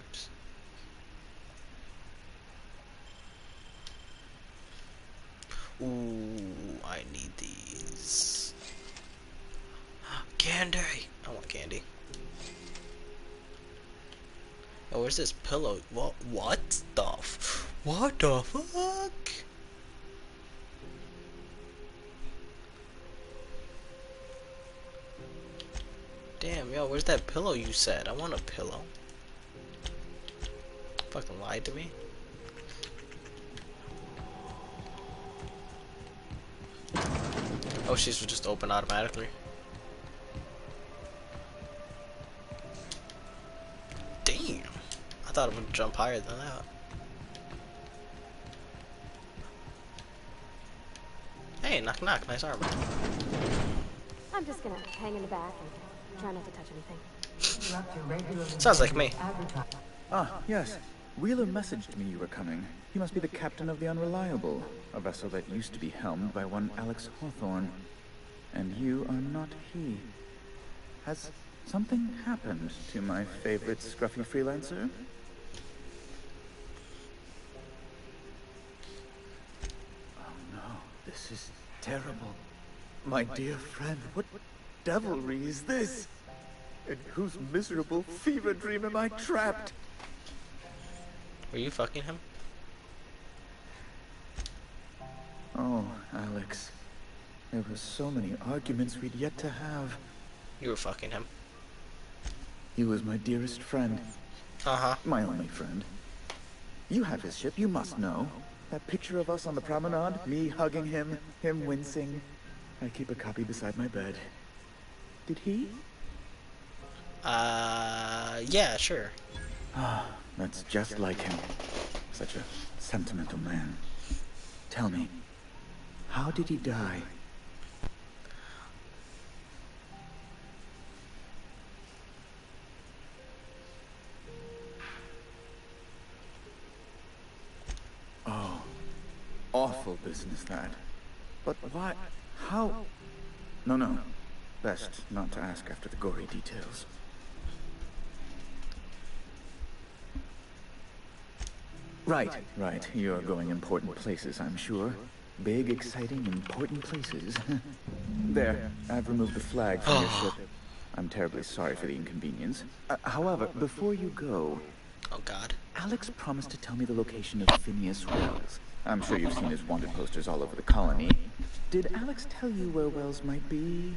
Ooh, I need these. Candy! I want candy. Oh, where's this pillow? What the what the fuck? Damn, yo, where's that pillow you said? I want a pillow. Fucking lied to me. Oh, she's just open automatically. Damn. I thought it would jump higher than that. Hey, knock knock, nice armor. I'm just gonna hang in the back and try not to touch anything. Sounds like me. Ah, yes. Wheeler messaged me you were coming. You must be the captain of the Unreliable, a vessel that used to be helmed by one Alex Hawthorne. And you are not he. Has something happened to my favorite scruffy freelancer? Oh no, this is terrible. My dear friend, what devilry is this? In whose miserable fever dream am I trapped? Were you fucking him? Oh, Alex. There were so many arguments we'd yet to have. You were fucking him. He was my dearest friend. Uh-huh. My only friend. You have his ship, you must know. That picture of us on the promenade, me hugging him, him wincing. I keep a copy beside my bed. Did he? Yeah, sure. Ah, that's just like him. Such a sentimental man. Tell me, how did he die? Oh, awful business that. But why? How? No. Best not to ask after the gory details. Right. You're going important places, I'm sure. Big, exciting, important places. There, I've removed the flag from your ship. I'm terribly sorry for the inconvenience. However, before you go... Oh, God. Alex promised to tell me the location of Phineas Wells. I'm sure you've seen his wanted posters all over the colony. Did Alex tell you where Wells might be?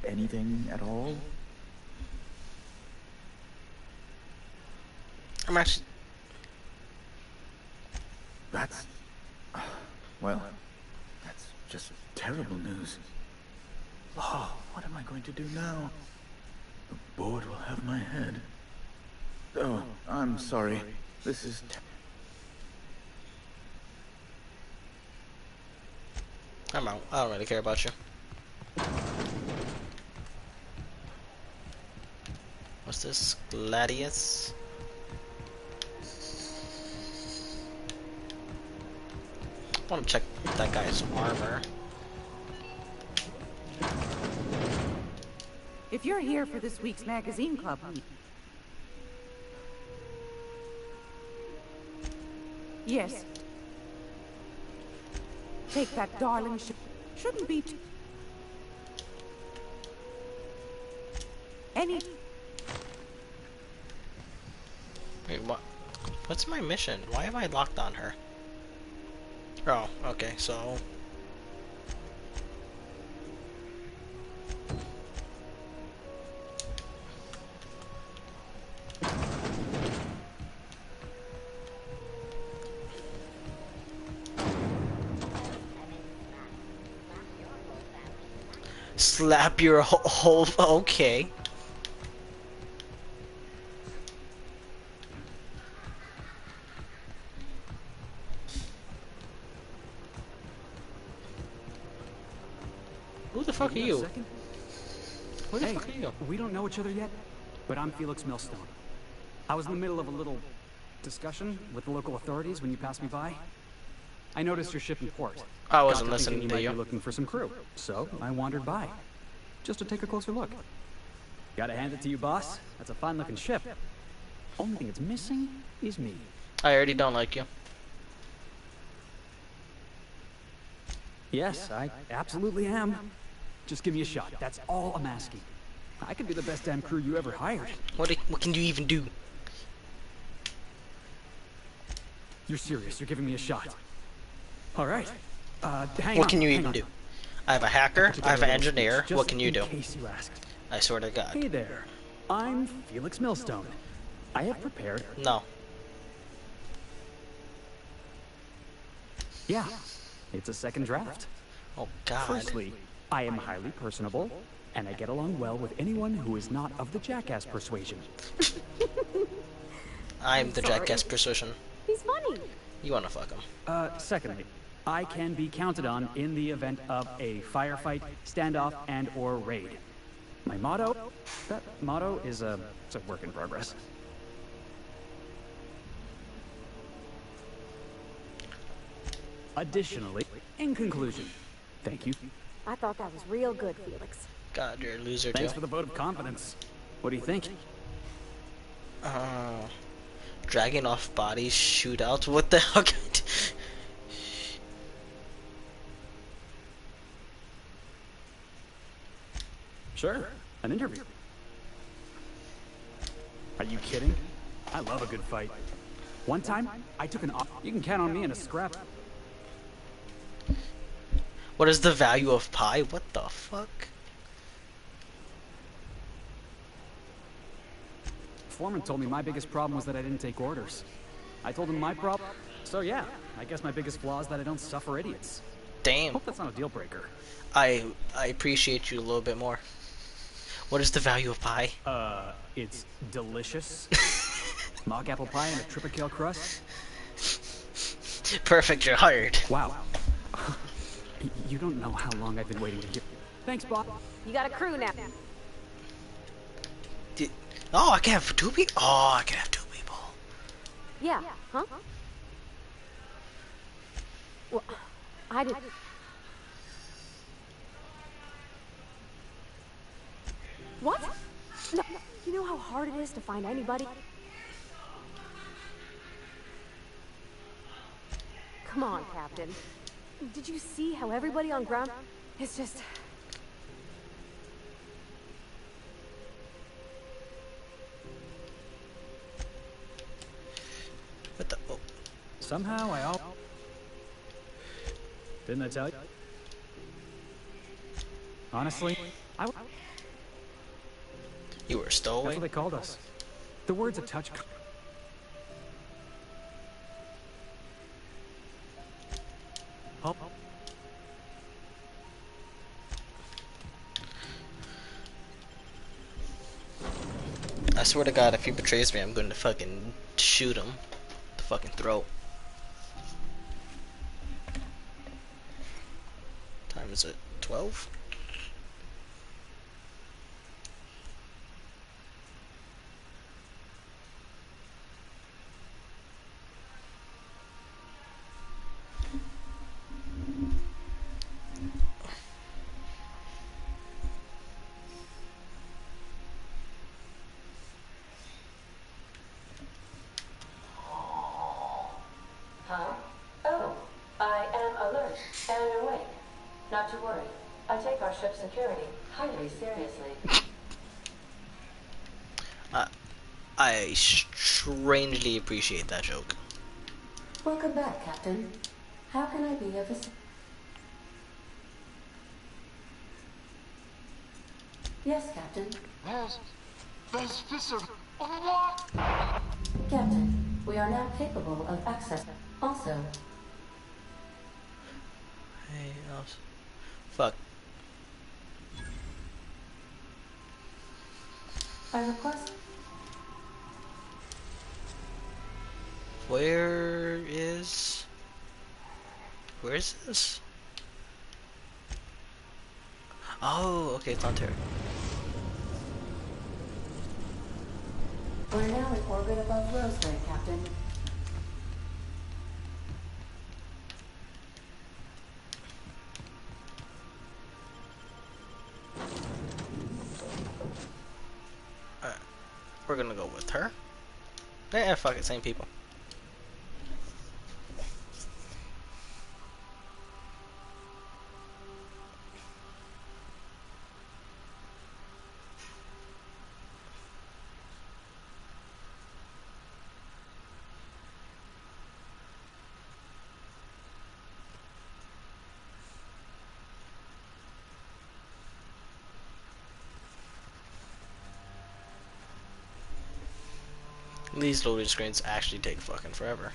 Anything at all? I'm actually... That's... Well, that's just terrible news. Oh, what am I going to do now? The board will have my head. Oh, I'm sorry. This is... I'm out. I don't really care about you. What's this? Gladius? I want to check that guy's armor. If you're here for this week's magazine club meet... Yes. Take that darling ship. Shouldn't be any... Wait, what? What's my mission? Why am I locked on her? Oh, okay, so... Slap your whole... Okay. Who the fuck are you? Who the fuck are you? We don't know each other yet, but I'm Felix Millstone. I was in the middle of a little discussion with the local authorities when you passed me by. I noticed your ship in port. I wasn't Got listening thinking to you. you. Might be looking for some crew, so I wandered by, just to take a closer look. Gotta hand it to you, boss. That's a fine-looking ship. Only thing it's missing is me. I already don't like you. Yes, I absolutely am. Just give me a shot. That's all I'm asking. I could be the best damn crew you ever hired. What can you even do? You're serious? You're giving me a shot? All right. Hang What on, can you hang even on. do? I have a hacker. I have an engineer. Just What can you do? in case you asked. I swear to God. Hey there. I'm Felix Millstone. I have prepared. No. Yeah. It's a second draft. Oh God. Firstly, I am highly personable, and I get along well with anyone who is not of the jackass persuasion. I'm the jackass persuasion. He's funny. You wanna fuck him? Secondly, I can be counted on in the event of a firefight, standoff, and/or raid. My motto? That motto is it's a work in progress. Additionally, in conclusion, thank you. I thought that was real good, Felix. God, you're a loser Thanks too. for the vote of confidence. What do you think? Dragging off bodies, shootouts. What the hell? Sure, an interview. Are you kidding? I love a good fight. One time, I took an you can count on me in a scrap. What is the value of pie? What the fuck? Foreman told me my biggest problem was that I didn't take orders. I told him my problem. So yeah, I guess my biggest flaw is that I don't suffer idiots. Damn. Hope that's not a deal breaker. I appreciate you a little bit more. What is the value of pie? It's delicious. Mock apple pie and a triple crust. Perfect, you're hired. Wow. You don't know how long I've been waiting to hear. Thanks, Bob. You got a crew now. Oh, I can have two people. Oh, I can have two people. Yeah. Huh? Well, I did. What? No. You know how hard it is to find anybody? Come on, Captain. Did you see how everybody on ground is just... What the... Oh. Somehow I all... Didn't I tell you? Honestly, You were a stowaway? That's what they called us. The word's a touch... Oh. I swear to God, if he betrays me, I'm going to fucking shoot him. The fucking throat. Time is it? 12? Hi? Oh, I am alert and awake. Not to worry. I take our ship's security highly seriously. I strangely appreciate that joke. Welcome back, Captain. How can I be of assistance? Yes, Captain. There's viscera. What? Captain, we are now capable of access. Also, Hey, else. Fuck. I request. Where is this? Oh, okay, it's on Terra. We're now in orbit above Roseway, Captain. We're gonna go with her. Yeah, fuck it, same people. These loading screens actually take fucking forever.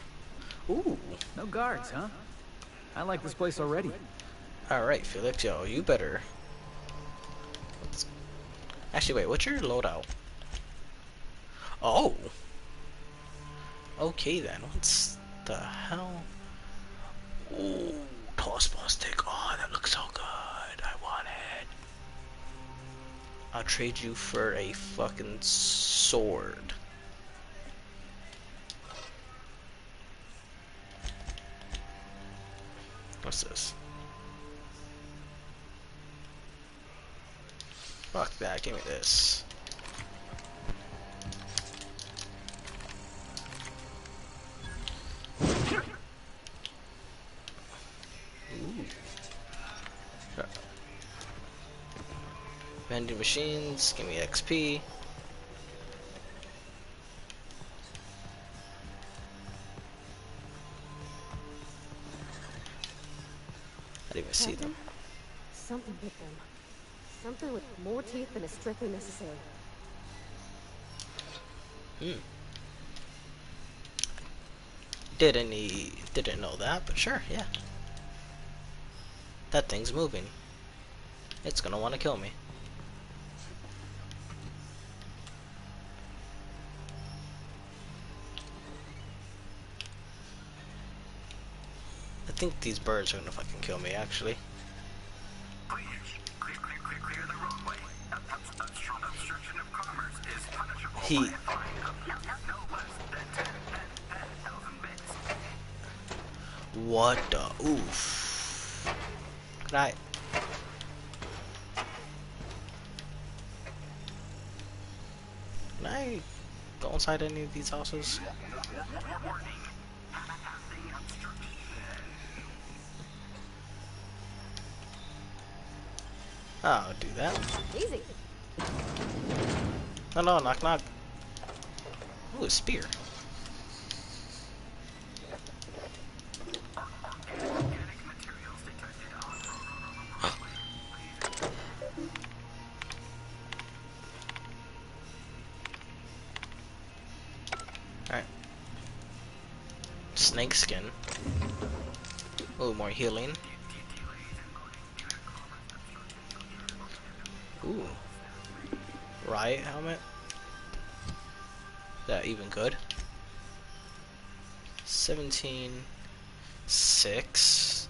Ooh, no guards, huh? I like this place already. Alright, Felix, yo, you better Actually, wait, what's your loadout? Oh! Okay then, what's the hell? Ooh, tossball stick. Oh, that looks so good. I want it. I'll trade you for a fucking sword. What's this? Fuck that, give me this. Ooh. Vending machines, give me XP. I didn't even see them. Something bit them. Something with more teeth than is strictly necessary. Didn't know that, but sure, yeah. That thing's moving. It's gonna want to kill me. I think these birds are gonna fucking kill me, actually. He... What the... Oof. Can I go inside any of these houses? I'll do that. Easy. Hello, knock knock. Ooh, a spear. Alright. Snake skin. Ooh, more healing. Ooh. Riot helmet. Is that even good? 17.6.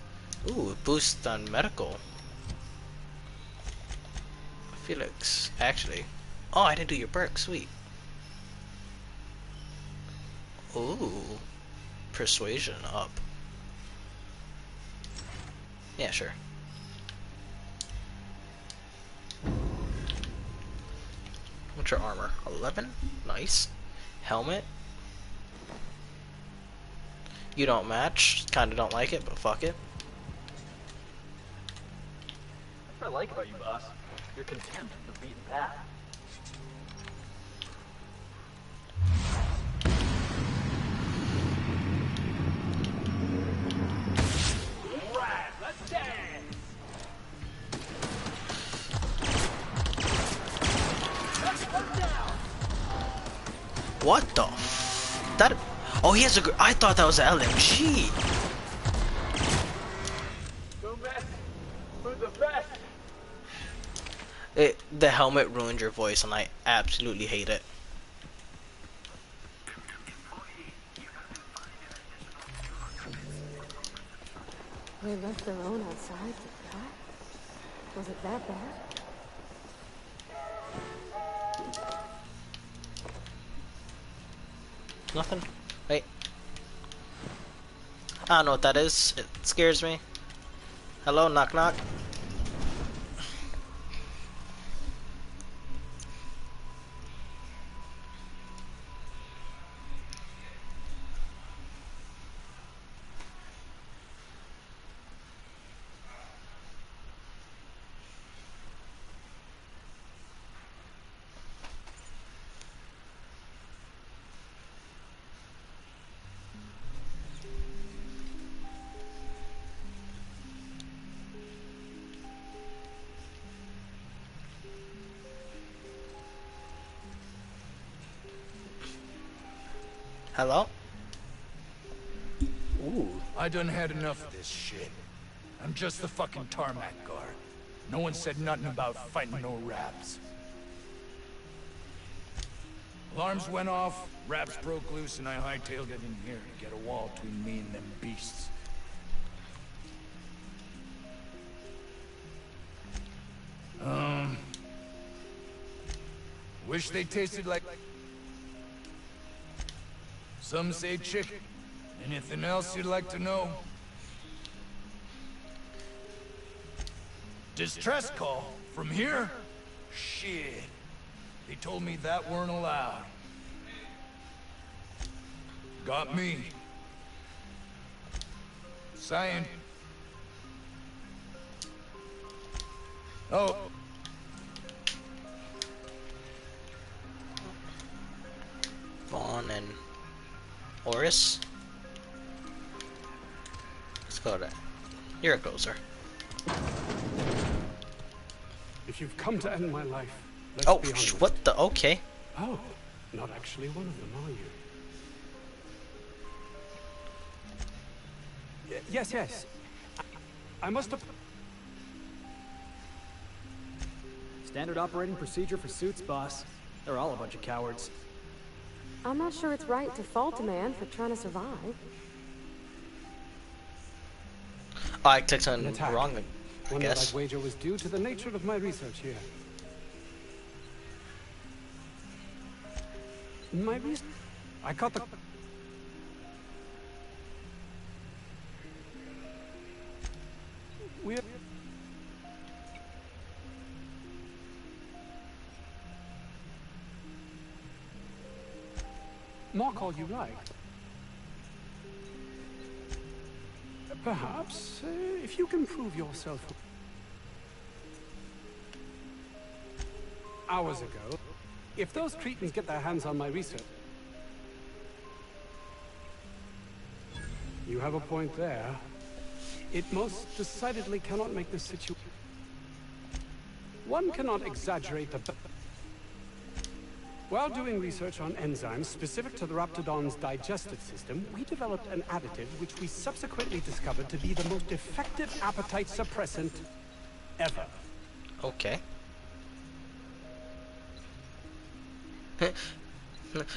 Ooh, it boosts on medical. Felix, actually. Oh, I didn't do your perk. Sweet. Ooh. Persuasion up. Yeah, sure. What's your armor? 11? Nice. Helmet. You don't match. Kinda don't like it, but fuck it. That's what I like about you, boss. Your contempt for the beaten path. Alright, let's dance! What the that? Oh, he has a. I thought that was an LMG. Go best for the best. The helmet ruined your voice, and I absolutely hate it. They left their own outside to die? Was it that bad? Nothing. Wait. I don't know what that is. It scares me. Hello, knock knock. Hello? Ooh, I done had enough of this shit. I'm just the fucking tarmac guard. No one said nothing about fighting no raps. Alarms went off, wraps broke loose, and I hightailed it in here to get a wall between me and them beasts. Wish they tasted like... Some say chicken. Anything else you'd like to know? Distress call? From here? Shit. They told me that weren't allowed. Got me. Cyan. Oh. Vaughn and Oris. Let's go to... You're closer. If you've come to end my life, let's oh, be honest. What the? Okay. Oh, not actually one of them, are you? Yes, yes. I must have... Standard operating procedure for suits, boss. They're all a bunch of cowards. I'm not sure it's right to fault a man for trying to survive. Oh, I took something wrong, I One guess. that I'd wager was due to the nature of my research here. My research... I caught the... We're... Mark all you like. Perhaps, if you can prove yourself... Hours ago, if those Cretans get their hands on my research... You have a point there. It most decidedly cannot make this situation... One cannot exaggerate the... While doing research on enzymes specific to the Raptidon's digestive system, we developed an additive which we subsequently discovered to be the most effective appetite suppressant ever. Okay.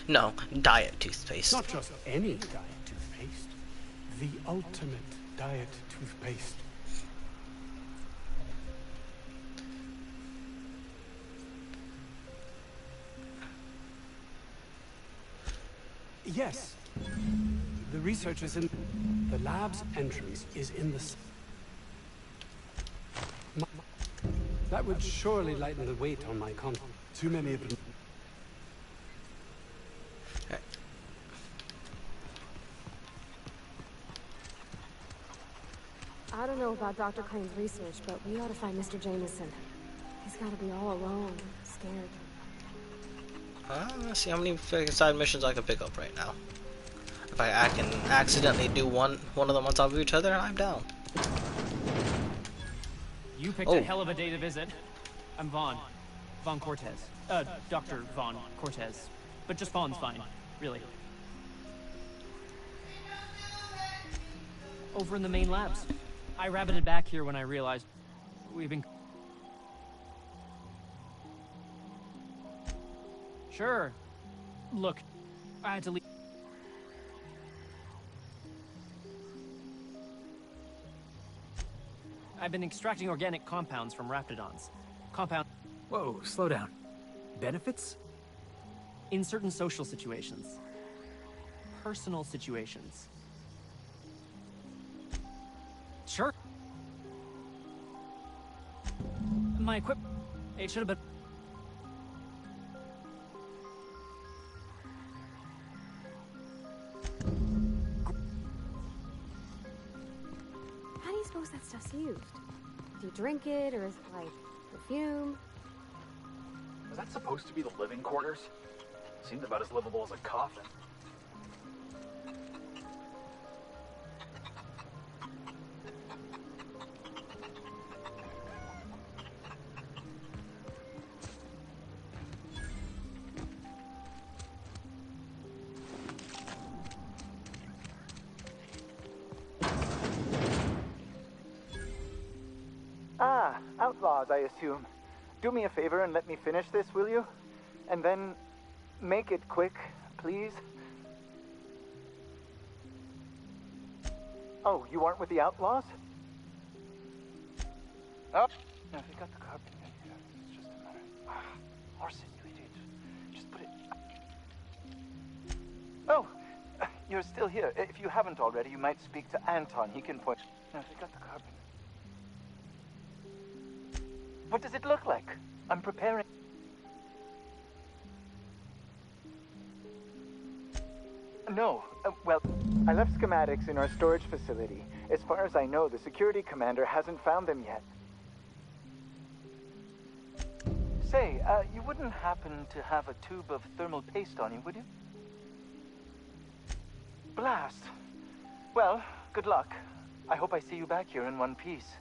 No, diet toothpaste. Not just any diet toothpaste. The ultimate diet toothpaste. Yes. The research is in... The lab's entrance is in the... That would surely lighten the weight on my con... Too many of them... I don't know about Dr. Crane's research, but we ought to find Mr. Jameson. He's got to be all alone, scared. Let's see how many side missions I can pick up right now. If I can accidentally do one of them on top of each other, I'm down. You picked a hell of a day to visit. I'm Vaughn. Vaughn Cortez. Dr. Vaughn Cortez. But just Vaughn's fine, really. Over in the main labs. I rabbited back here when I realized we've been... Sure. Look, I had to leave. I've been extracting organic compounds from Raptidons. Whoa, slow down. Benefits? In certain social situations. Personal situations. Sure. My it should have been... How do you suppose that stuff's used? Do you drink it, or is it like perfume? Was that supposed to be the living quarters? Seemed about as livable as a coffin. Outlaws, I assume. Do me a favor and let me finish this, will you? And then make it quick, please. Oh, you aren't with the Outlaws? Oh, no, they got the carbon in here. It's just a matter. Arson, you idiot. Just put it. Oh, you're still here. If you haven't already, you might speak to Anton. He can point. No, they got the carbon. What does it look like? I'm preparing. No, well, I left schematics in our storage facility. As far as I know, the security commander hasn't found them yet. Say, you wouldn't happen to have a tube of thermal paste on you, would you? Blast. Well, good luck. I hope I see you back here in one piece.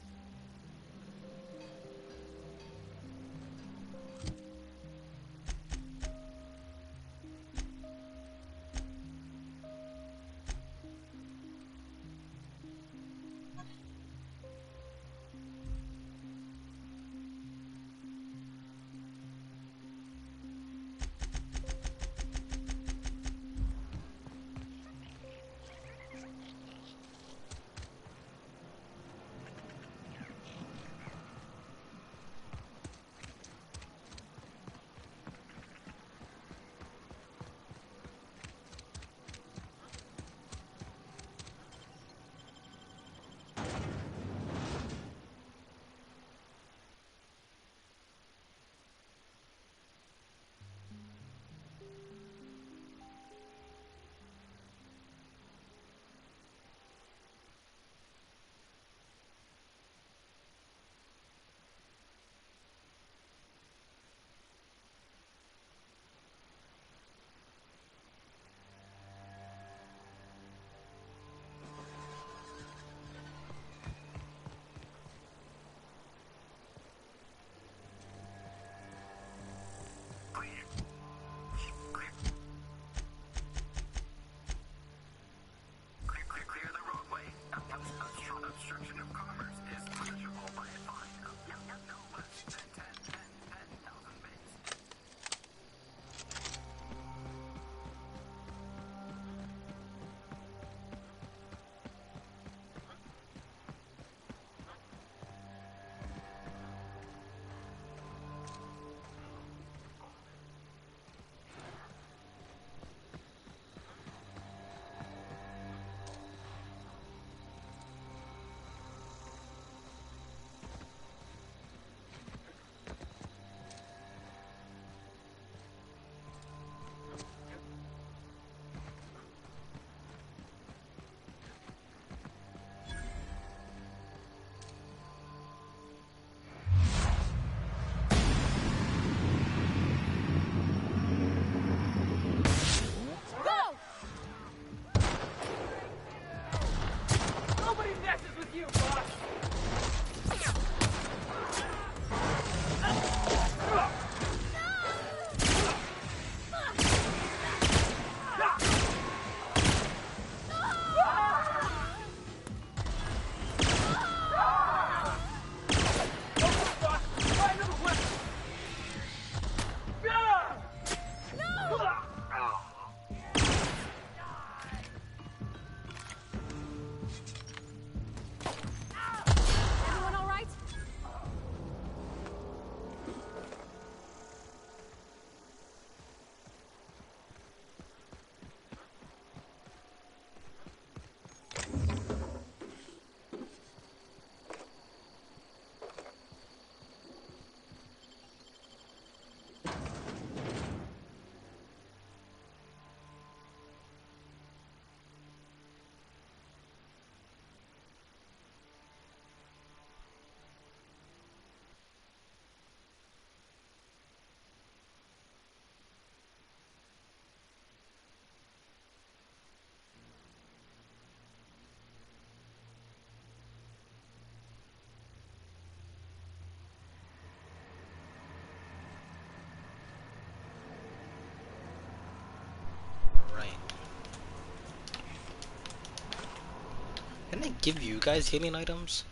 Can they give you guys healing items?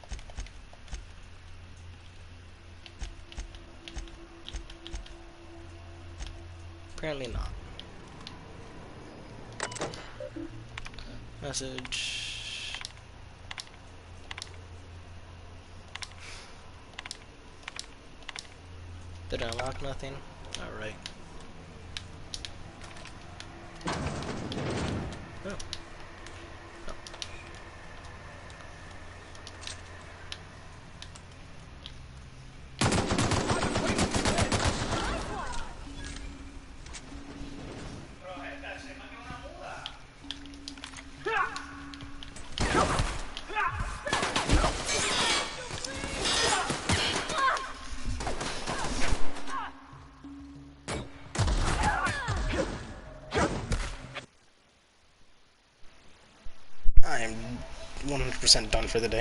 Apparently not. Message. Did I unlock nothing? Alright. Oh. I am 100% done for the day.